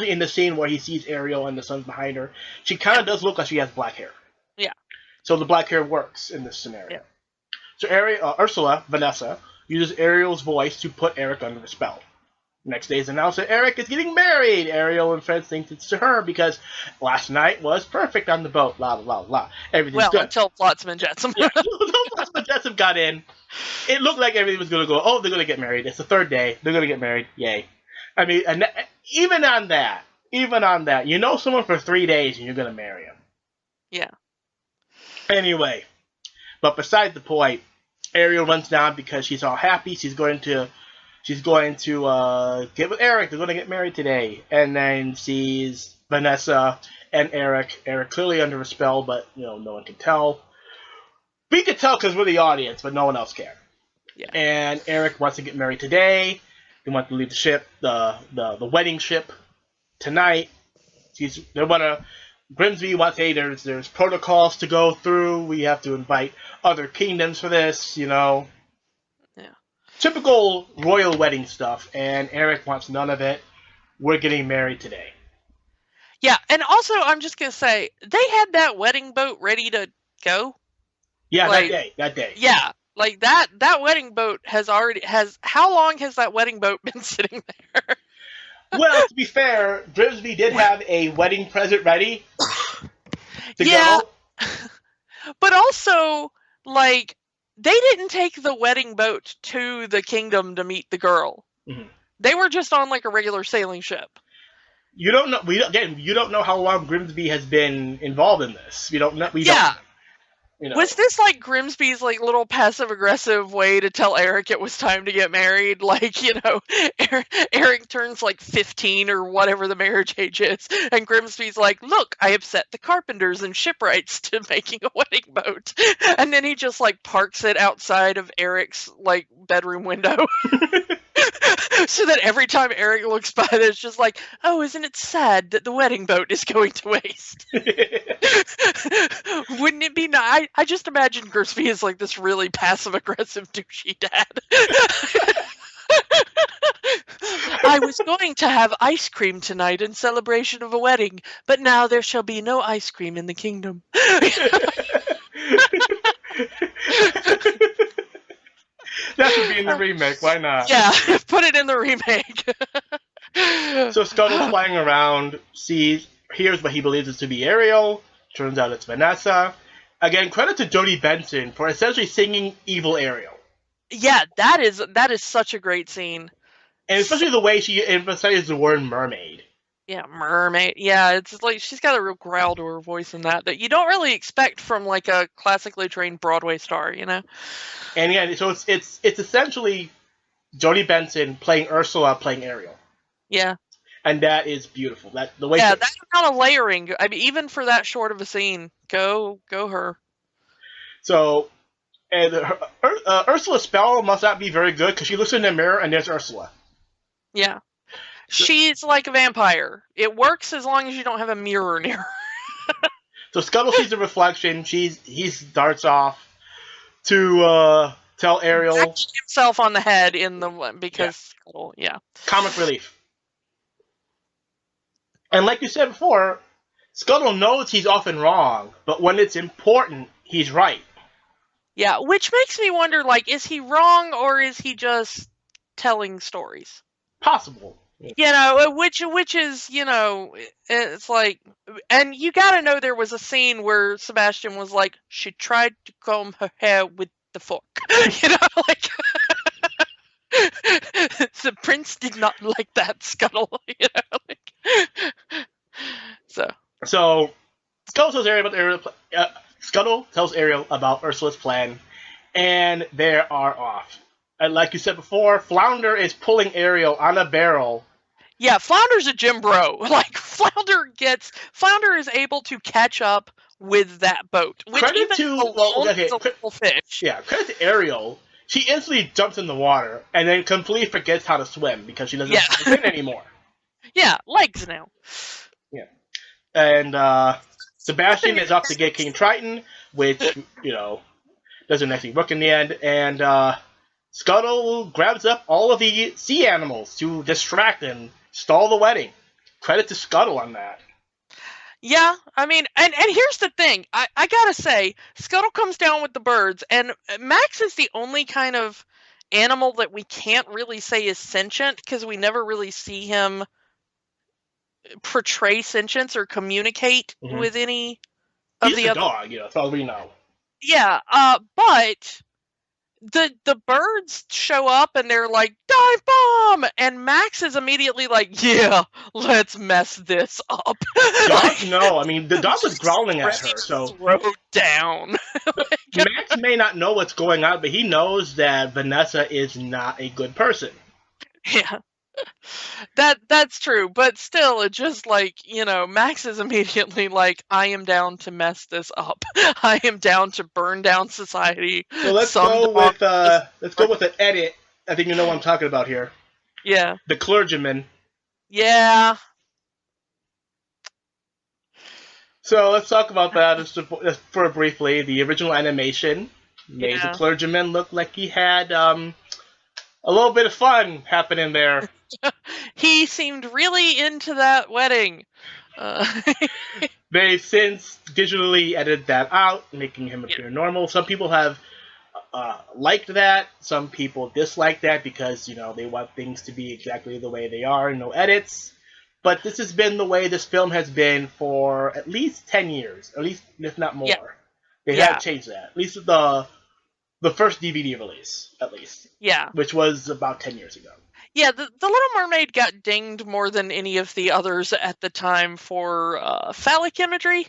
[SPEAKER 1] in the scene where he sees Ariel and the sun's behind her, she kind of does look like she has black hair.
[SPEAKER 2] Yeah.
[SPEAKER 1] So the black hair works in this scenario. So Ursula, Vanessa, uses Ariel's voice to put Eric under the spell. Next day is announced that Eric is getting married. Ariel and Fred think it's to her because last night was perfect on the boat. La la la. Everything's good.
[SPEAKER 2] Until Flotsam and Jetsam.
[SPEAKER 1] Until Flotsam and Jetsam got in, it looked like everything was going to go. Oh, they're going to get married. It's the third day. They're going to get married. Yay! I mean, and even on that, you know someone for 3 days and you're going to marry him.
[SPEAKER 2] Yeah.
[SPEAKER 1] Anyway, but beside the point, Ariel runs down because she's all happy. She's going to get with Eric. They're going to get married today. And then sees Vanessa and Eric. Eric clearly under a spell, but no one can tell. We can tell because we're the audience, but no one else can.
[SPEAKER 2] Yeah.
[SPEAKER 1] And Eric wants to get married today. They want to leave the ship, the wedding ship, tonight. Grimsby wants, hey, there's protocols to go through. We have to invite other kingdoms for this, Yeah. Typical royal wedding stuff, and Eric wants none of it. We're getting married today.
[SPEAKER 2] Yeah, and also, I'm just going to say, they had that wedding boat ready to go.
[SPEAKER 1] Yeah, that day.
[SPEAKER 2] Yeah, like that wedding boat how long has that wedding boat been sitting there?
[SPEAKER 1] Well, to be fair, Grimsby did have a wedding present ready to go.
[SPEAKER 2] But also, like, they didn't take the wedding boat to the kingdom to meet the girl.
[SPEAKER 1] Mm-hmm.
[SPEAKER 2] They were just on, like, a regular sailing ship.
[SPEAKER 1] You don't know. You don't know how long Grimsby has been involved in this. We don't know. Was
[SPEAKER 2] this like Grimsby's like little passive aggressive way to tell Eric it was time to get married? Like, Eric turns like 15 or whatever the marriage age is, and Grimsby's like, "Look, I have set the carpenters and shipwrights to making a wedding boat," and then he just like parks it outside of Eric's like bedroom window. So that every time Eric looks by, it's just like, oh, isn't it sad that the wedding boat is going to waste? Wouldn't it be nice? I just imagine Grimsby is like this really passive-aggressive douchey dad. I was going to have ice cream tonight in celebration of a wedding, but now there shall be no ice cream in the kingdom.
[SPEAKER 1] That should be in the remake. Why not?
[SPEAKER 2] Yeah, put it in the remake.
[SPEAKER 1] So Scuttle's flying around, hears what he believes is to be Ariel. Turns out it's Vanessa. Again, credit to Jodie Benson for essentially singing evil Ariel.
[SPEAKER 2] Yeah, that is such a great scene.
[SPEAKER 1] And especially the way she emphasizes the word mermaid.
[SPEAKER 2] Yeah, mermaid. Yeah, it's like she's got a real growl to her voice in that you don't really expect from like a classically trained Broadway star, And
[SPEAKER 1] yeah, so it's essentially Jodie Benson playing Ursula, playing Ariel.
[SPEAKER 2] Yeah.
[SPEAKER 1] And that is beautiful. That
[SPEAKER 2] kind of layering. I mean, even for that short of a scene, go her.
[SPEAKER 1] So, and Ursula's spell must not be very good because she looks in the mirror and there's Ursula.
[SPEAKER 2] Yeah. She's like a vampire. It works as long as you don't have a mirror near her.
[SPEAKER 1] So Scuttle sees the reflection. He darts off to tell Ariel
[SPEAKER 2] himself on the head Scuttle,
[SPEAKER 1] comic relief. And like you said before, Scuttle knows he's often wrong, but when it's important, he's right.
[SPEAKER 2] Yeah, which makes me wonder, like, is he wrong or is he just telling stories?
[SPEAKER 1] Possible.
[SPEAKER 2] Which is, it's like, and you gotta know there was a scene where Sebastian was like, she tried to comb her hair with the fork. Like, the prince did not like that, Scuttle, So
[SPEAKER 1] Scuttle tells Ariel about Ursula's plan, and they are off. And like you said before, Flounder is pulling Ariel on a barrel.
[SPEAKER 2] Yeah, Flounder's a gym bro. Like, Flounder is able to catch up with that boat, which
[SPEAKER 1] Credit
[SPEAKER 2] even
[SPEAKER 1] to
[SPEAKER 2] alone is a little fish.
[SPEAKER 1] Yeah, credit to Ariel. She instantly jumps in the water and then completely forgets how to swim because she doesn't have fin anymore.
[SPEAKER 2] Yeah, legs now.
[SPEAKER 1] Yeah, and Sebastian is off to get King Triton, which doesn't actually work in the end, and Scuttle grabs up all of the sea animals to distract and stall the wedding. Credit to Scuttle on that.
[SPEAKER 2] Yeah, I mean, and here's the thing. I gotta say, Scuttle comes down with the birds, and Max is the only kind of animal that we can't really say is sentient, because we never really see him portray sentience or communicate with any of
[SPEAKER 1] He's
[SPEAKER 2] the
[SPEAKER 1] a
[SPEAKER 2] other...
[SPEAKER 1] dog, that's all we know.
[SPEAKER 2] Yeah, but the birds show up and they're like, dive bomb! And Max is immediately like, yeah, let's mess this up.
[SPEAKER 1] Dogs know. I mean, the dog was growling at her, so...
[SPEAKER 2] Throw down.
[SPEAKER 1] Max may not know what's going on, but he knows that Vanessa is not a good person.
[SPEAKER 2] Yeah. That's true, but still, it's just like, Max is immediately like, I am down to mess this up. I am down to burn down society.
[SPEAKER 1] So let's go with an edit. I think you know what I'm talking about here.
[SPEAKER 2] Yeah.
[SPEAKER 1] The clergyman.
[SPEAKER 2] Yeah.
[SPEAKER 1] So let's talk about that just for briefly. The original animation made the clergyman look like he had a little bit of fun happening there.
[SPEAKER 2] He seemed really into that wedding.
[SPEAKER 1] They've since digitally edited that out, making him appear normal. Some people have liked that. Some people dislike that because, they want things to be exactly the way they are, no edits. But this has been the way this film has been for at least 10 years, at least, if not more. Yeah. They haven't changed that. At least the first DVD release, at least.
[SPEAKER 2] Yeah.
[SPEAKER 1] Which was about 10 years ago.
[SPEAKER 2] Yeah, the Little Mermaid got dinged more than any of the others at the time for phallic imagery.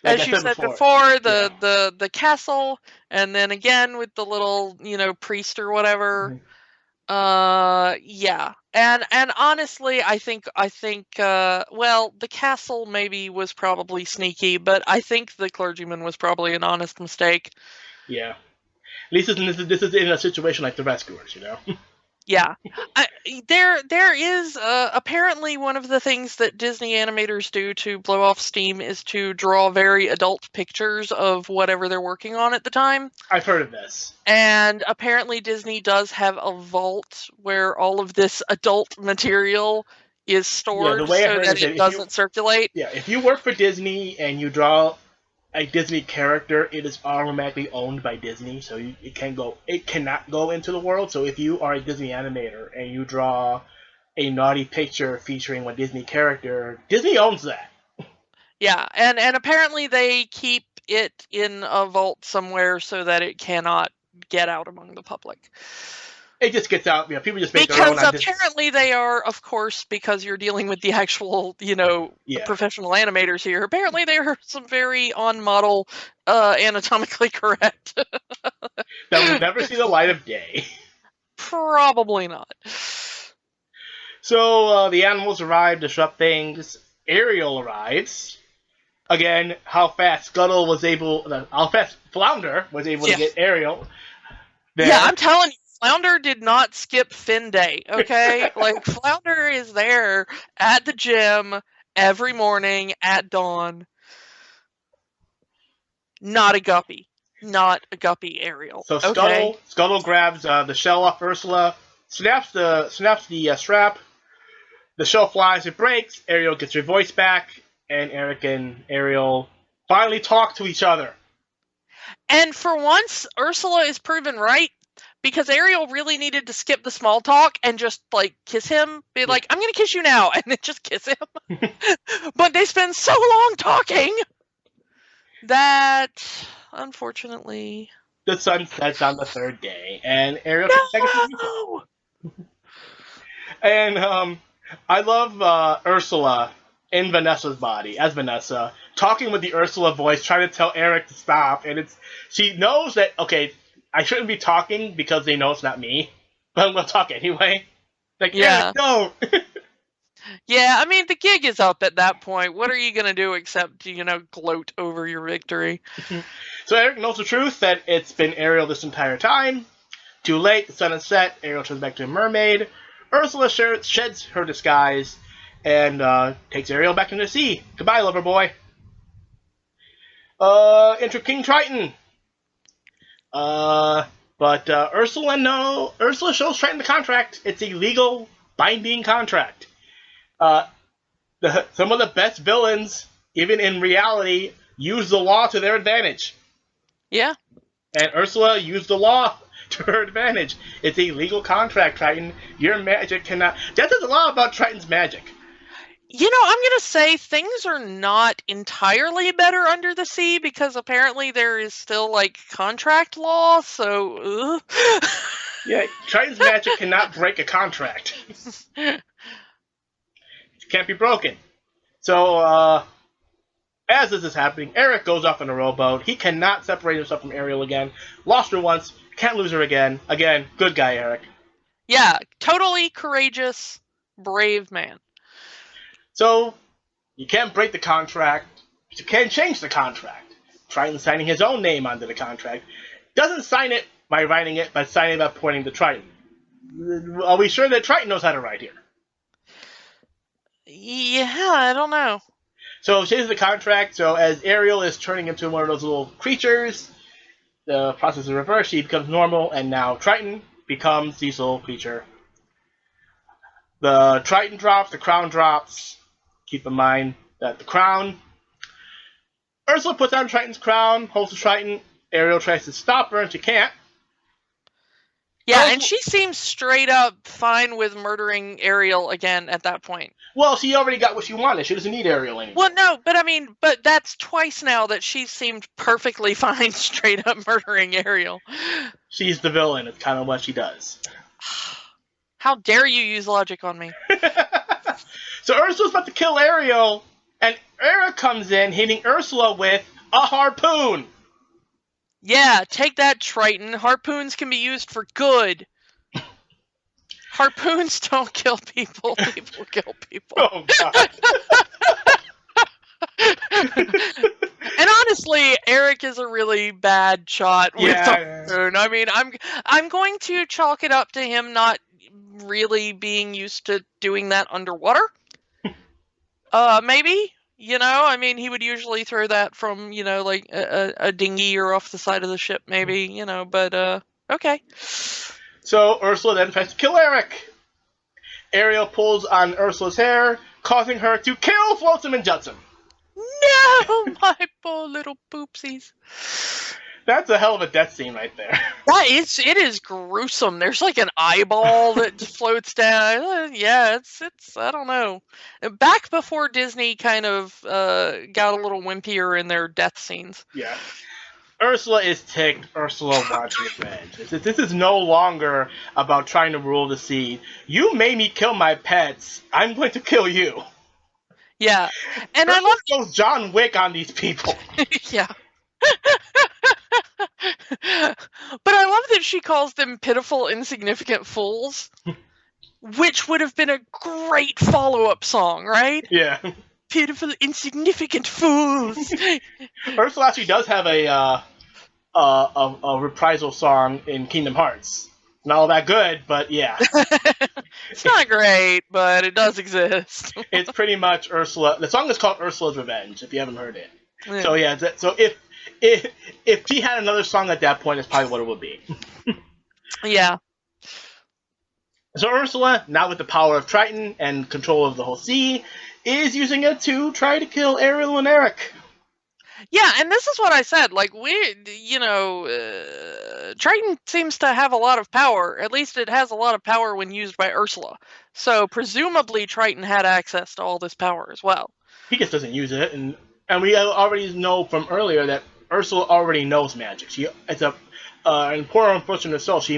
[SPEAKER 2] As you said before, the castle, and then again with the little, priest or whatever. Mm-hmm. Yeah. And honestly, I think the castle maybe was probably sneaky, but I think the clergyman was probably an honest mistake.
[SPEAKER 1] Yeah. At least this is in a situation like The Rescuers,
[SPEAKER 2] Yeah. There is apparently one of the things that Disney animators do to blow off steam is to draw very adult pictures of whatever they're working on at the time.
[SPEAKER 1] I've heard of this.
[SPEAKER 2] And apparently Disney does have a vault where all of this adult material is stored so that it doesn't circulate.
[SPEAKER 1] Yeah, if you work for Disney and you draw a Disney character, it is automatically owned by Disney, so it cannot go into the world. So if you are a Disney animator and you draw a naughty picture featuring a Disney character, Disney owns that.
[SPEAKER 2] Yeah, and apparently they keep it in a vault somewhere so that it cannot get out among the public.
[SPEAKER 1] It just gets out, people just make their own.
[SPEAKER 2] Because apparently they are, of course, because you're dealing with the actual, professional animators here, apparently they are some very on-model, anatomically correct.
[SPEAKER 1] That would never see the light of day.
[SPEAKER 2] Probably not.
[SPEAKER 1] So, the animals arrive, disrupt things. Ariel arrives. Again, how fast Flounder was able to get Ariel there.
[SPEAKER 2] Yeah, I'm telling you. Flounder did not skip Fin Day, okay? Flounder is there at the gym every morning at dawn. Not a guppy. Not a guppy, Ariel.
[SPEAKER 1] So Scuttle grabs the shell off Ursula, snaps the strap. The shell flies, it breaks. Ariel gets her voice back, and Eric and Ariel finally talk to each other.
[SPEAKER 2] And for once, Ursula is proven right. Because Ariel really needed to skip the small talk and just, kiss him. Be like, I'm going to kiss you now. And then just kiss him. But they spend so long talking that, unfortunately...
[SPEAKER 1] The sun sets on the third day. And Ariel gets second. And I love Ursula in Vanessa's body, as Vanessa, talking with the Ursula voice, trying to tell Eric to stop. And she knows that, okay... I shouldn't be talking because they know it's not me, but I'm going to talk anyway. Eric, don't!
[SPEAKER 2] Yeah, I mean, the gig is up at that point. What are you going to do except, gloat over your victory?
[SPEAKER 1] So Eric knows the truth that it's been Ariel this entire time. Too late, the sun is set, Ariel turns back to a mermaid. Ursula sheds her disguise and takes Ariel back into the sea. Goodbye, lover boy. Enter King Triton. But Ursula shows Triton the contract. It's a legal, binding contract. Some of the best villains, even in reality, use the law to their advantage.
[SPEAKER 2] Yeah.
[SPEAKER 1] And Ursula used the law to her advantage. It's a legal contract, Triton. Your magic cannot... That says a lot about Triton's magic.
[SPEAKER 2] I'm going to say things are not entirely better under the sea because apparently there is still, contract law, so...
[SPEAKER 1] Yeah, Triton's magic cannot break a contract. It can't be broken. So, as this is happening, Eric goes off on a rowboat. He cannot separate himself from Ariel again. Lost her once, can't lose her again. Again, good guy, Eric.
[SPEAKER 2] Yeah, totally courageous, brave man.
[SPEAKER 1] So, you can't break the contract, but you can change the contract. Triton signing his own name onto the contract. Doesn't sign it by writing it, but signing it by pointing to Triton. Are we sure that Triton knows how to write here?
[SPEAKER 2] Yeah, I don't know.
[SPEAKER 1] So, changes the contract, so as Ariel is turning into one of those little creatures, the process is reversed, she becomes normal, and now Triton becomes this little creature. The Triton drops, the crown drops. Keep in mind that the crown... Ursula puts on Triton's crown, holds the Triton. Ariel tries to stop her, and she can't.
[SPEAKER 2] Yeah, and she seems straight up fine with murdering Ariel again at that point.
[SPEAKER 1] Well, she already got what she wanted. She doesn't need Ariel anymore.
[SPEAKER 2] Well, no, but that's twice now that she seemed perfectly fine straight up murdering Ariel.
[SPEAKER 1] She's the villain. It's kind of what she does.
[SPEAKER 2] How dare you use logic on me?
[SPEAKER 1] So Ursula's about to kill Ariel, and Eric comes in, hitting Ursula with a harpoon.
[SPEAKER 2] Yeah, take that, Triton. Harpoons can be used for good. Harpoons don't kill people. People kill people.
[SPEAKER 1] Oh, God.
[SPEAKER 2] And honestly, Eric is a really bad shot with the harpoon. I mean, I'm going to chalk it up to him not really being used to doing that underwater. Maybe. I mean, he would usually throw that from, a dinghy or off the side of the ship, maybe, but, okay.
[SPEAKER 1] So Ursula then tries to kill Eric. Ariel pulls on Ursula's hair, causing her to kill Flotsam and Jetsam.
[SPEAKER 2] No, my poor little poopsies.
[SPEAKER 1] That's a hell of a death scene right there.
[SPEAKER 2] It is gruesome. There's an eyeball that floats down. Yeah, it's I don't know. Back before Disney kind of got a little wimpier in their death scenes.
[SPEAKER 1] Yeah. Ursula is ticked. Ursula wants revenge. This is no longer about trying to rule the sea. You made me kill my pets. I'm going to kill you.
[SPEAKER 2] Yeah. And
[SPEAKER 1] Ursula goes John Wick on these people.
[SPEAKER 2] Yeah. But I love that she calls them pitiful, insignificant fools, which would have been a great follow-up song, right?
[SPEAKER 1] Yeah.
[SPEAKER 2] Pitiful, insignificant fools.
[SPEAKER 1] Ursula actually does have a reprisal song in Kingdom Hearts. Not all that good, but yeah.
[SPEAKER 2] It's not great, but it does exist.
[SPEAKER 1] It's pretty much Ursula. The song is called Ursula's Revenge, if you haven't heard it.
[SPEAKER 2] Yeah.
[SPEAKER 1] So yeah, so if she had another song at that point, that's probably what it would be.
[SPEAKER 2] Yeah.
[SPEAKER 1] So Ursula, now with the power of Triton and control of the whole sea, is using it to try to kill Ariel and Eric.
[SPEAKER 2] Yeah, and this is what I said. Triton seems to have a lot of power. At least it has a lot of power when used by Ursula. So presumably Triton had access to all this power as well.
[SPEAKER 1] He just doesn't use it, and we already know from earlier that Ursula already knows magic. It's an important portion of soul. She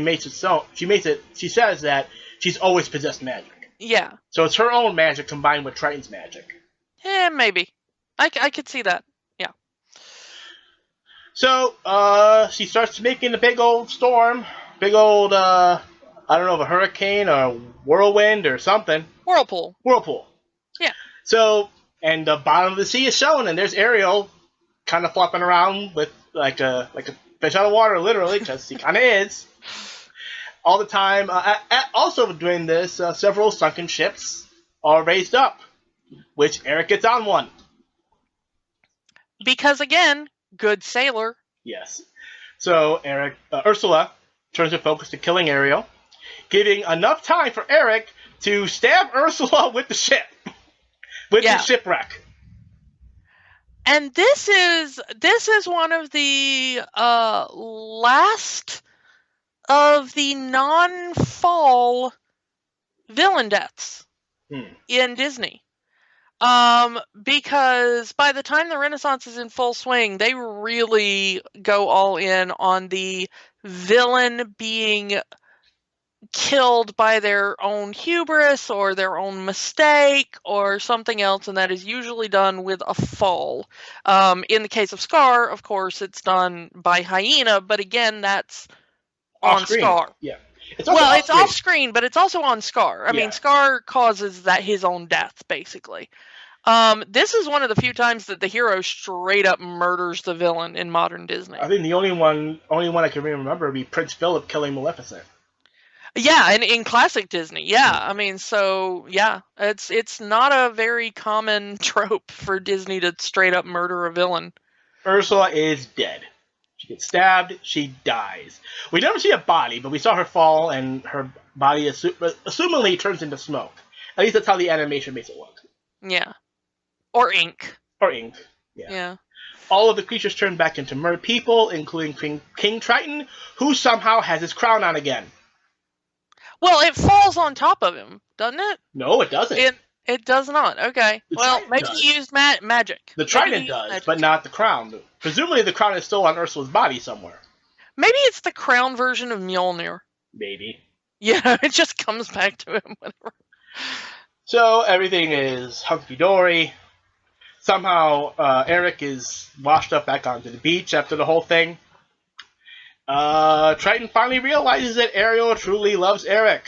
[SPEAKER 1] says that she's always possessed magic.
[SPEAKER 2] Yeah.
[SPEAKER 1] So it's her own magic combined with Triton's magic.
[SPEAKER 2] Yeah, maybe. I could see that. Yeah.
[SPEAKER 1] So she starts making a big old storm. Big old, I don't know if a hurricane or a whirlwind or something.
[SPEAKER 2] Whirlpool.
[SPEAKER 1] So, and the bottom of the sea is shown, and there's Ariel kind of flopping around with like a fish out of water, literally, because he kind of is all the time. Also doing this, several sunken ships are raised up, which Eric gets on one.
[SPEAKER 2] Because again, good sailor.
[SPEAKER 1] Yes. So Ursula turns her focus to killing Ariel, giving enough time for Eric to stab Ursula with the ship, with the shipwreck.
[SPEAKER 2] And this is one of the last of the non-fall villain deaths in Disney. Because by the time the Renaissance is in full swing, they really go all in on the villain being killed by their own hubris or their own mistake or something else, and that is usually done with a fall. In the case of Scar, of course, it's done by Hyena, but again, that's on Scar.
[SPEAKER 1] Yeah.
[SPEAKER 2] It's off screen, but it's also on Scar. I mean, Scar causes his own death, basically. This is one of the few times that the hero straight up murders the villain in modern Disney.
[SPEAKER 1] I think the only one I can remember would be Prince Philip killing Maleficent.
[SPEAKER 2] Yeah, and in classic Disney, yeah. I mean, so yeah, it's not a very common trope for Disney to straight up murder a villain.
[SPEAKER 1] Ursula is dead. She gets stabbed, she dies. We never see a body, but we saw her fall, and her body assumingly turns into smoke. At least that's how the animation makes it look.
[SPEAKER 2] Yeah. Or ink.
[SPEAKER 1] Yeah. All of the creatures turn back into mer people, including King Triton, who somehow has his crown on again.
[SPEAKER 2] Well, it falls on top of him, doesn't it?
[SPEAKER 1] No, it doesn't.
[SPEAKER 2] It does not. Okay. Maybe he used magic.
[SPEAKER 1] The Trident does, but not the crown. Presumably the crown is still on Ursula's body somewhere.
[SPEAKER 2] Maybe it's the crown version of Mjolnir.
[SPEAKER 1] Maybe.
[SPEAKER 2] Yeah, it just comes back to him whenever.
[SPEAKER 1] So everything is hunky-dory. Somehow Eric is washed up back onto the beach after the whole thing. Triton finally realizes that Ariel truly loves Eric,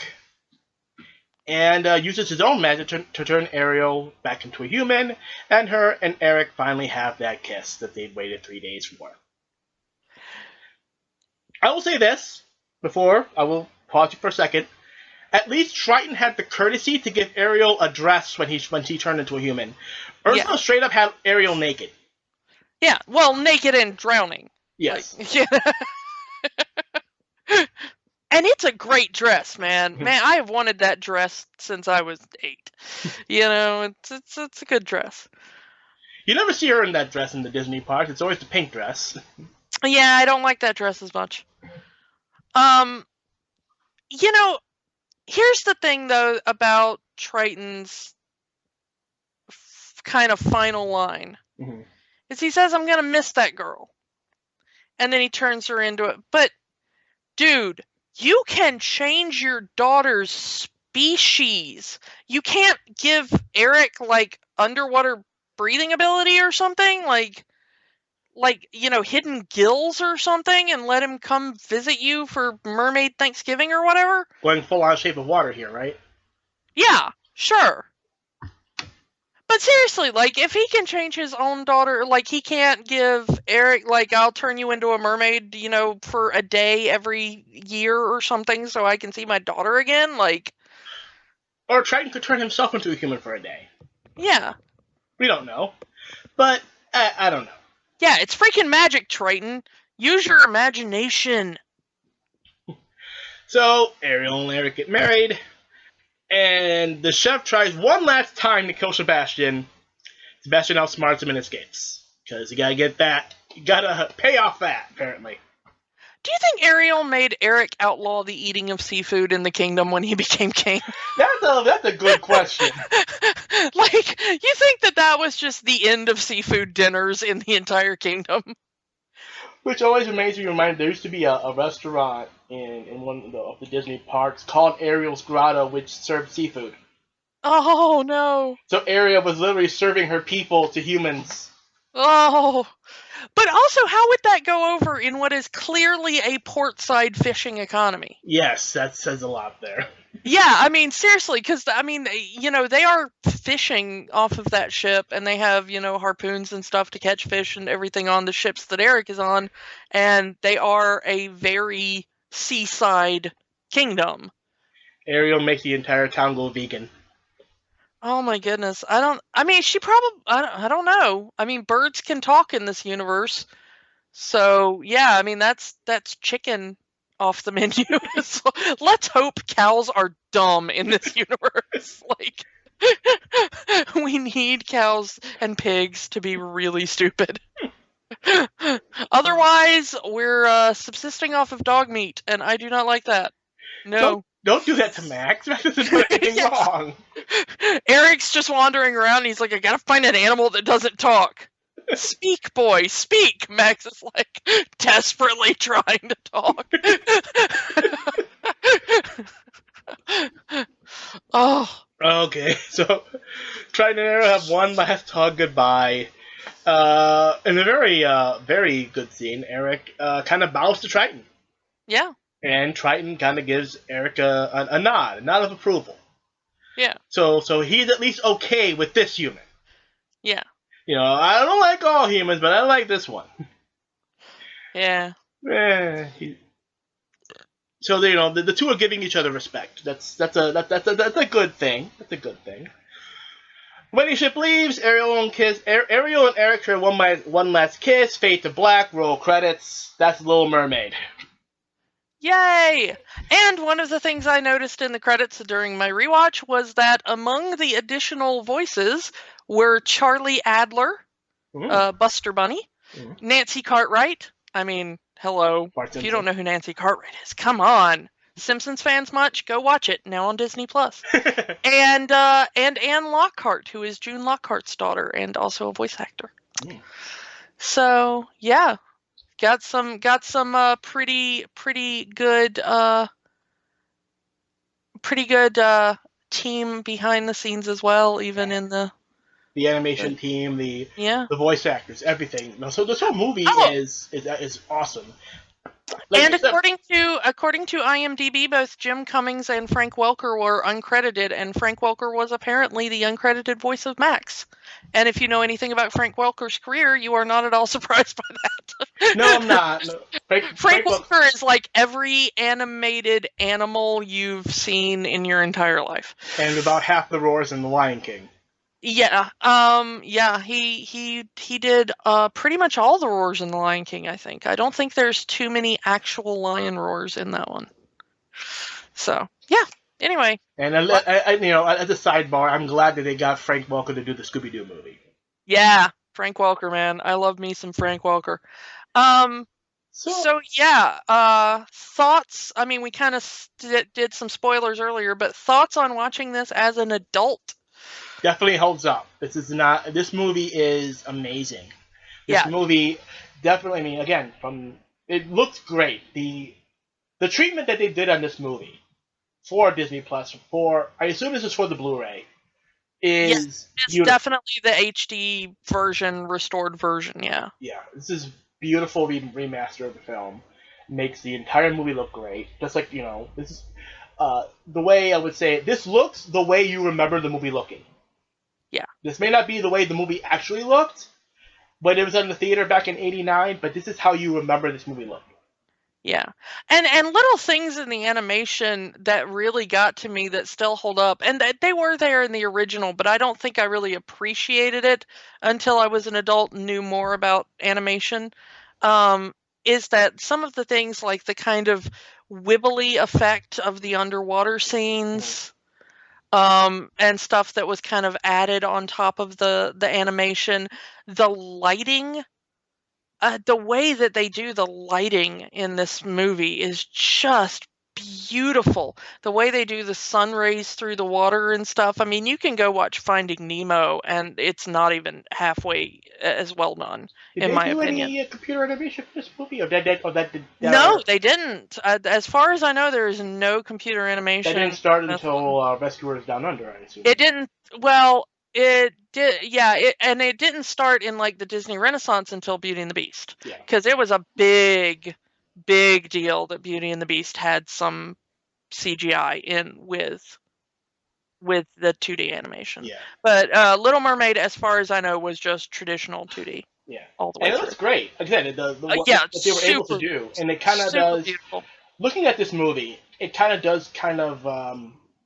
[SPEAKER 1] and uses his own magic to turn Ariel back into a human, and her and Eric finally have that kiss that they'd waited 3 days for. I will say this, before I will pause you for a second. At least Triton had the courtesy to give Ariel a dress when she turned into a human. Ursula straight up had Ariel naked.
[SPEAKER 2] Yeah, well, naked and drowning.
[SPEAKER 1] Yes.
[SPEAKER 2] And it's a great dress, man. Man, I have wanted that dress since I was 8. It's a good dress.
[SPEAKER 1] You never see her in that dress in the Disney parks. It's always the pink dress.
[SPEAKER 2] Yeah, I don't like that dress as much. Here's the thing, though, about Triton's kind of final line.
[SPEAKER 1] Mm-hmm.
[SPEAKER 2] Is he says, I'm going to miss that girl. And then he turns her into it. But, dude, you can change your daughter's species. You can't give Eric, underwater breathing ability or something? Like, hidden gills or something and let him come visit you for Mermaid Thanksgiving or whatever?
[SPEAKER 1] Going full on Shape of Water here, right?
[SPEAKER 2] Yeah, sure. But seriously, if he can change his own daughter, he can't give Eric, I'll turn you into a mermaid, for a day every year or something so I can see my daughter again,
[SPEAKER 1] Or Triton could turn himself into a human for a day.
[SPEAKER 2] Yeah.
[SPEAKER 1] We don't know. But, I don't know.
[SPEAKER 2] Yeah, it's freaking magic, Triton. Use your imagination.
[SPEAKER 1] So, Ariel and Eric get married, and the chef tries one last time to kill Sebastian. Sebastian outsmarts him and escapes. Because you gotta get that. You gotta pay off that, apparently.
[SPEAKER 2] Do you think Ariel made Eric outlaw the eating of seafood in the kingdom when he became king?
[SPEAKER 1] That's a good question.
[SPEAKER 2] You think that was just the end of seafood dinners in the entire kingdom?
[SPEAKER 1] Which always makes me remind, there used to be a restaurant in one of the Disney parks called Ariel's Grotto, which served seafood.
[SPEAKER 2] Oh, no.
[SPEAKER 1] So Ariel was literally serving her people to humans.
[SPEAKER 2] Oh. But also, how would that go over in what is clearly a portside fishing economy?
[SPEAKER 1] Yes, that says a lot there.
[SPEAKER 2] Yeah, I mean, seriously, because, I mean, they are fishing off of that ship, and they have, harpoons and stuff to catch fish and everything on the ships that Eric is on, and they are a very seaside kingdom.
[SPEAKER 1] Ariel makes the entire town go vegan.
[SPEAKER 2] Oh my goodness. I don't know. I mean, birds can talk in this universe. So, yeah, I mean, that's chicken off the menu. So, let's hope cows are dumb in this universe. Like, we need cows and pigs to be really stupid. Otherwise, we're subsisting off of dog meat, and I do not like that. No.
[SPEAKER 1] Don't do that to Max. Max doesn't do anything
[SPEAKER 2] Yeah.
[SPEAKER 1] wrong.
[SPEAKER 2] Eric's just wandering around, and he's like, I gotta find an animal that doesn't talk. Speak, boy, speak. Max is like desperately trying to talk. Oh.
[SPEAKER 1] Okay, so Triton and Arrow have one last hug goodbye. In a very good scene, Eric kind of bows to Triton.
[SPEAKER 2] Yeah.
[SPEAKER 1] And Triton kind of gives Eric a nod of approval.
[SPEAKER 2] Yeah.
[SPEAKER 1] So he's at least okay with this human.
[SPEAKER 2] Yeah.
[SPEAKER 1] I don't like all humans, but I like this one.
[SPEAKER 2] Yeah.
[SPEAKER 1] So the two are giving each other respect. That's a good thing. That's a good thing. Wedding ship leaves. Ariel and Eric share one last kiss. Fade to black. Roll credits. That's Little Mermaid.
[SPEAKER 2] Yay! And one of the things I noticed in the credits during my rewatch was that among the additional voices were Charlie Adler, Buster Bunny, Nancy Cartwright. I mean, hello. If you don't know who Nancy Cartwright is, come on. Simpsons fans much? Go watch it now on Disney Plus. And Anne Lockhart, who is June Lockhart's daughter and also a voice actor. So yeah, got some pretty good team behind the scenes as well, even in the
[SPEAKER 1] animation team, the voice actors, everything. So this whole movie is awesome.
[SPEAKER 2] And according to IMDb, both Jim Cummings and Frank Welker were uncredited, and Frank Welker was apparently the uncredited voice of Max. And if you know anything about Frank Welker's career, you are not at all surprised by that.
[SPEAKER 1] No, I'm not. No.
[SPEAKER 2] Frank Welker is like every animated animal you've seen in your entire life.
[SPEAKER 1] And about half the roars in The Lion King.
[SPEAKER 2] Yeah, he did pretty much all the roars in The Lion King, I think. I don't think there's too many actual lion roars in that one. So, yeah. Anyway. And
[SPEAKER 1] as a sidebar, I'm glad that they got Frank Welker to do the Scooby-Doo movie.
[SPEAKER 2] Yeah, Frank Welker, man. I love me some Frank Welker. So yeah, thoughts, I mean, we kind of did some spoilers earlier, but thoughts on watching this as an adult?
[SPEAKER 1] Definitely holds up. This movie is amazing. This movie definitely, I mean, again, it looks great. The treatment that they did on this movie for Disney Plus, I assume this is for the Blu-ray, is
[SPEAKER 2] it's definitely the HD version, restored version, yeah.
[SPEAKER 1] Yeah, this is beautiful remaster of the film. Makes the entire movie look great. Just like, this is the way I would say it, this looks the way you remember the movie looking.
[SPEAKER 2] Yeah.
[SPEAKER 1] This may not be the way the movie actually looked, but it was in the theater back in '89, but this is how you remember this movie looking.
[SPEAKER 2] Yeah. And little things in the animation that really got to me that still hold up, and they were there in the original, but I don't think I really appreciated it until I was an adult and knew more about animation, is that some of the things like the kind of wibbly effect of the underwater scenes, and stuff that was kind of added on top of the animation, the lighting, the way that they do the lighting in this movie is just beautiful. The way they do the sun rays through the water and stuff. I mean, you can go watch Finding Nemo, and it's not even halfway as well done, in my opinion.
[SPEAKER 1] Did they do any computer animation for this movie?
[SPEAKER 2] No, they didn't. As far as I know, there is no computer animation.
[SPEAKER 1] That didn't start until Rescuers Down Under, I assume.
[SPEAKER 2] It didn't. Well, it did. Yeah, and it didn't start in like the Disney Renaissance until Beauty and the Beast.
[SPEAKER 1] Yeah.
[SPEAKER 2] Because it was a big deal that Beauty and the Beast had some CGI in with the 2D animation.
[SPEAKER 1] Yeah.
[SPEAKER 2] But Little Mermaid, as far as I know, was just traditional 2D
[SPEAKER 1] Yeah.
[SPEAKER 2] all the way
[SPEAKER 1] And it
[SPEAKER 2] through.
[SPEAKER 1] looks great. Again,
[SPEAKER 2] Yeah,
[SPEAKER 1] what they were able to do, and it kind of
[SPEAKER 2] super
[SPEAKER 1] does.
[SPEAKER 2] beautiful.
[SPEAKER 1] Looking at this movie, it kind of does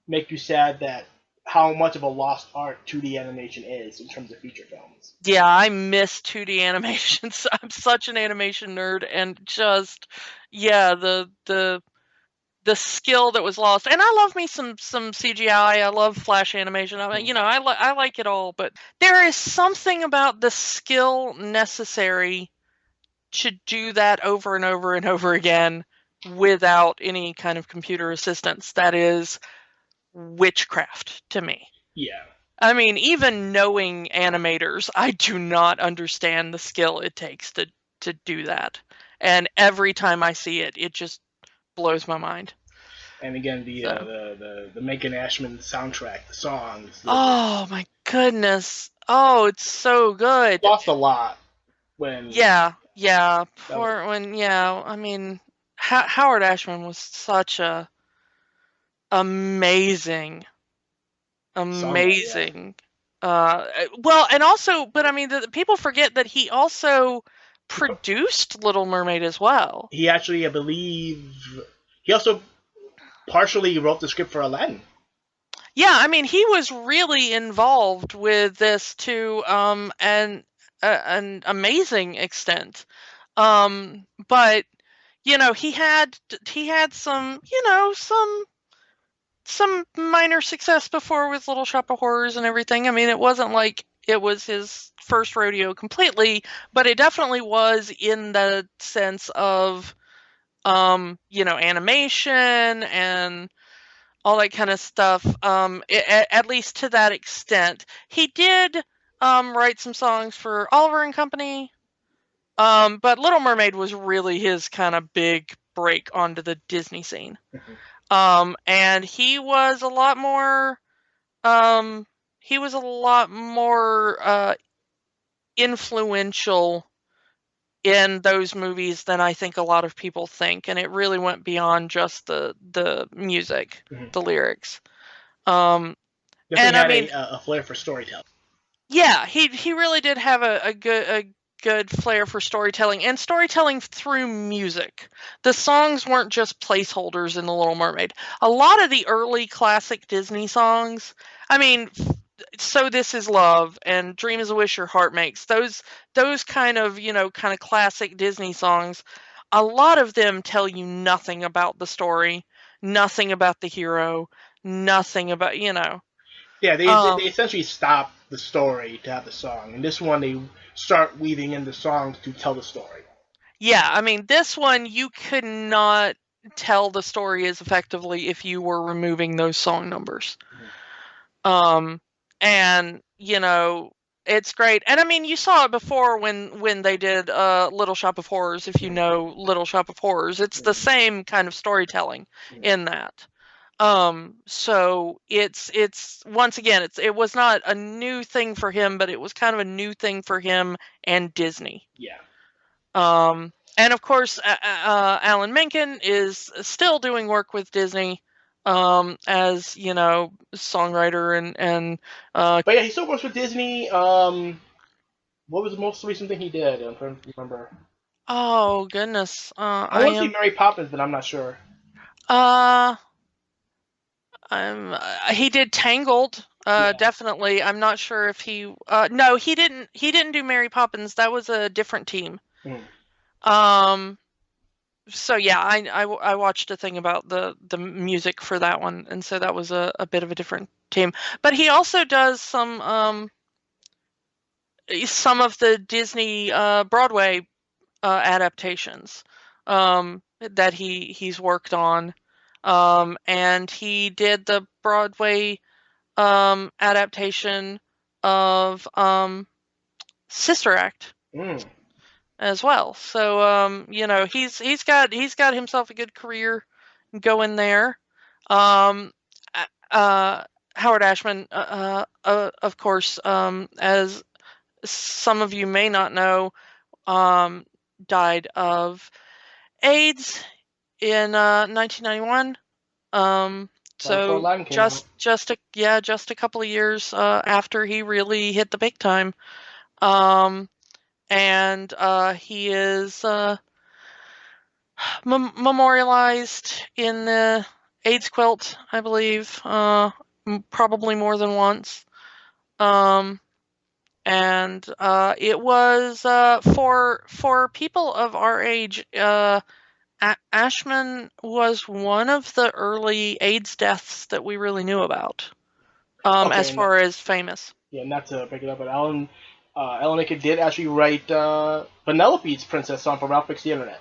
[SPEAKER 1] make you sad that how much of a lost art 2D animation is in terms of feature films.
[SPEAKER 2] Yeah, I miss 2D animations. I'm such an animation nerd, and just yeah, the skill that was lost. And I love me some CGI. I love flash animation. I mean, you know, I like it all, but there is something about the skill necessary to do that over and over and over again without any kind of computer assistance that is witchcraft to me.
[SPEAKER 1] Yeah.
[SPEAKER 2] I mean, even knowing animators, I do not understand the skill it takes to do that. And every time I see it, it just blows my mind.
[SPEAKER 1] And again,
[SPEAKER 2] So.
[SPEAKER 1] the Megan Ashman soundtrack, the songs.
[SPEAKER 2] Oh my goodness. Oh, it's so good.
[SPEAKER 1] Lost a lot when
[SPEAKER 2] Yeah, yeah.
[SPEAKER 1] that was.
[SPEAKER 2] Poor when, yeah. I mean, Howard Ashman was such a amazing,
[SPEAKER 1] Songwriter, yeah.
[SPEAKER 2] amazing. Well, and also, but I mean, the people forget that he also produced Little Mermaid as well.
[SPEAKER 1] He actually, I believe, he also partially wrote the script for Aladdin.
[SPEAKER 2] Yeah, I mean, he was really involved with this to an amazing extent. But you know, he had some, you know, some minor success before with Little Shop of Horrors and everything. I mean, it wasn't like it was his first rodeo completely, but it definitely was in the sense of you know, animation and all that kind of stuff. At least to that extent, he did write some songs for Oliver and Company. But Little Mermaid was really his kind of big break onto the Disney scene. And um, he was a lot more influential in those movies than I think a lot of people think, and it really went beyond just the music, the lyrics.
[SPEAKER 1] Definitely
[SPEAKER 2] And I
[SPEAKER 1] had
[SPEAKER 2] mean,
[SPEAKER 1] a flair for storytelling.
[SPEAKER 2] yeah, he really did have a good flair for storytelling and storytelling through music. The songs weren't just placeholders in The Little Mermaid. A lot of the early classic Disney songs, I mean, So This Is Love and Dream Is a Wish Your Heart Makes, those kind of, you know, kind of classic Disney songs, a lot of them tell you nothing about the story, nothing about the hero, nothing about, you know.
[SPEAKER 1] Yeah, they
[SPEAKER 2] Um
[SPEAKER 1] essentially stop the story to have the song, and this one they start weaving in the songs to tell the story.
[SPEAKER 2] Yeah, I mean, this one you could not tell the story as effectively if you were removing those song numbers. Um, and you know, it's great. And I mean, you saw it before when they did Little Shop of Horrors. If you know Little Shop of Horrors, it's the same kind of storytelling in that. So it's once again, it was not a new thing for him, but it was kind of a new thing for him and Disney.
[SPEAKER 1] Yeah.
[SPEAKER 2] And of course, Alan Menken is still doing work with Disney, as you know, songwriter and
[SPEAKER 1] But yeah, he still works with Disney. What was the most recent thing he did? I'm trying to remember.
[SPEAKER 2] oh goodness,
[SPEAKER 1] I want to say Mary Poppins, but I'm not sure.
[SPEAKER 2] uh, he did Tangled,
[SPEAKER 1] Yeah.
[SPEAKER 2] definitely. I'm not sure if no, he didn't do Mary Poppins. That was a different team.
[SPEAKER 1] Mm.
[SPEAKER 2] Um, so yeah, I watched a thing about the music for that one, and so that was a bit of a different team. But he also does some of the Disney Broadway adaptations that he's worked on, and he did the Broadway adaptation of Sister Act
[SPEAKER 1] Mm.
[SPEAKER 2] as well. So you know, he's got himself a good career going there. Um, Howard Ashman, of course, as some of you may not know, died of AIDS in 1991. Um,
[SPEAKER 1] Right before
[SPEAKER 2] so
[SPEAKER 1] Aladdin came out.
[SPEAKER 2] just a couple of years after he really hit the big time. And he is memorialized in the AIDS quilt, I believe, probably more than once. And it was for people of our age. Ashman was one of the early AIDS deaths that we really knew about, as
[SPEAKER 1] Okay,
[SPEAKER 2] far as famous.
[SPEAKER 1] yeah, not to break it up, but Alan Menken did actually write Penelope's Princess song for Ralph Fix the Internet.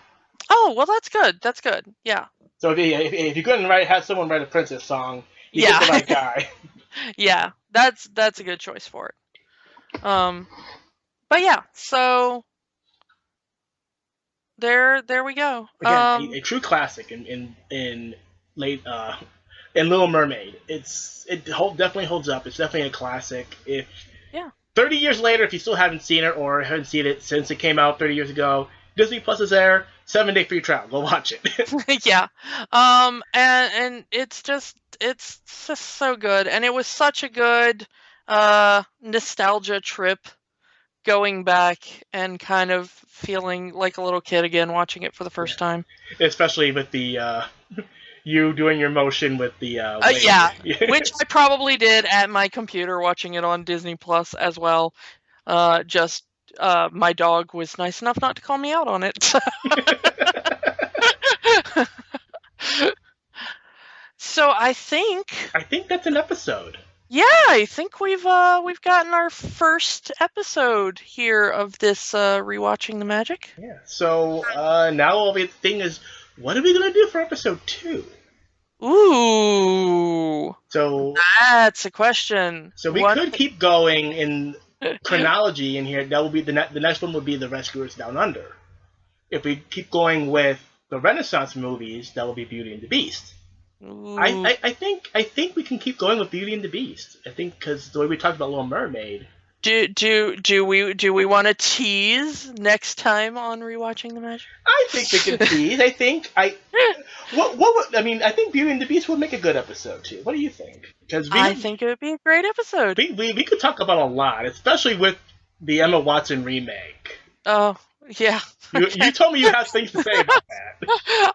[SPEAKER 2] Oh, well, that's good. That's good. Yeah.
[SPEAKER 1] So if you couldn't have someone write a Princess song, you
[SPEAKER 2] Yeah.
[SPEAKER 1] get the right guy.
[SPEAKER 2] Yeah, that's a good choice for it. But yeah, so there we go.
[SPEAKER 1] Again, a true classic in late in Little Mermaid. Definitely holds up. It's definitely a classic. If
[SPEAKER 2] Yeah.
[SPEAKER 1] 30 years later, if you still haven't seen it or haven't seen it since it came out 30 years ago, Disney Plus is there. 7-day free trial. Go watch it.
[SPEAKER 2] Yeah. And it's just so good, and it was such a good nostalgia trip, going back and kind of feeling like a little kid again watching it for the first time.
[SPEAKER 1] Especially with the you doing your motion with the
[SPEAKER 2] yeah, which I probably did at my computer watching it on Disney Plus as well. Just my dog was nice enough not to call me out on it. So I think
[SPEAKER 1] that's an episode.
[SPEAKER 2] Yeah, I think we've gotten our first episode here of this rewatching the magic.
[SPEAKER 1] Yeah. So now all the thing is, what are we gonna do for episode 2?
[SPEAKER 2] Ooh.
[SPEAKER 1] So
[SPEAKER 2] that's a question.
[SPEAKER 1] So we could keep going in chronology in here. That will be the next one would be The Rescuers Down Under. If we keep going with the Renaissance movies, that will be Beauty and the Beast. I think we can keep going with Beauty and the Beast. I think because the way we talked about Little Mermaid.
[SPEAKER 2] Do we want to tease next time on rewatching the magic?
[SPEAKER 1] I think we can tease. I think I think Beauty and the Beast would make a good episode too. What do you think? Because
[SPEAKER 2] I think it would be a great episode.
[SPEAKER 1] We could talk about a lot, especially with the Emma Watson remake.
[SPEAKER 2] Oh. Yeah.
[SPEAKER 1] You told me you have things to say about that.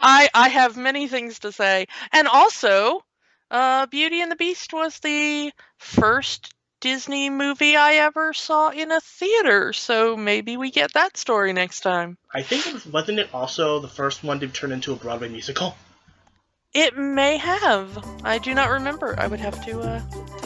[SPEAKER 2] I have many things to say. And also, Beauty and the Beast was the first Disney movie I ever saw in a theater, so maybe we get that story next time.
[SPEAKER 1] I think wasn't it also the first one to turn into a Broadway musical?
[SPEAKER 2] It may have. I do not remember. I would have to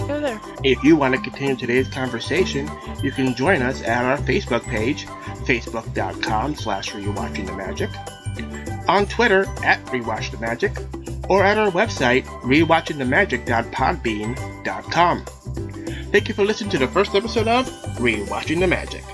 [SPEAKER 2] go there.
[SPEAKER 1] If you want to continue today's conversation, you can join us at our Facebook page, facebook.com/rewatchingthemagic, on Twitter @rewatchthemagic, or at our website, rewatchingthemagic.podbean.com. Thank you for listening to the first episode of Rewatching the Magic.